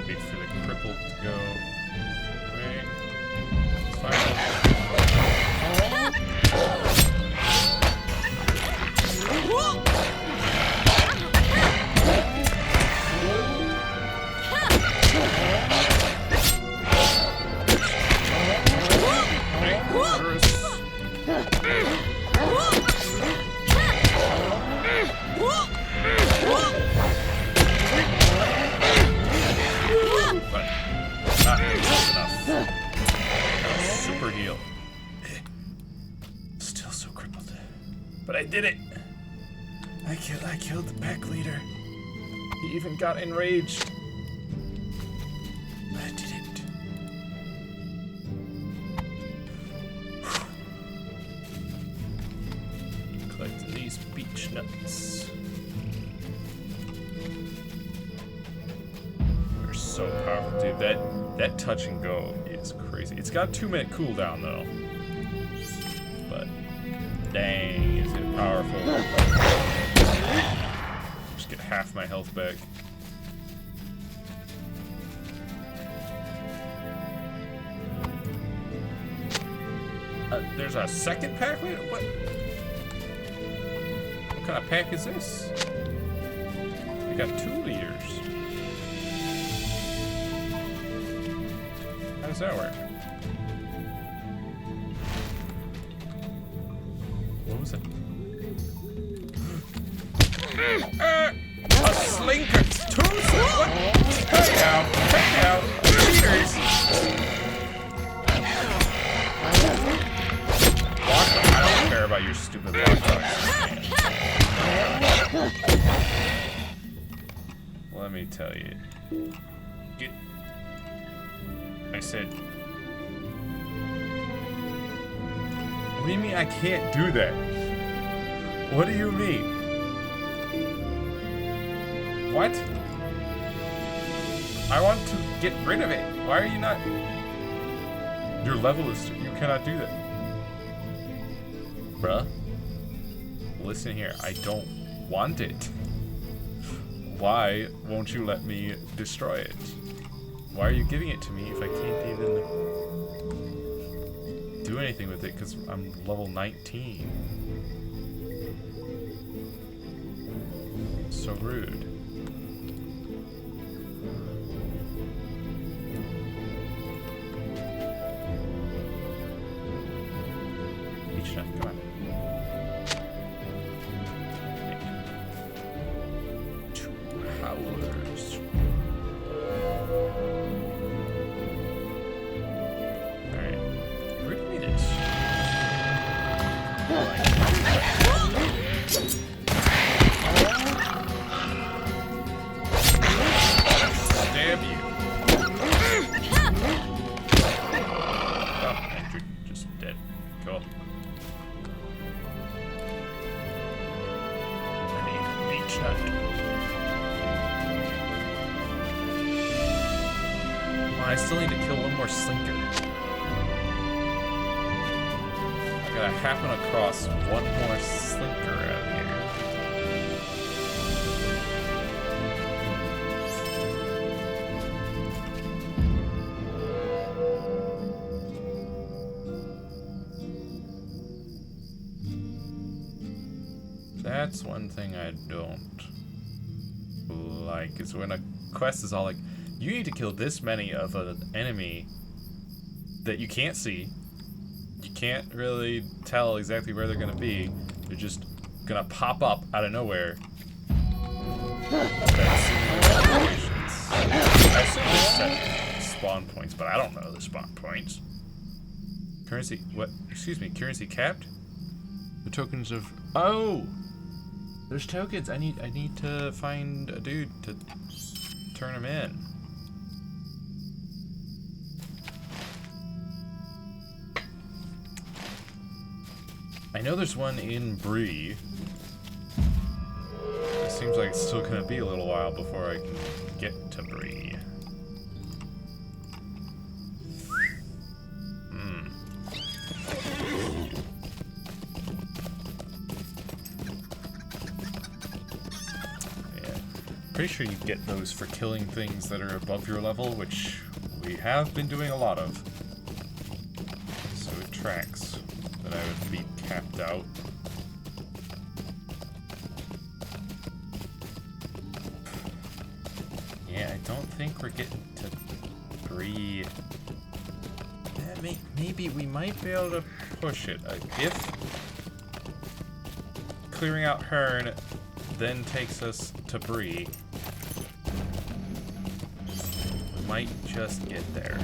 Wait for the crippled to go. Wait. It's fine. Super heal. Still so crippled. But I did it. I killed the pack leader. He even got enraged. I did it. Collect these beech nuts. We're so powerful, dude. That touch and go is crazy. It's got a 2-minute cooldown though. But dang, is it powerful. Just get half my health back. There's a second pack leader? What? What kind of pack is this? We got 2 liters. How does that work? What was it? A slinker! 2 what? Hey now! Liters! I don't care about your stupid block dogs. Let me tell you. Get. I said. What do you mean I can't do that? What do you mean? What? I want to get rid of it. Why are you not? Your level is. You cannot do that. Bruh. Listen here. I don't want it. Why won't you let me destroy it? Why are you giving it to me if I can't even do anything with it because I'm level 19? So rude. Each time, come on. Howlers. Alright. Where do we do this? Stab you. Oh, and you're just dead. Cool. I need beach nut. I still need to kill one more slinker. I gotta happen across one more slinker out here. That's one thing I don't like, is when a quest is all like, you need to kill this many of an enemy that you can't see. You can't really tell exactly where they're gonna be. They're just gonna pop up out of nowhere. I assume there's set spawn points, but I don't know the spawn points. Currency, what? Excuse me, currency capped? The tokens of, oh! There's tokens. I need to find a dude to turn them in. I know there's one in Bree. It seems like it's still gonna be a little while before I can get to Bree. Yeah. Pretty sure you get those for killing things that are above your level, which we have been doing a lot of. So it tracks that I would be capped out. Yeah, I don't think we're getting to Bree. Maybe we might be able to push it. If clearing out Hearn then takes us to Bree, we might just get there.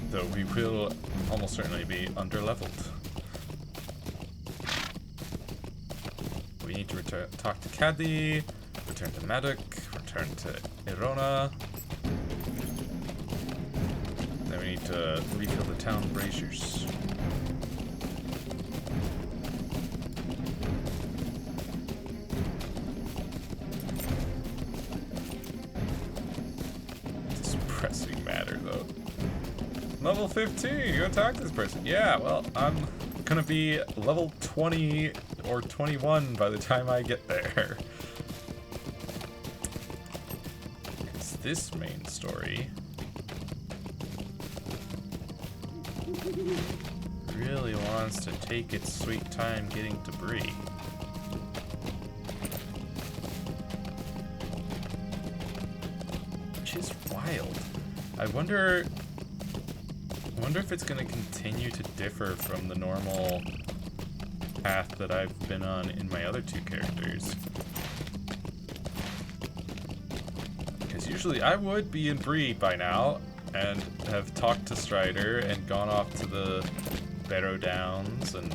Though we will almost certainly be under-leveled. We need to talk to Caddy, return to Maddock, return to Erona. Then we need to refill the town braziers. It's a pressing matter, though. Level 15, you gonna talk to this person? Yeah, well, I'm gonna be level 20 or 21 by the time I get there. It's this main story. really wants to take its sweet time getting to Bree. Which is wild. I wonder if it's going to continue to differ from the normal path that I've been on in my other two characters. Because usually I would be in Bree by now and have talked to Strider and gone off to the Barrow Downs and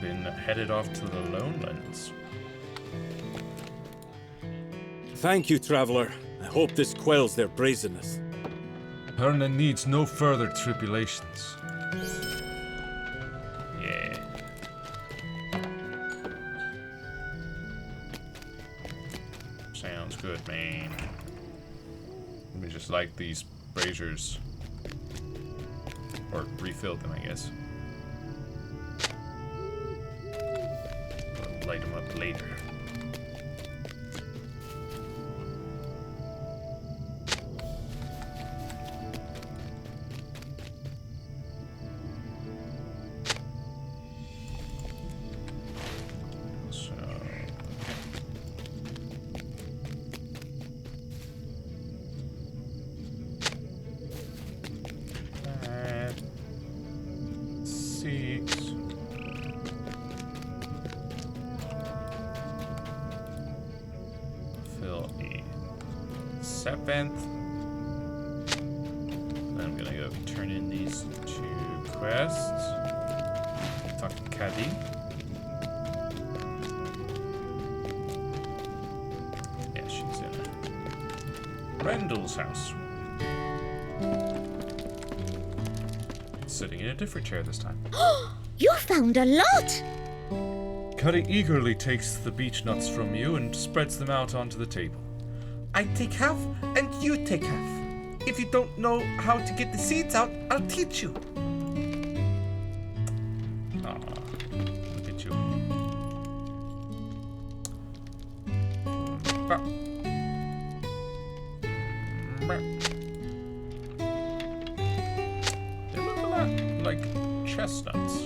been headed off to the Lonelands. Thank you, traveler. I hope this quells their brazenness. Herna needs no further tribulations. Yeah. Sounds good, man. Let me just light these braziers. Or refill them, I guess. Light them up later. Seventh. Then I'm gonna go turn in these two quests. Talk to Caddy. Yeah, she's in Rendell's house. Sitting in a different chair this time. You found a lot! Cuddy eagerly takes the beech nuts from you and spreads them out onto the table. I take half, and you take half. If you don't know how to get the seeds out, I'll teach you. Aw, look at you. They look a lot like chestnuts.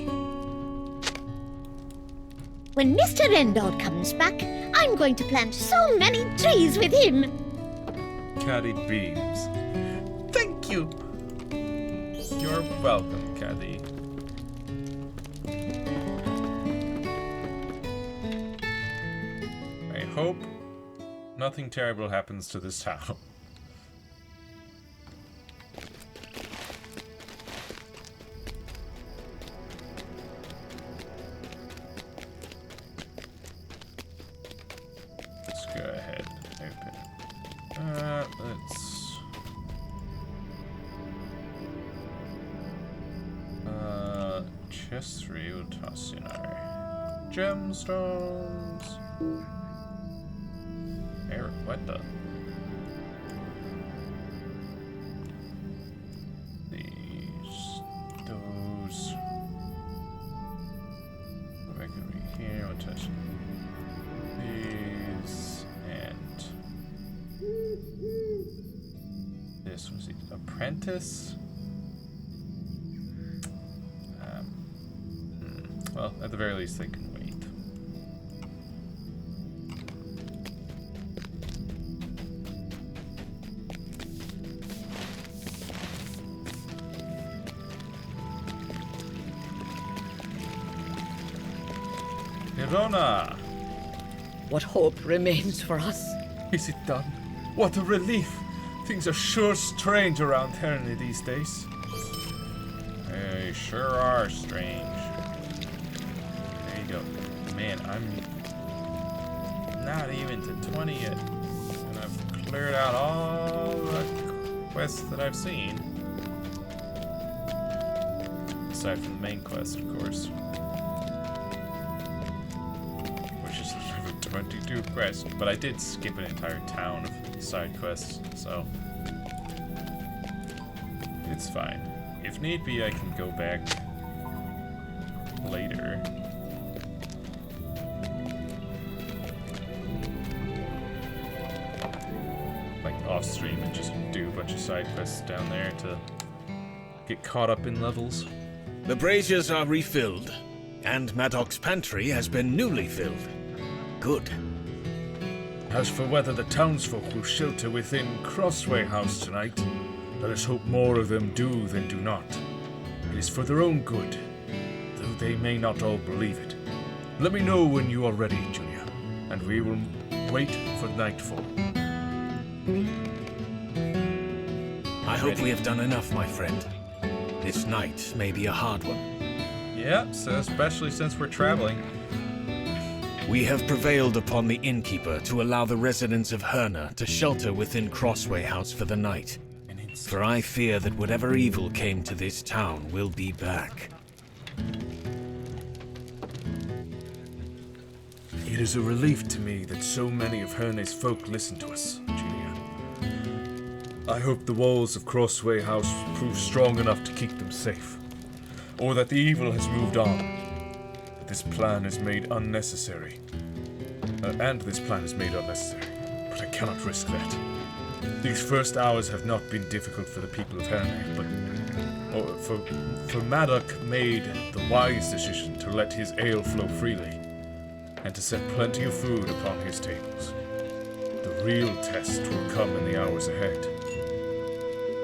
When Mr. Rendell comes back, I'm going to plant so many trees with him. Caddy beams. Thank you. You're welcome, Caddy. I hope nothing terrible happens to this town. Let's go ahead and open. Chest 3 will toss in our gemstones. What the? Those. Go back over here. We'll touch these and this was the apprentice. Well, at the very least, they can wait. Irona! What hope remains for us? Is it done? What a relief! Things are sure strange around Herna these days. They sure are strange. There you go. Man, I'm not even to 20 yet. And I've cleared out all the quests that I've seen. Aside from the main quest, of course. Which is level 22 quest. But I did skip an entire town of side quests, so it's fine. If need be, I can go back later. Like off stream and just do a bunch of side quests down there to get caught up in levels. The braziers are refilled, and Maddox's pantry has been newly filled. Good. As for whether the townsfolk will shelter within Crossway House tonight, let us hope more of them do than do not. It is for their own good, though they may not all believe it. Let me know when you are ready, Junior, and we will wait for nightfall. I hope we have done enough, my friend. This night may be a hard one. Yep, so especially since we're traveling. We have prevailed upon the innkeeper to allow the residents of Herna to shelter within Crossway House for the night. For I fear that whatever evil came to this town will be back. It is a relief to me that so many of Herne's folk listen to us, Junior. I hope the walls of Crossway House prove strong enough to keep them safe, or that the evil has moved on. That this plan is made unnecessary. And this plan is made unnecessary, but I cannot risk that. These first hours have not been difficult for the people of Herne, but for Maddox made the wise decision to let his ale flow freely, and to set plenty of food upon his tables. The real test will come in the hours ahead.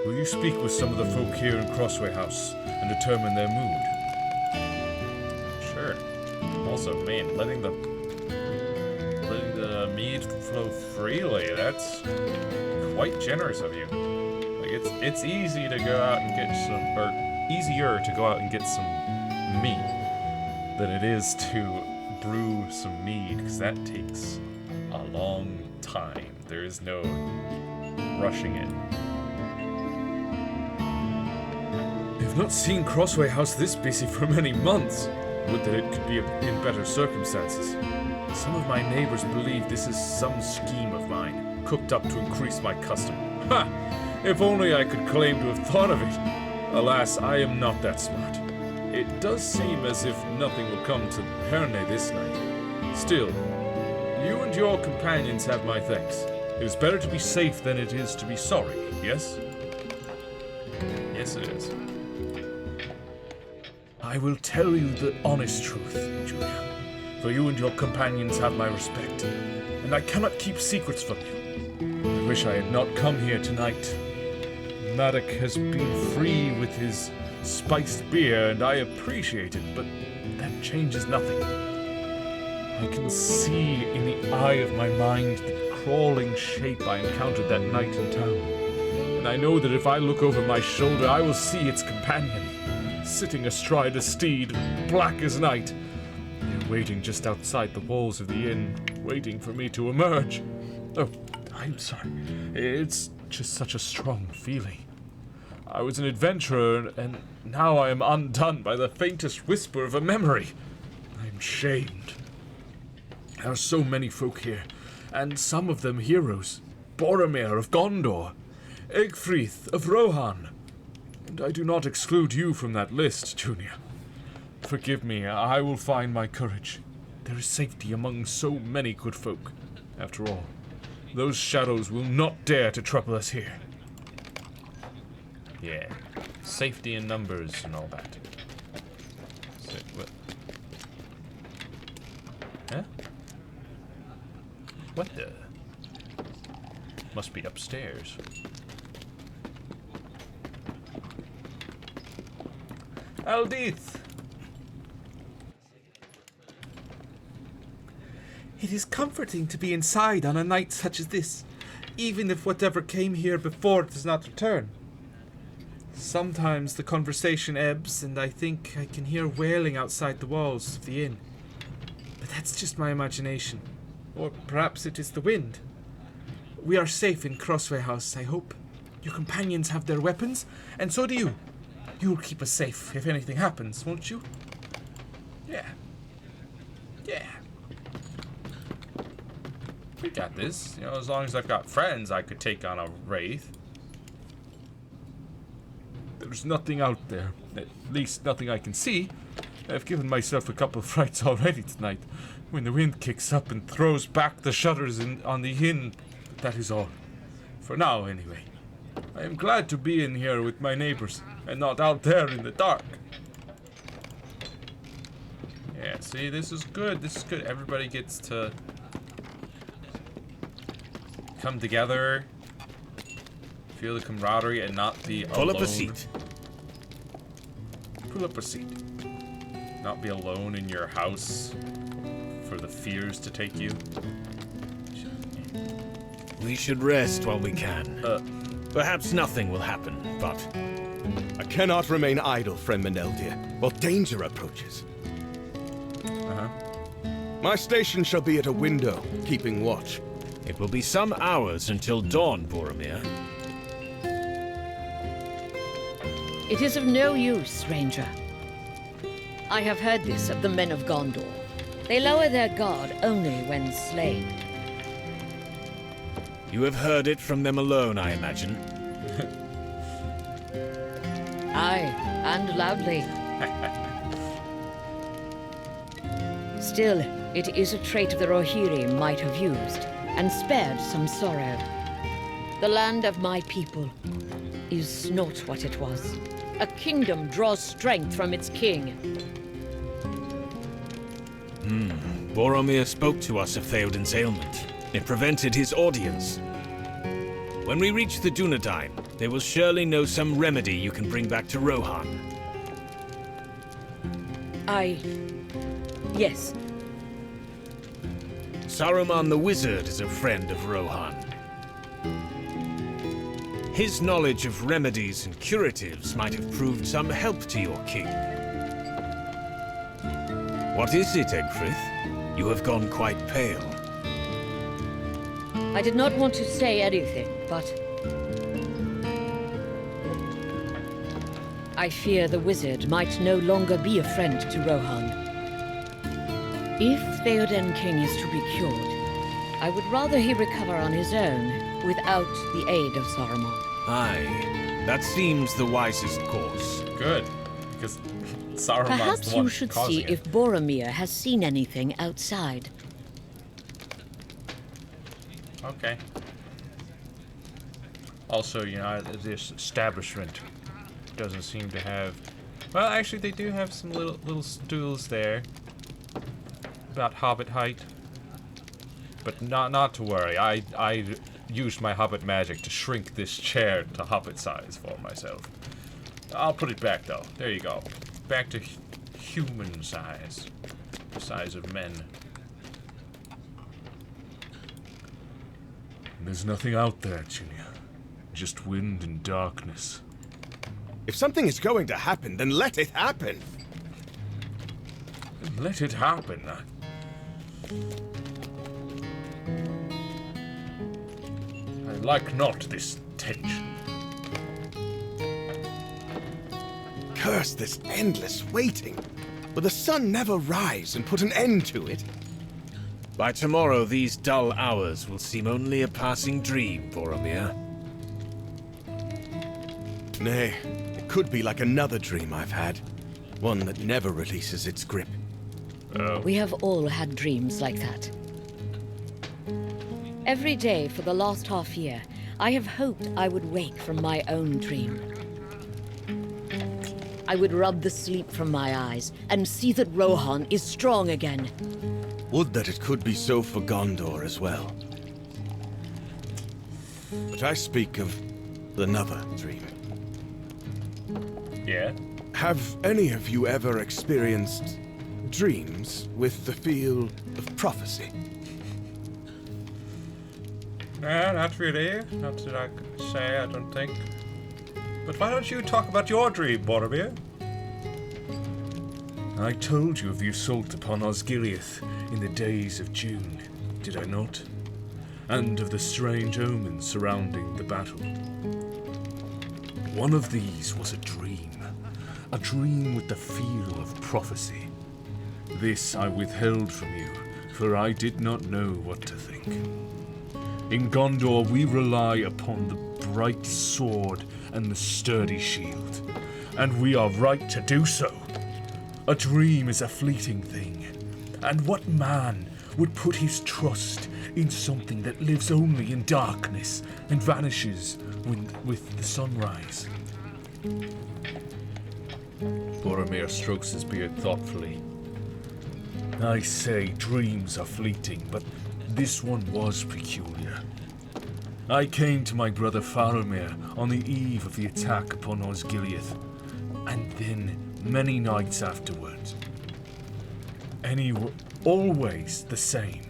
Will you speak with some of the folk here in Crossway House and determine their mood? Sure. Also, man, letting the mead flow freely, that's quite generous of you. Like, it's easy to go out and get some, or easier to go out and get some meat than it is to brew some mead, because that takes a long time. There is no rushing it. I've not seen Crossway House this busy for many months. Would that it could be in better circumstances. Some of my neighbors believe this is some scheme of mine, cooked up to increase my custom. Ha! If only I could claim to have thought of it. Alas, I am not that smart. It does seem as if nothing will come to Herne this night. Still, you and your companions have my thanks. It is better to be safe than it is to be sorry, yes? Yes, it is. I will tell you the honest truth, Junior, for you and your companions have my respect, and I cannot keep secrets from you. I wish I had not come here tonight. Maddox has been free with his spiced beer, and I appreciate it, but that changes nothing. I can see in the eye of my mind the crawling shape I encountered that night in town, and I know that if I look over my shoulder, I will see its companion, sitting astride a steed, black as night, waiting just outside the walls of the inn, waiting for me to emerge. Oh, I'm sorry. It's just such a strong feeling. I was an adventurer, and now I am undone by the faintest whisper of a memory. I am shamed. There are so many folk here, and some of them heroes. Boromir of Gondor, Egfrith of Rohan, and I do not exclude you from that list, Junior. Forgive me, I will find my courage. There is safety among so many good folk. After all, those shadows will not dare to trouble us here. Yeah. Safety in numbers and all that. So, what? Huh? What the? Must be upstairs. Aldith! It is comforting to be inside on a night such as this, even if whatever came here before does not return. Sometimes the conversation ebbs, and I think I can hear wailing outside the walls of the inn. But that's just my imagination. Or perhaps it is the wind. We are safe in Crossway House, I hope. Your companions have their weapons, and so do you. You'll keep us safe if anything happens, won't you? Yeah. Yeah. We got this. You know, as long as I've got friends, I could take on a wraith. There's nothing out there, at least nothing I can see. I've given myself a couple of frights already tonight. When the wind kicks up and throws back the shutters on the inn, that is all. For now, anyway. I am glad to be in here with my neighbors, and not out there in the dark. Yeah, see, this is good. This is good. Everybody gets to come together, feel the camaraderie, and not be alone. Pull up a seat. Pull up a seat. Not be alone in your house for the fears to take you. We should rest while we can. Perhaps nothing will happen, but... I cannot remain idle, friend Meneldir, while danger approaches. My station shall be at a window, keeping watch. It will be some hours until dawn, Boromir. It is of no use, Ranger. I have heard this of the men of Gondor. They lower their guard only when slain. You have heard it from them alone, I imagine. Aye, and loudly. Still, it is a trait the Rohirrim might have used, and spared some sorrow. The land of my people is not what it was. A kingdom draws strength from its king. Boromir spoke to us of Theoden's ailment. It prevented his audience. When we reach the Dunedain, they will surely know some remedy you can bring back to Rohan. Yes. Saruman the Wizard is a friend of Rohan. His knowledge of remedies and curatives might have proved some help to your king. What is it, Egfrith? You have gone quite pale. I did not want to say anything, but... I fear the wizard might no longer be a friend to Rohan. If Theoden King is to be cured, I would rather he recover on his own, without the aid of Saruman. Aye, that seems the wisest course. Good, because Saruman's Perhaps the one you should causing see it. if Boromir has seen anything outside. Okay. Also, you know, this establishment doesn't seem to have... Well, actually, they do have some little stools there. About hobbit height. But not to worry. I used my hobbit magic to shrink this chair to hobbit size for myself. I'll put it back, though. There you go. Back to human size. The size of men. There's nothing out there, Junior. Just wind and darkness. If something is going to happen, then let it happen. Let it happen. I like not this tension. Curse this endless waiting. Will the sun never rise and put an end to it? By tomorrow, these dull hours will seem only a passing dream, Boromir. Nay, it could be like another dream I've had. One that never releases its grip. We have all had dreams like that. Every day for the last half year, I have hoped I would wake from my own dream. I would rub the sleep from my eyes and see that Rohan is strong again. Would that it could be so for Gondor as well. But I speak of another dream. Yeah? Have any of you ever experienced dreams with the feel of prophecy? Nah, not really. Not that I could say, I don't think. But why don't you talk about your dream, Boromir? I told you of the assault upon Osgiliath in the days of June, did I not? And of the strange omens surrounding the battle. One of these was a dream with the feel of prophecy. This I withheld from you, for I did not know what to think. In Gondor we rely upon the bright sword and the sturdy shield, and we are right to do so. A dream is a fleeting thing, and what man would put his trust in something that lives only in darkness and vanishes with the sunrise? Boromir strokes his beard thoughtfully. I say dreams are fleeting, but this one was peculiar. I came to my brother Faramir on the eve of the attack upon Osgiliath, and then many nights afterwards. Always the same.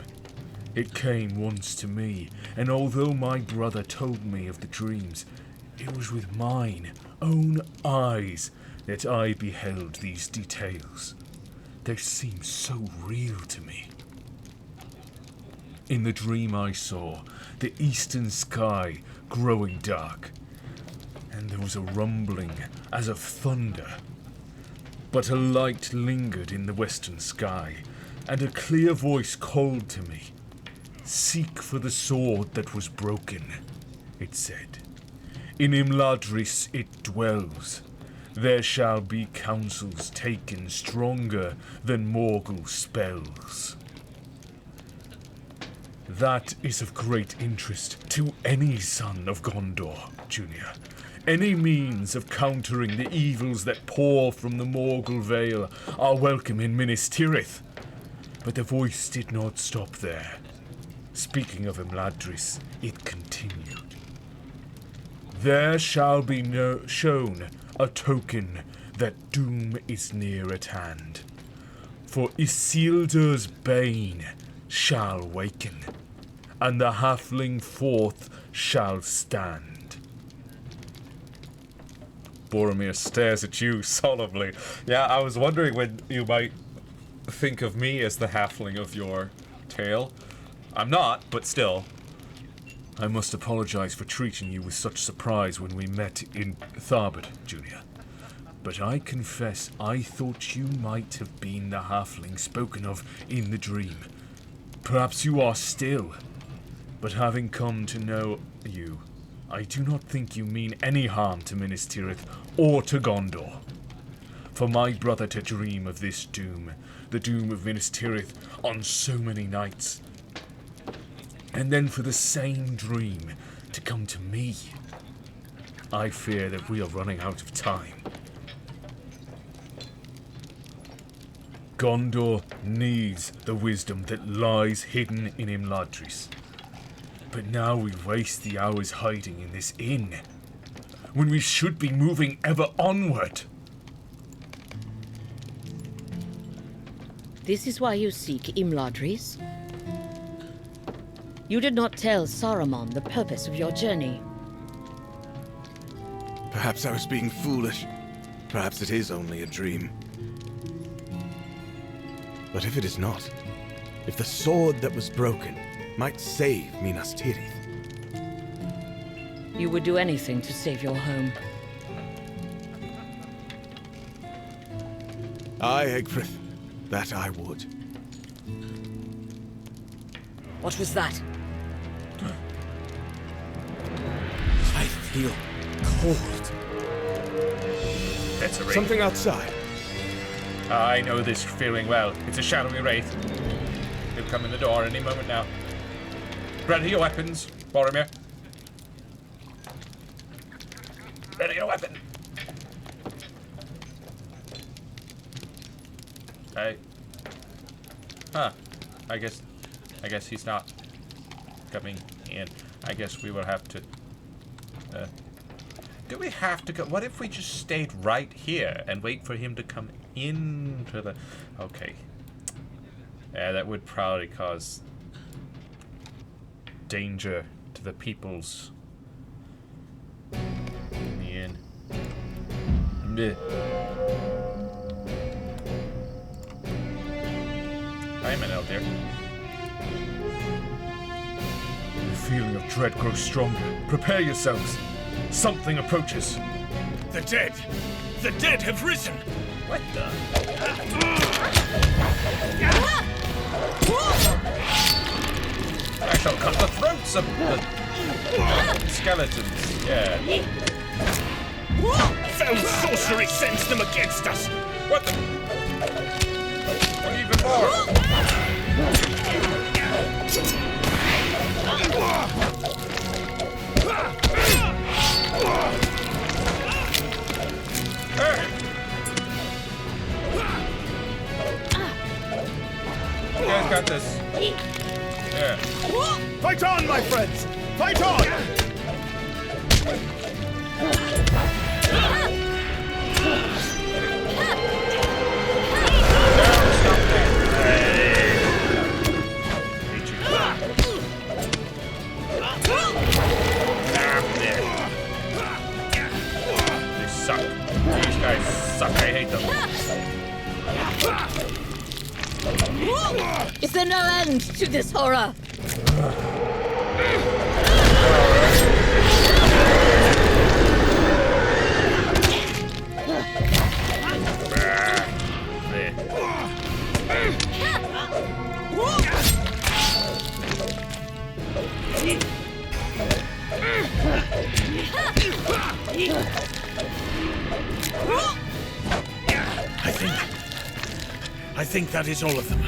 It came once to me, and although my brother told me of the dreams, it was with mine own eyes that I beheld these details. They seemed so real to me. In the dream I saw the eastern sky growing dark, and there was a rumbling as of thunder. But a light lingered in the western sky, and a clear voice called to me. Seek for the sword that was broken, it said. In Imladris it dwells. There shall be counsels taken stronger than Morgul spells. That is of great interest to any son of Gondor, Junior. Any means of countering the evils that pour from the Morgul Vale are welcome in Minas Tirith. But the voice did not stop there. Speaking of Imladris, it continued. There shall be shown a token that doom is near at hand. For Isildur's bane shall waken, and the halfling forth shall stand. Boromir stares at you solemnly. Yeah, I was wondering when you might think of me as the halfling of your tale. I'm not, but still. I must apologize for treating you with such surprise when we met in Tharbad, Junior. But I confess I thought you might have been the halfling spoken of in the dream. Perhaps you are still. But having come to know you, I do not think you mean any harm to Minas Tirith or to Gondor. For my brother to dream of this doom, the doom of Minas Tirith, on so many nights, and then for the same dream to come to me, I fear that we are running out of time. Gondor needs the wisdom that lies hidden in Imladris. But now we waste the hours hiding in this inn, when we should be moving ever onward. This is why you seek Imladris? You did not tell Saruman the purpose of your journey. Perhaps I was being foolish. Perhaps it is only a dream. But if it is not, if the sword that was broken might save Minas Tirith. You would do anything to save your home. Aye, Egfrith. That I would. What was that? I feel cold. That's a wraith. Something outside. I know this feeling well. It's a shadowy wraith. He'll come in the door any moment now. Ready your weapons, Boromir. Ready your weapon. I guess he's not coming in. I guess we will have to. Do we have to go? What if we just stayed right here and wait for him to come into the? Okay. Yeah, that would probably cause danger to the peoples in the inn. I'm an elder. The feeling of dread grows stronger. Prepare yourselves. Something approaches. The dead! The dead have risen! What the? I shall cut the throats of the skeletons. Yeah. Foul sorcery sends them against us! What the? even more. Hey! You guys got this. Yeah. Fight on, my friends! Fight on! They suck. These guys suck. I hate them. Is there no end to this horror? I think that is all of them.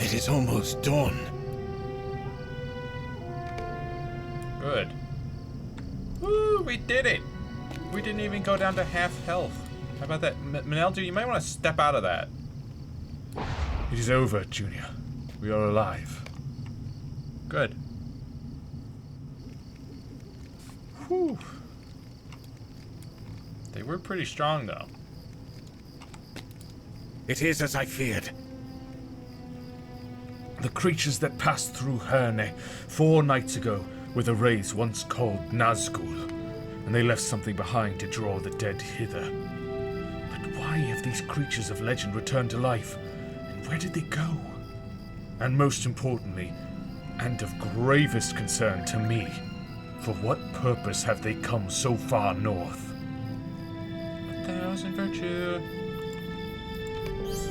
It is almost dawn. Good. Woo, we did it. We didn't even go down to half health. How about that? Meneldu, you might want to step out of that. It is over, Junior. We are alive. Good. Whew. They were pretty strong, though. It is as I feared. The creatures that passed through Herne 4 nights ago were the Wraiths once called Nazgul, and they left something behind to draw the dead hither. But why have these creatures of legend returned to life, and where did they go? And most importantly, and of gravest concern to me, for what purpose have they come so far north? 1,000 virtue.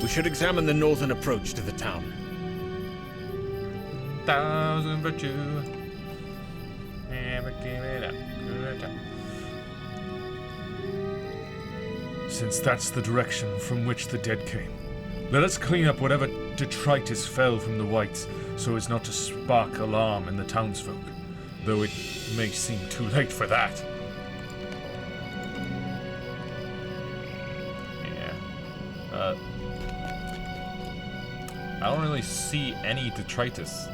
We should examine the northern approach to the town. 1,000 virtue. Never give it up. Good time. Since that's the direction from which the dead came, let us clean up whatever detritus fell from the Whites so as not to spark alarm in the townsfolk, though it may seem too late for that. Yeah. I don't really see any detritus.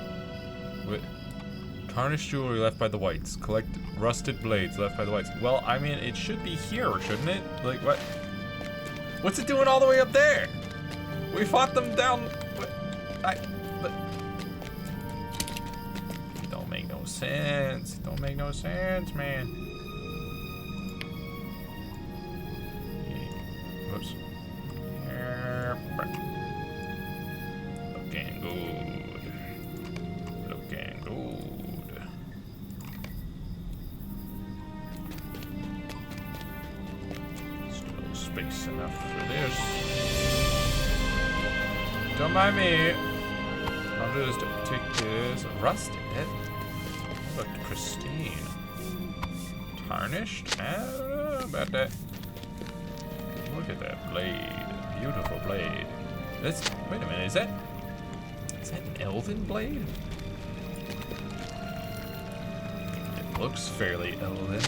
Tarnished jewelry left by the Whites. Collect rusted blades left by the Whites. Well, I mean, it should be here, shouldn't it? Like, what? What's it doing all the way up there? We fought them down. But it don't make no sense. It don't make no sense, man. Whoops. Looking good. Looking good. Still space enough for this. Don't mind me. I'll just take this. Rusted. Looked pristine. Tarnished? I don't know about that. Look at that blade. Beautiful blade. Wait a minute, is that an elven blade? It looks fairly elven.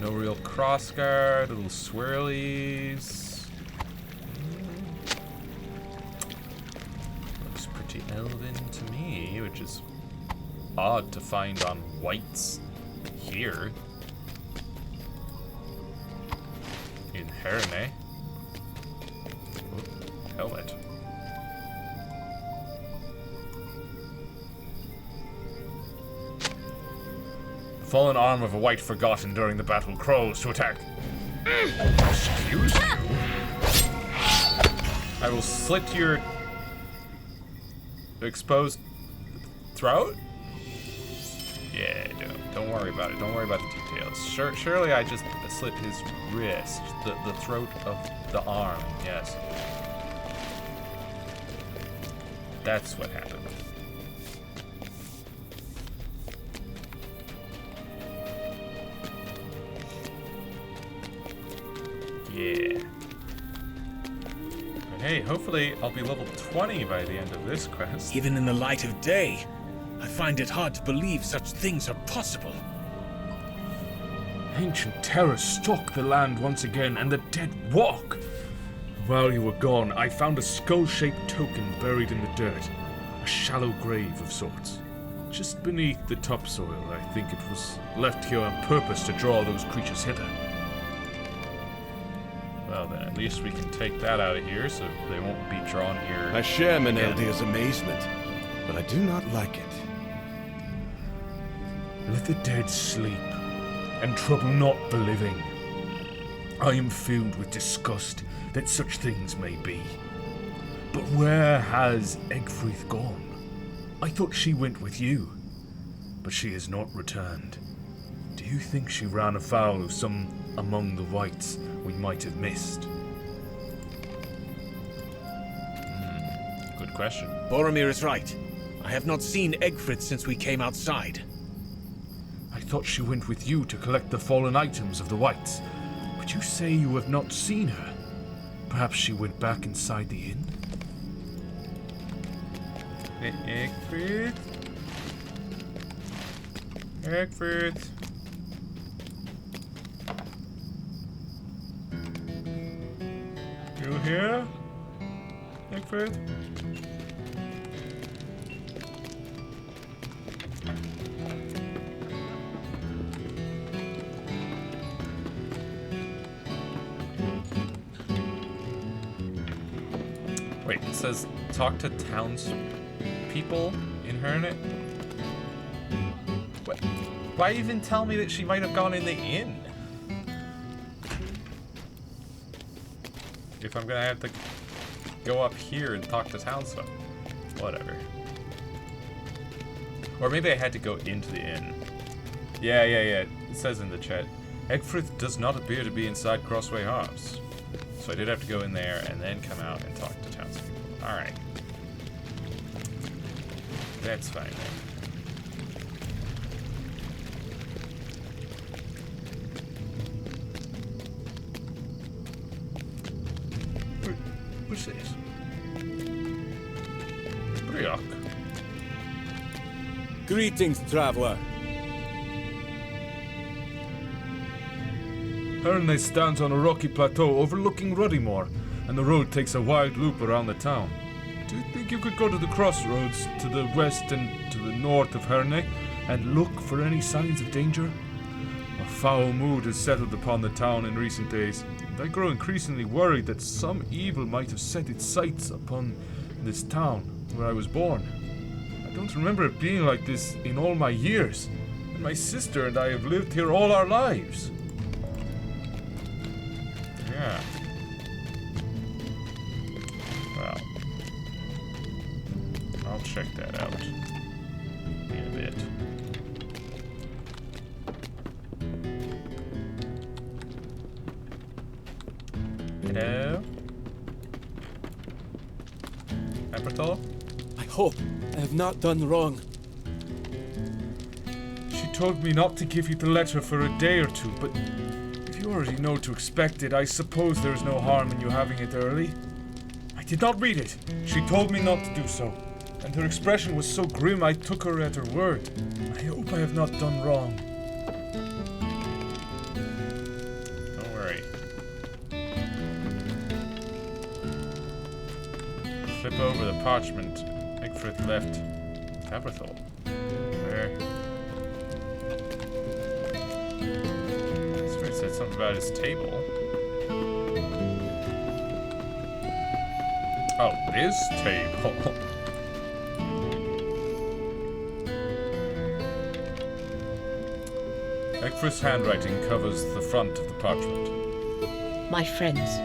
No real crossguard, little swirlies. Looks pretty elven to me, which is odd to find on Whites here. In Herne. Helmet. The fallen arm of a White forgotten during the battle crawls to attack. Excuse you? I will slit your exposed throat? Yeah, don't worry about it. Don't worry about the details. Surely I just slit his wrist, the throat of the arm, yes. That's what happened. Yeah. hopefully I'll be level 20 by the end of this quest. Even in the light of day, I find it hard to believe such things are possible. Ancient terrors stalk the land once again, and the dead walk. While you were gone, I found a skull-shaped token buried in the dirt. A shallow grave of sorts. Just beneath the topsoil, I think it was left here on purpose to draw those creatures hither. Well then, at least we can take that out of here so they won't be drawn here. I share again. Meneldir's amazement, but I do not like it. Let the dead sleep, and trouble not the living. I am filled with disgust that such things may be. But where has Egfrith gone? I thought she went with you, but she has not returned. Do you think she ran afoul of some among the whites we might have missed? Good question. Boromir is right. I have not seen Egfrith since we came outside. I thought she went with you to collect the fallen items of the whites, but you say you have not seen her. Perhaps she went back inside the inn? Egfrith? Egfrith? You here? Egfrith? Wait, it says talk to townspeople in Hernet? What? Why even tell me that she might have gone in the inn? If I'm gonna have to go up here and talk to townsfolk. Whatever. Or maybe I had to go into the inn. Yeah. It says in the chat, Egfrith does not appear to be inside Crossway House. So I did have to go in there and then come out and talk to townspeople. Alright. That's fine then. What's this? Brioc. Greetings, traveler. Herne stands on a rocky plateau overlooking Ruddymore, and the road takes a wide loop around the town. Do you think you could go to the crossroads to the west and to the north of Herne and look for any signs of danger? A foul mood has settled upon the town in recent days, and I grow increasingly worried that some evil might have set its sights upon this town where I was born. I don't remember it being like this in all my years, and my sister and I have lived here all our lives. Yeah. Well, I'll check that out in a bit. Hello? Eberthal? I hope I have not done wrong. She told me not to give you the letter for a day or two, but if you already know to expect it, I suppose there is no harm in you having it early. I did not read it. She told me not to do so, and her expression was so grim I took her at her word. I hope I have not done wrong. Don't worry. Flip over the parchment Egfrith left Eberthal. Where? It said something about his table. Oh, this table. Egfrith's handwriting covers the front of the parchment. My friends,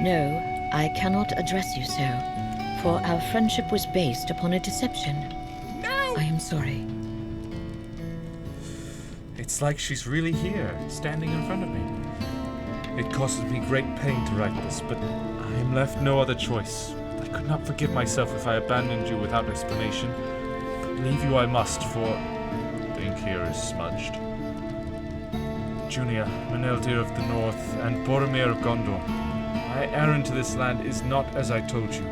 no, I cannot address you so, for our friendship was based upon a deception. No! I am sorry. It's like she's really here, standing in front of me. It causes me great pain to write this, but I am left no other choice. I could not forgive myself if I abandoned you without explanation, but leave you I must, for ink here is smudged. Junia, Meneldir of the North, and Boromir of Gondor, My errand to this land is not as I told you.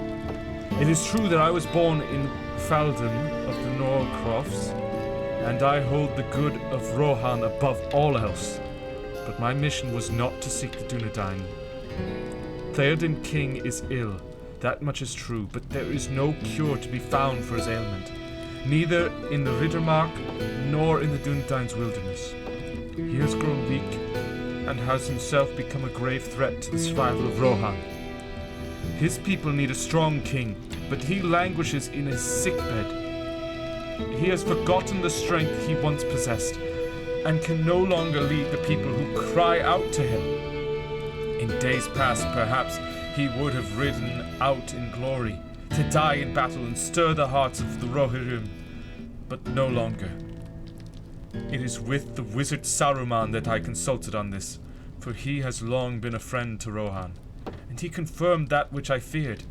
It is true that I was born in Falden of the Norcrofts, and I hold the good of Rohan above all else. But my mission was not to seek the Dunedain. Theoden King is ill, that much is true, but there is no cure to be found for his ailment, neither in the Riddermark nor in the Dunedain's wilderness. He has grown weak, and has himself become a grave threat to the survival of Rohan. His people need a strong king, but he languishes in his sickbed. He has forgotten the strength he once possessed, and can no longer lead the people who cry out to him. In days past, perhaps, he would have ridden out in glory, to die in battle and stir the hearts of the Rohirrim, but no longer. It is with the wizard Saruman that I consulted on this, for he has long been a friend to Rohan, and he confirmed that which I feared.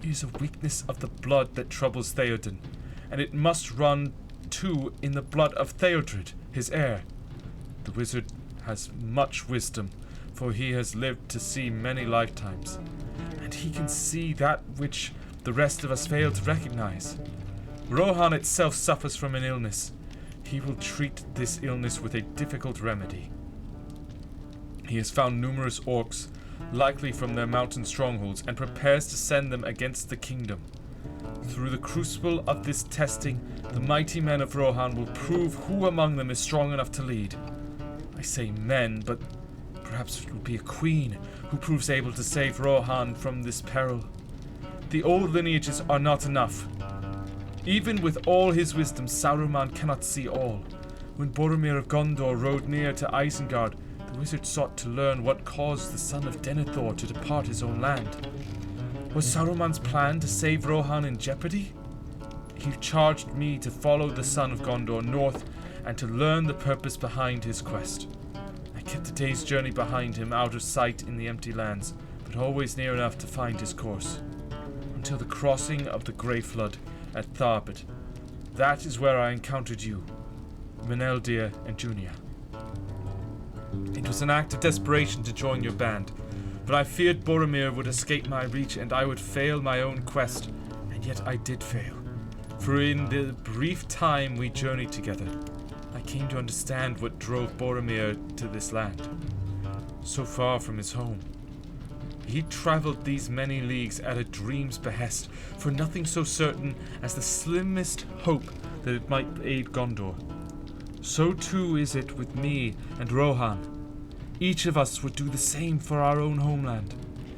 It is a weakness of the blood that troubles Theoden, and it must run, too, in the blood of Theodred, his heir. The wizard has much wisdom, for he has lived to see many lifetimes, and he can see that which the rest of us fail to recognize. Rohan itself suffers from an illness. He will treat this illness with a difficult remedy. He has found numerous orcs, likely from their mountain strongholds, and prepares to send them against the kingdom. Through the crucible of this testing, the mighty men of Rohan will prove who among them is strong enough to lead. I say men, but perhaps it will be a queen who proves able to save Rohan from this peril. The old lineages are not enough. Even with all his wisdom, Saruman cannot see all. When Boromir of Gondor rode near to Isengard, the wizard sought to learn what caused the son of Denethor to depart his own land. Was Saruman's plan to save Rohan in jeopardy? He charged me to follow the son of Gondor north and to learn the purpose behind his quest. I kept a day's journey behind him, out of sight in the empty lands, but always near enough to find his course. Until the crossing of the Grey Flood at Tharbad. That is where I encountered you, Meneldir and Junia. It was an act of desperation to join your band, but I feared Boromir would escape my reach and I would fail my own quest, and yet I did fail. For in the brief time we journeyed together, I came to understand what drove Boromir to this land, so far from his home. He traveled these many leagues at a dream's behest, for nothing so certain as the slimmest hope that it might aid Gondor. So too is it with me and Rohan. Each of us would do the same for our own homeland.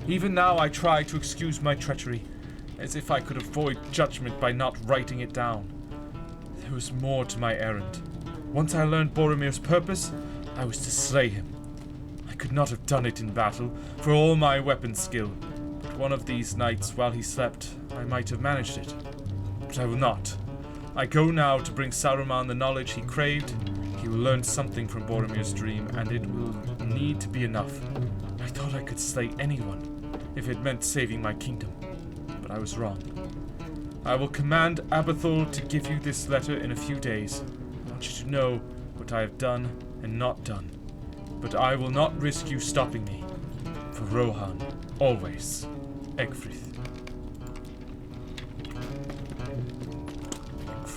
Even now I try to excuse my treachery, as if I could avoid judgment by not writing it down. There was more to my errand. Once I learned Boromir's purpose, I was to slay him. I could not have done it in battle, for all my weapon skill, but one of these nights while he slept, I might have managed it. But I will not. I go now to bring Saruman the knowledge he craved. He will learn something from Boromir's dream, and it will need to be enough. I thought I could slay anyone, if it meant saving my kingdom, but I was wrong. I will command Abathul to give you this letter in a few days. I want you to know what I have done and not done, but I will not risk you stopping me. For Rohan, always, Egfrith.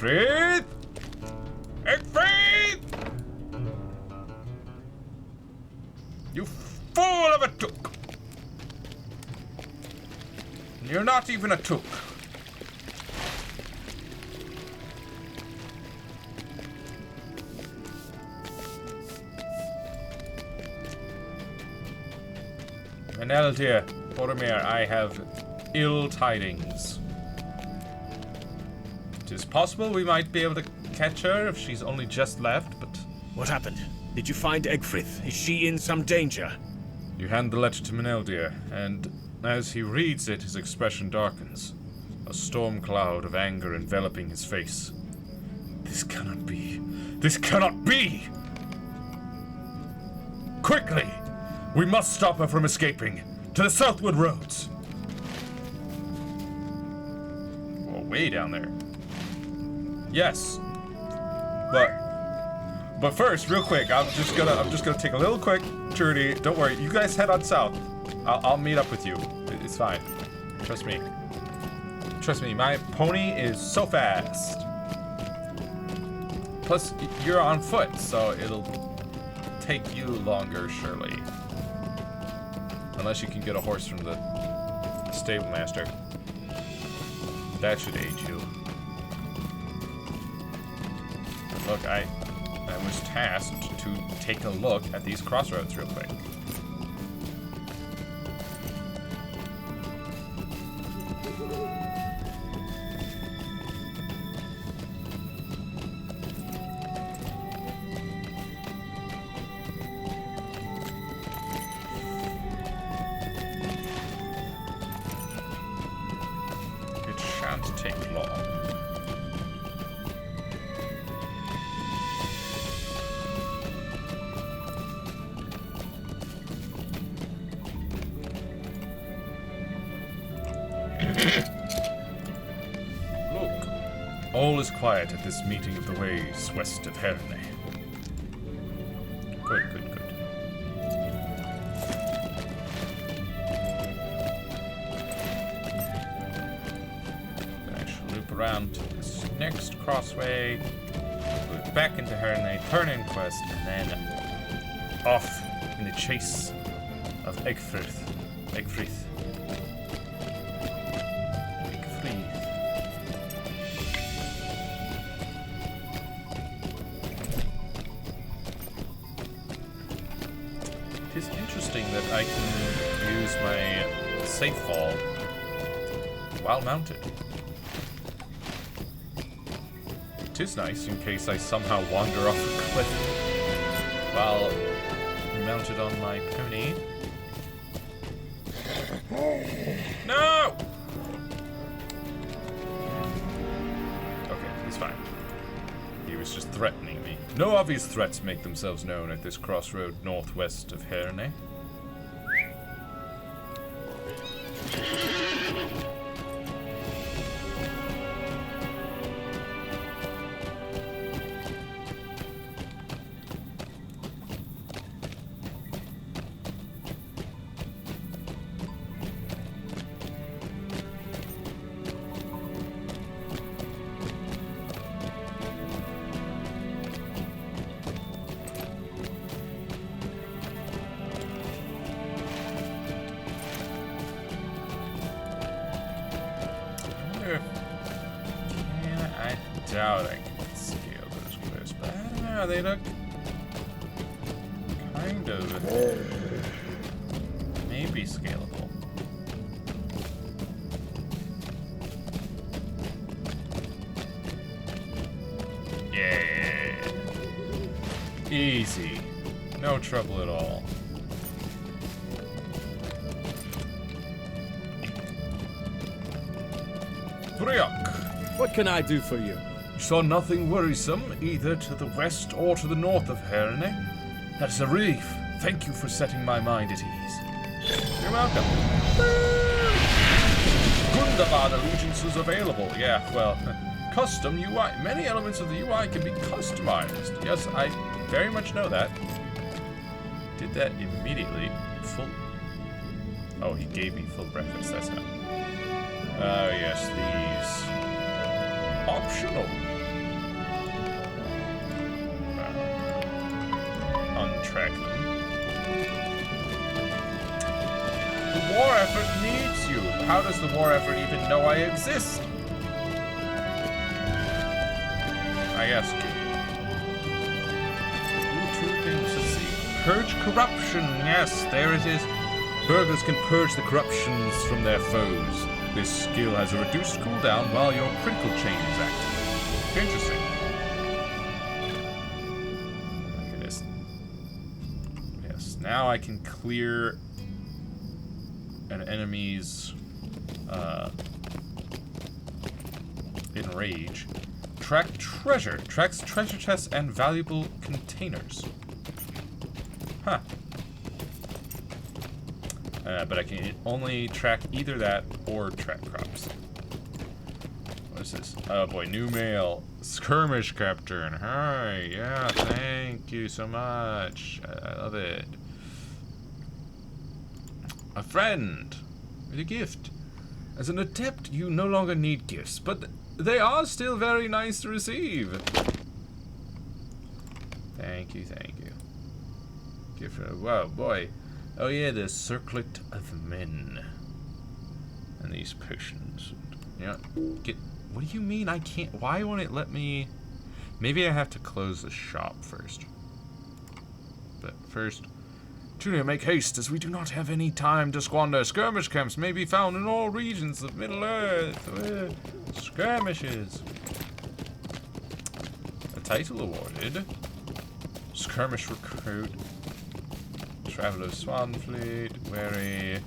Egfrith! Egfrith! You fool of a took! You're not even a took. Meneldir, Boromir, I have ill tidings. It is possible we might be able to catch her if she's only just left, but... What happened? Did you find Egfrith? Is she in some danger? You hand the letter to Meneldir, and as he reads it, his expression darkens, a storm cloud of anger enveloping his face. This cannot be. This cannot be! Quickly! We must stop her from escaping! To the southward roads! Oh, way down there. Yes. But first, real quick, I'm just gonna take a little quick journey. Don't worry, you guys head on south. I'll meet up with you. It's fine. Trust me. Trust me, my pony is so fast. Plus, you're on foot, so it'll take you longer, surely. Unless you can get a horse from the stable master. That should aid you. Look, I was tasked to take a look at these crossroads real quick. It shan't take long. All is quiet at this meeting of the ways west of Herne. Good, good, good. Then I shall loop around to this next crossway, loop back into Herne, turn in quest, and then off in the chase of Egfrith. It is interesting that I can use my safe fall while mounted. It is nice in case I somehow wander off a cliff while mounted on my pony. No! Okay, he's fine. He was just threatening me. No obvious threats make themselves known at this crossroad northwest of Herne. I doubt I can scale those cliffs, but I don't know, they look kind of maybe scalable. Yeah. Easy. No trouble at all. Briok. What can I do for you? Saw nothing worrisome, either to the west or to the north of Herne. That is a relief. Thank you for setting my mind at ease. You're welcome. Gundabad allegiance is available. Yeah, well, custom UI. Many elements of the UI can be customized. Yes, I very much know that. Did that immediately. Full. Oh, he gave me full breakfast. That's not. Oh, yes, these. Optional. Untrack them. The war effort needs you. How does the war effort even know I exist? I ask you. Two things to see. Purge corruption. Yes, there it is. Burglars can purge the corruptions from their foes. This skill has a reduced cooldown while your critical chain is active. Interesting. Look at this. Yes, now I can clear an enemy's enrage. Track treasure. Tracks treasure chests and valuable containers. Huh. But I can only track either that or track crops. What is this? Oh boy, new mail. Skirmish Captain. Hi, yeah, thank you so much. I love it. A friend with a gift. As an adept, you no longer need gifts, but they are still very nice to receive. Thank you, thank you. Gift for, whoa, boy. Oh yeah, the circlet of men. And these potions. Yeah, get, what do you mean I can't, why won't it let me, maybe I have to close the shop first. But first, Junia, make haste, as we do not have any time to squander. Skirmish camps may be found in all regions of Middle-earth. Skirmishes. A title awarded. Skirmish recruit. Traveler Swanfleet. Wary.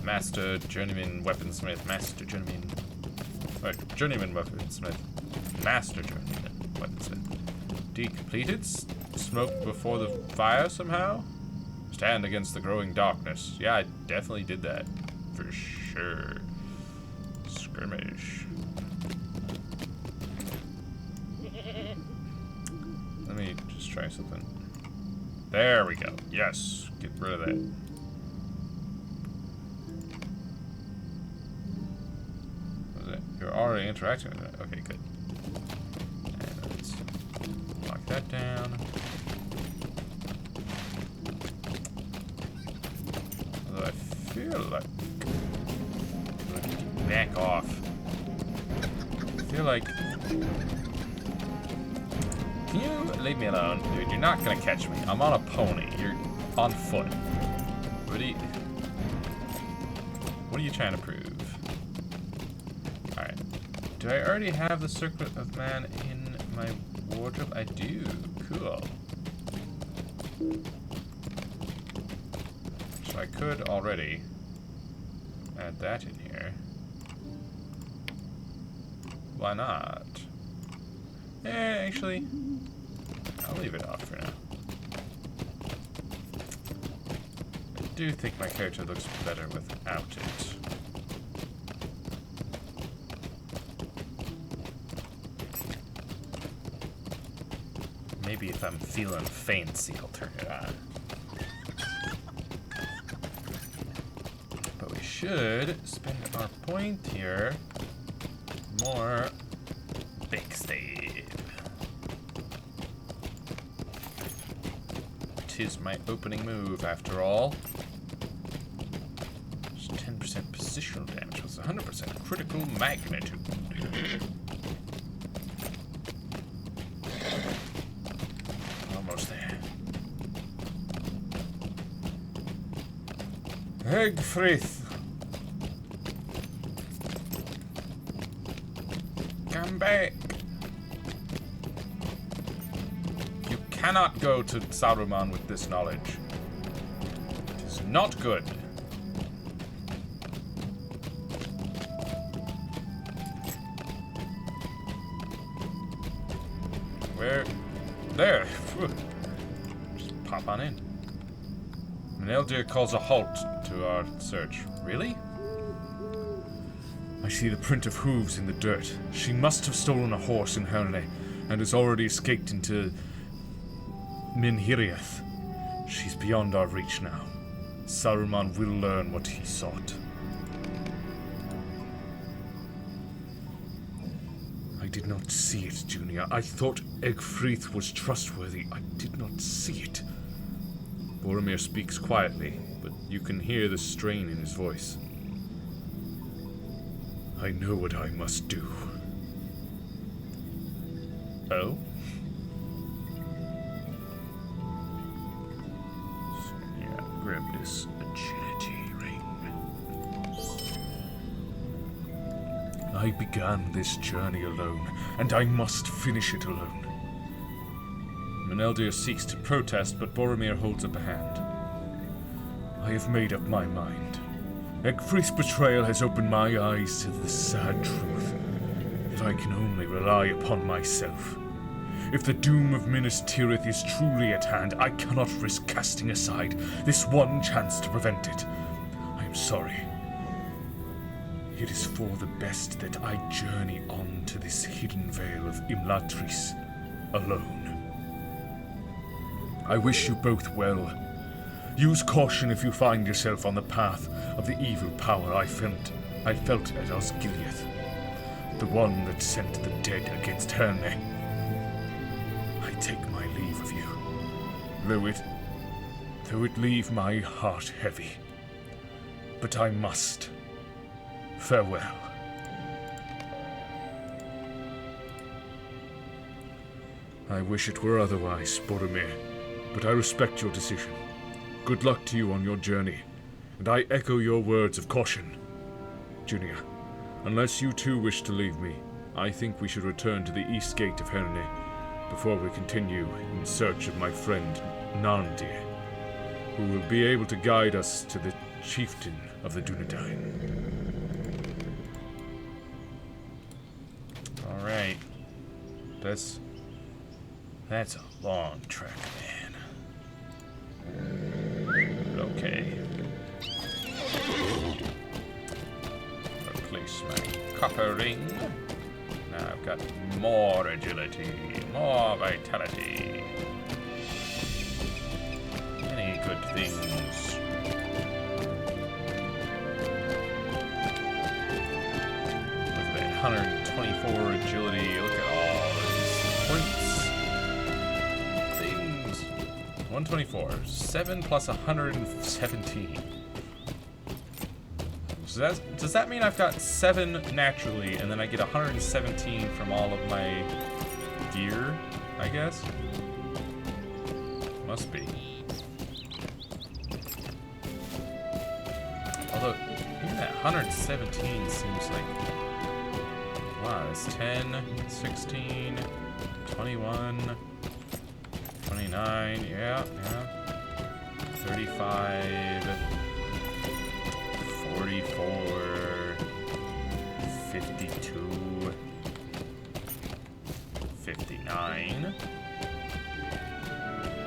Master Journeyman Weaponsmith. Master Journeyman. Journeyman Weaponsmith. Master Journeyman Weaponsmith. Decompleted. Smoke before the fire somehow? Stand against the growing darkness. Yeah, I definitely did that. For sure. Skirmish. Let me just try something. There we go. Yes. Get rid of that. What was it? You're already interacting with it. Okay, good. And let's lock that down. Although I feel like... Back off. I feel like... Can you leave me alone? Dude, you're not gonna catch me. I'm on a pony. You're on foot. What are you trying to prove? Alright. Do I already have the Circlet of Man in my wardrobe? I do. Cool. So I could already add that in here. Why not? Actually, I'll leave it off for now. I do think my character looks better without it. Maybe if I'm feeling fancy, I'll turn it on. But we should spend our point here more big stave. 'Tis my opening move, after all. It's 10% positional damage with 100% critical magnitude. Almost there. Egfrith. Come back. You cannot go to Saruman with this knowledge. It is not good. Where? There. Just pop on in. Meneldir calls a halt to our search. Really? I see the print of hooves in the dirt. She must have stolen a horse in Herne and has already escaped into Minhiriath. She's beyond our reach now. Saruman will learn what he sought. I did not see it, Junior. I thought Egfrith was trustworthy. I did not see it. Boromir speaks quietly, but you can hear the strain in his voice. I know what I must do. Oh? So, yeah, grab this agility ring. I began this journey alone, and I must finish it alone. Meneldir seeks to protest, but Boromir holds up a hand. I have made up my mind. Egfrith's betrayal has opened my eyes to the sad truth that I can only rely upon myself. If the doom of Minas Tirith is truly at hand, I cannot risk casting aside this one chance to prevent it. I am sorry. It is for the best that I journey on to this hidden vale of Imladris alone. I wish you both well, Use caution if you find yourself on the path of the evil power I felt at Osgiliath, the one that sent the dead against Herne. I take my leave of you, though it leave my heart heavy. But I must. Farewell. I wish it were otherwise, Boromir, but I respect your decision. Good luck to you on your journey, and I echo your words of caution. Junior, unless you too wish to leave me, I think we should return to the east gate of Herne before we continue in search of my friend Narndir, who will be able to guide us to the chieftain of the Dunedain. Alright. That's a long trek, man. Okay. Replace my copper ring. Now I've got more agility, more vitality. Many good things. Look at that, 124 agility. Look at all these points. 124. 7 plus 117. So does that mean I've got 7 naturally, and then I get 117 from all of my gear, I guess? Must be. Although, even that 117 seems like... Wow, it's 10, 16, 21... 29, yeah. 35, 44, 52, 59,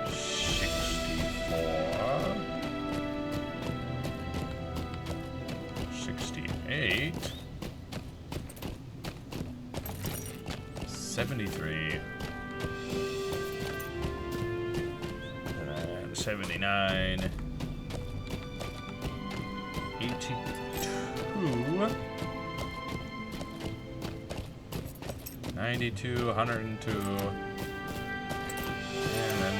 64, 68, 73, 79, 82, 92, 102, and then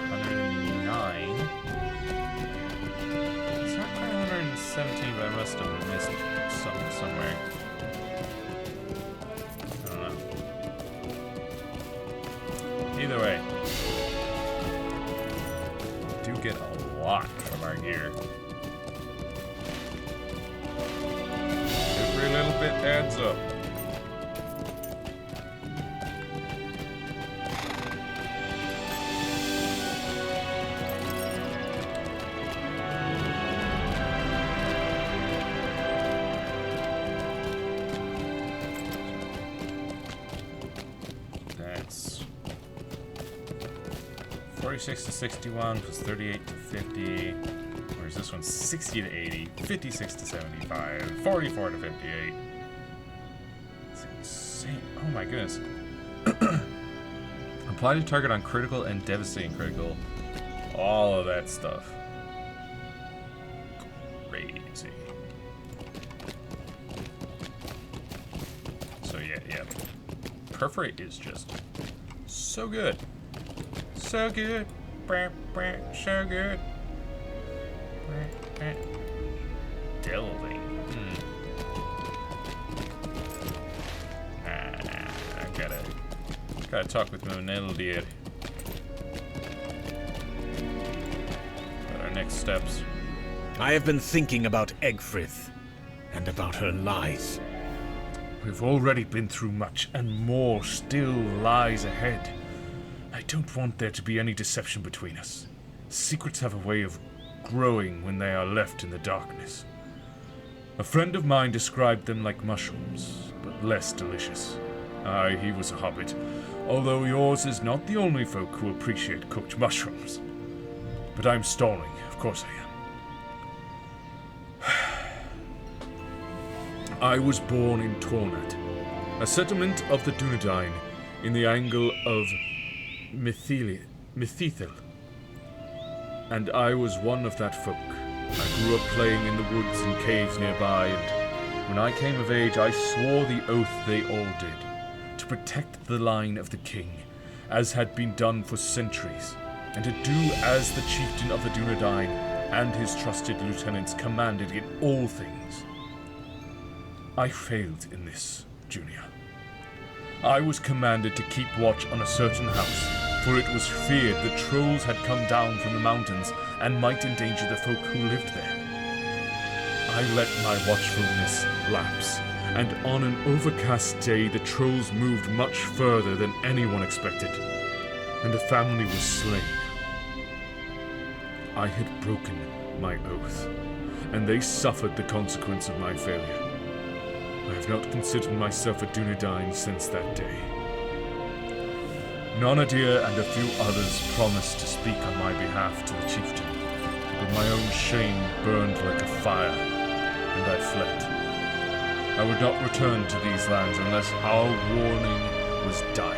109. It's not quite 117, but I must have missed something somewhere. I don't know. Either way. Get a lot from our gear. Every little bit adds up. That's 46 to 61 plus 38 to 50. Where's this one? 60 to 80, 56 to 75, 44 to 58. It's insane. Oh my goodness. Apply to target on critical and devastating critical. All of that stuff. Crazy. So yeah. Perforate is just so good. So good. So good. Delving. I gotta talk with Moneldir. About our next steps. I have been thinking about Egfrith and about her lies. We've already been through much, and more still lies ahead. I don't want there to be any deception between us. Secrets have a way of growing when they are left in the darkness. A friend of mine described them like mushrooms, but less delicious. Aye, he was a hobbit, although yours is not the only folk who appreciate cooked mushrooms. But I'm stalling, of course I am. I was born in Tornat, a settlement of the Dunedain in the angle of Mithithil. And I was one of that folk. I grew up playing in the woods and caves nearby, and when I came of age, I swore the oath they all did, to protect the line of the king, as had been done for centuries, and to do as the chieftain of the Dunedain and his trusted lieutenants commanded in all things. I failed in this, Junior. I was commanded to keep watch on a certain house, for it was feared that trolls had come down from the mountains and might endanger the folk who lived there. I let my watchfulness lapse, and on an overcast day the trolls moved much further than anyone expected, and a family was slain. I had broken my oath, and they suffered the consequence of my failure. I have not considered myself a Dunedain since that day. Nonadir and a few others promised to speak on my behalf to the chieftain, but my own shame burned like a fire, and I fled. I would not return to these lands unless our warning was dire.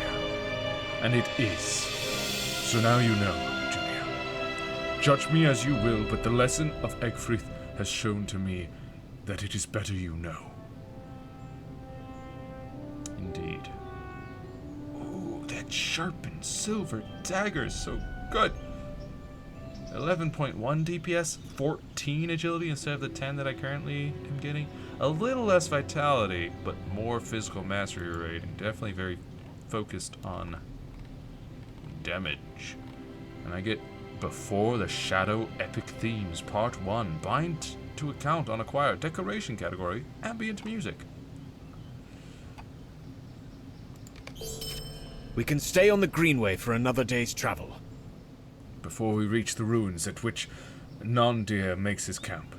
And it is. So now you know, Junior. Judge me as you will, but the lesson of Egfrith has shown to me that it is better you know. Indeed. Ooh, that sharpened silver dagger is so good. 11.1 DPS, 14 agility instead of the 10 that I currently am getting. A little less vitality, but more physical mastery rate, and definitely very focused on damage. And I get Before the Shadow Epic Themes, Part 1, Bind to Account on Acquired, Decoration category, Ambient Music. We can stay on the Greenway for another day's travel. Before we reach the ruins at which Nondir makes his camp,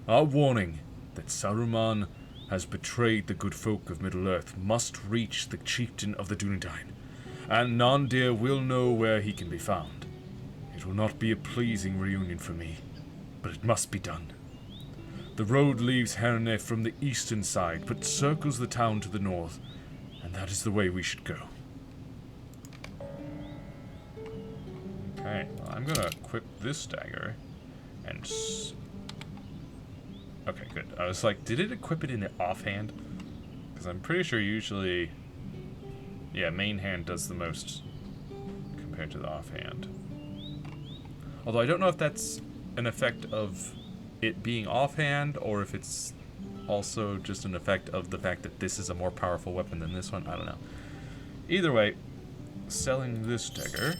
our warning that Saruman has betrayed the good folk of Middle-earth must reach the chieftain of the Dunedain, and Nondir will know where he can be found. It will not be a pleasing reunion for me, but it must be done. The road leaves Herne from the eastern side, but circles the town to the north, and that is the way we should go. Okay, well, I'm gonna equip this dagger and okay, good. I was like, did it equip it in the offhand? Because I'm pretty sure usually, yeah, main hand does the most compared to the offhand. Although I don't know if that's an effect of it being offhand or if it's also just an effect of the fact that this is a more powerful weapon than this one. I don't know. Either way, selling this dagger,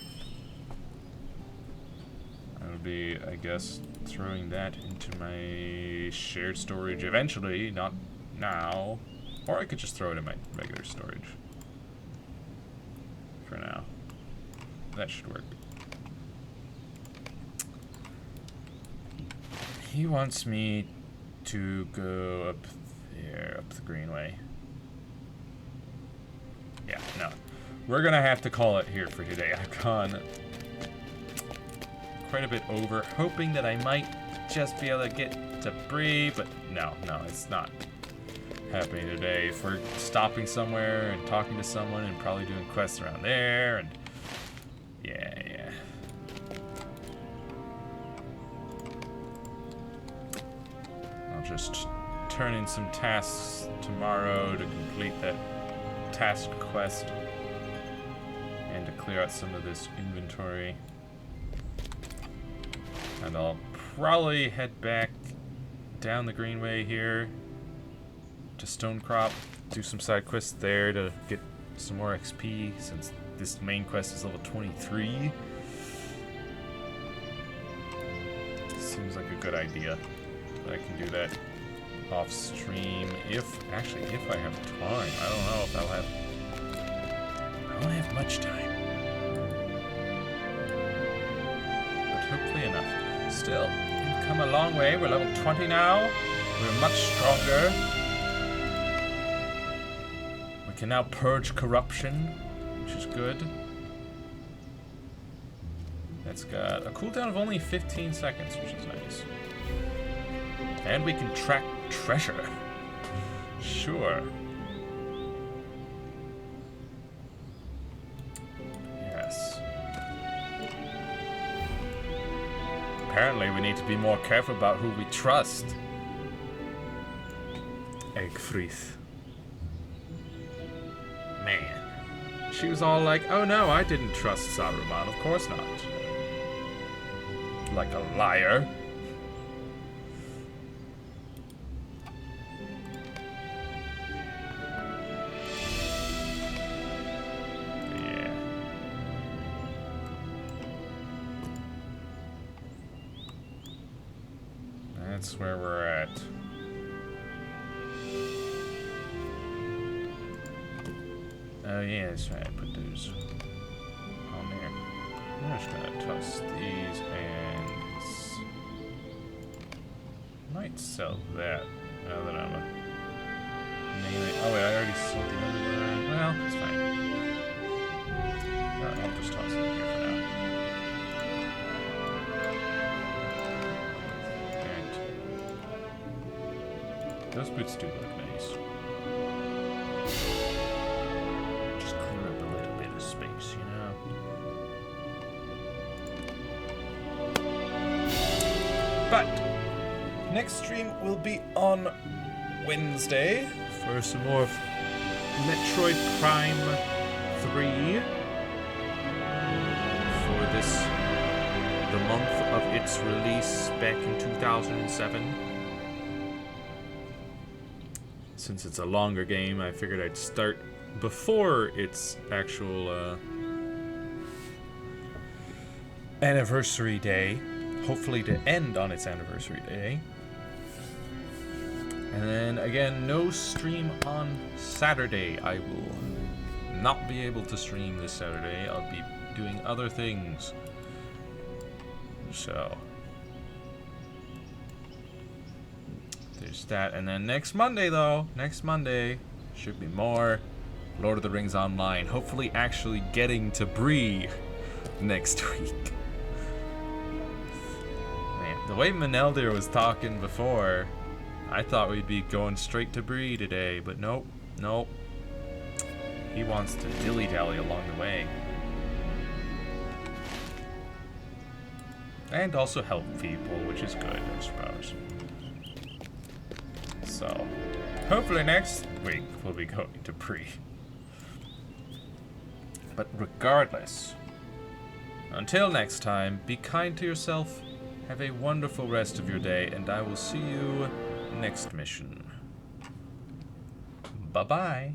I would be, I guess, throwing that into my shared storage eventually, not now. Or I could just throw it in my regular storage. For now. That should work. He wants me to go up there, up the Greenway. Yeah, no. We're gonna have to call it here for today. I've gone quite a bit over, hoping that I might just be able to get to Bree, but no, it's not happening today. If we're stopping somewhere and talking to someone and probably doing quests around there, and yeah. I'll just turn in some tasks tomorrow to complete that task quest and to clear out some of this inventory. And I'll probably head back down the Greenway here to Stonecrop, do some side quests there to get some more XP since this main quest is level 23. Seems like a good idea. I can do that off stream if I have time. I don't know if I don't have much time. But hopefully enough. Still, we've come a long way. We're level 20 now. We're much stronger. We can now purge corruption, which is good. That's got a cooldown of only 15 seconds, which is nice. And we can track treasure. Sure. Yes. Apparently we need to be more careful about who we trust. Egfrith. Man. She was all like, oh no, I didn't trust Saruman, of course not. Like a liar. Yeah. That's where we're at. Oh yeah, that's right. Put those on there. I'm just gonna toss these and might sell that now that I'm mainly. Oh wait, I already sold the other one. Well, that's fine. Alright, I'll just toss it in here for now. And those boots do look nice. Just clear up a little bit of space, you know? But next stream will be on Wednesday for some more of Metroid Prime 3 for this, the month of its release back in 2007. Since it's a longer game, I figured I'd start before its actual Anniversary day. Hopefully to end on its anniversary day. And then again, no stream on Saturday. I will not be able to stream this Saturday. I'll be doing other things. So there's that. And then next Monday though, next Monday should be more Lord of the Rings Online. Hopefully actually getting to Bree next week. The way Maneldir was talking before, I thought we'd be going straight to Bree today, but nope, nope. He wants to dilly-dally along the way. And also help people, which is good, I suppose. So, hopefully next week we'll be going to Bree. But regardless, until next time, be kind to yourself. Have a wonderful rest of your day, and I will see you next mission. Bye-bye.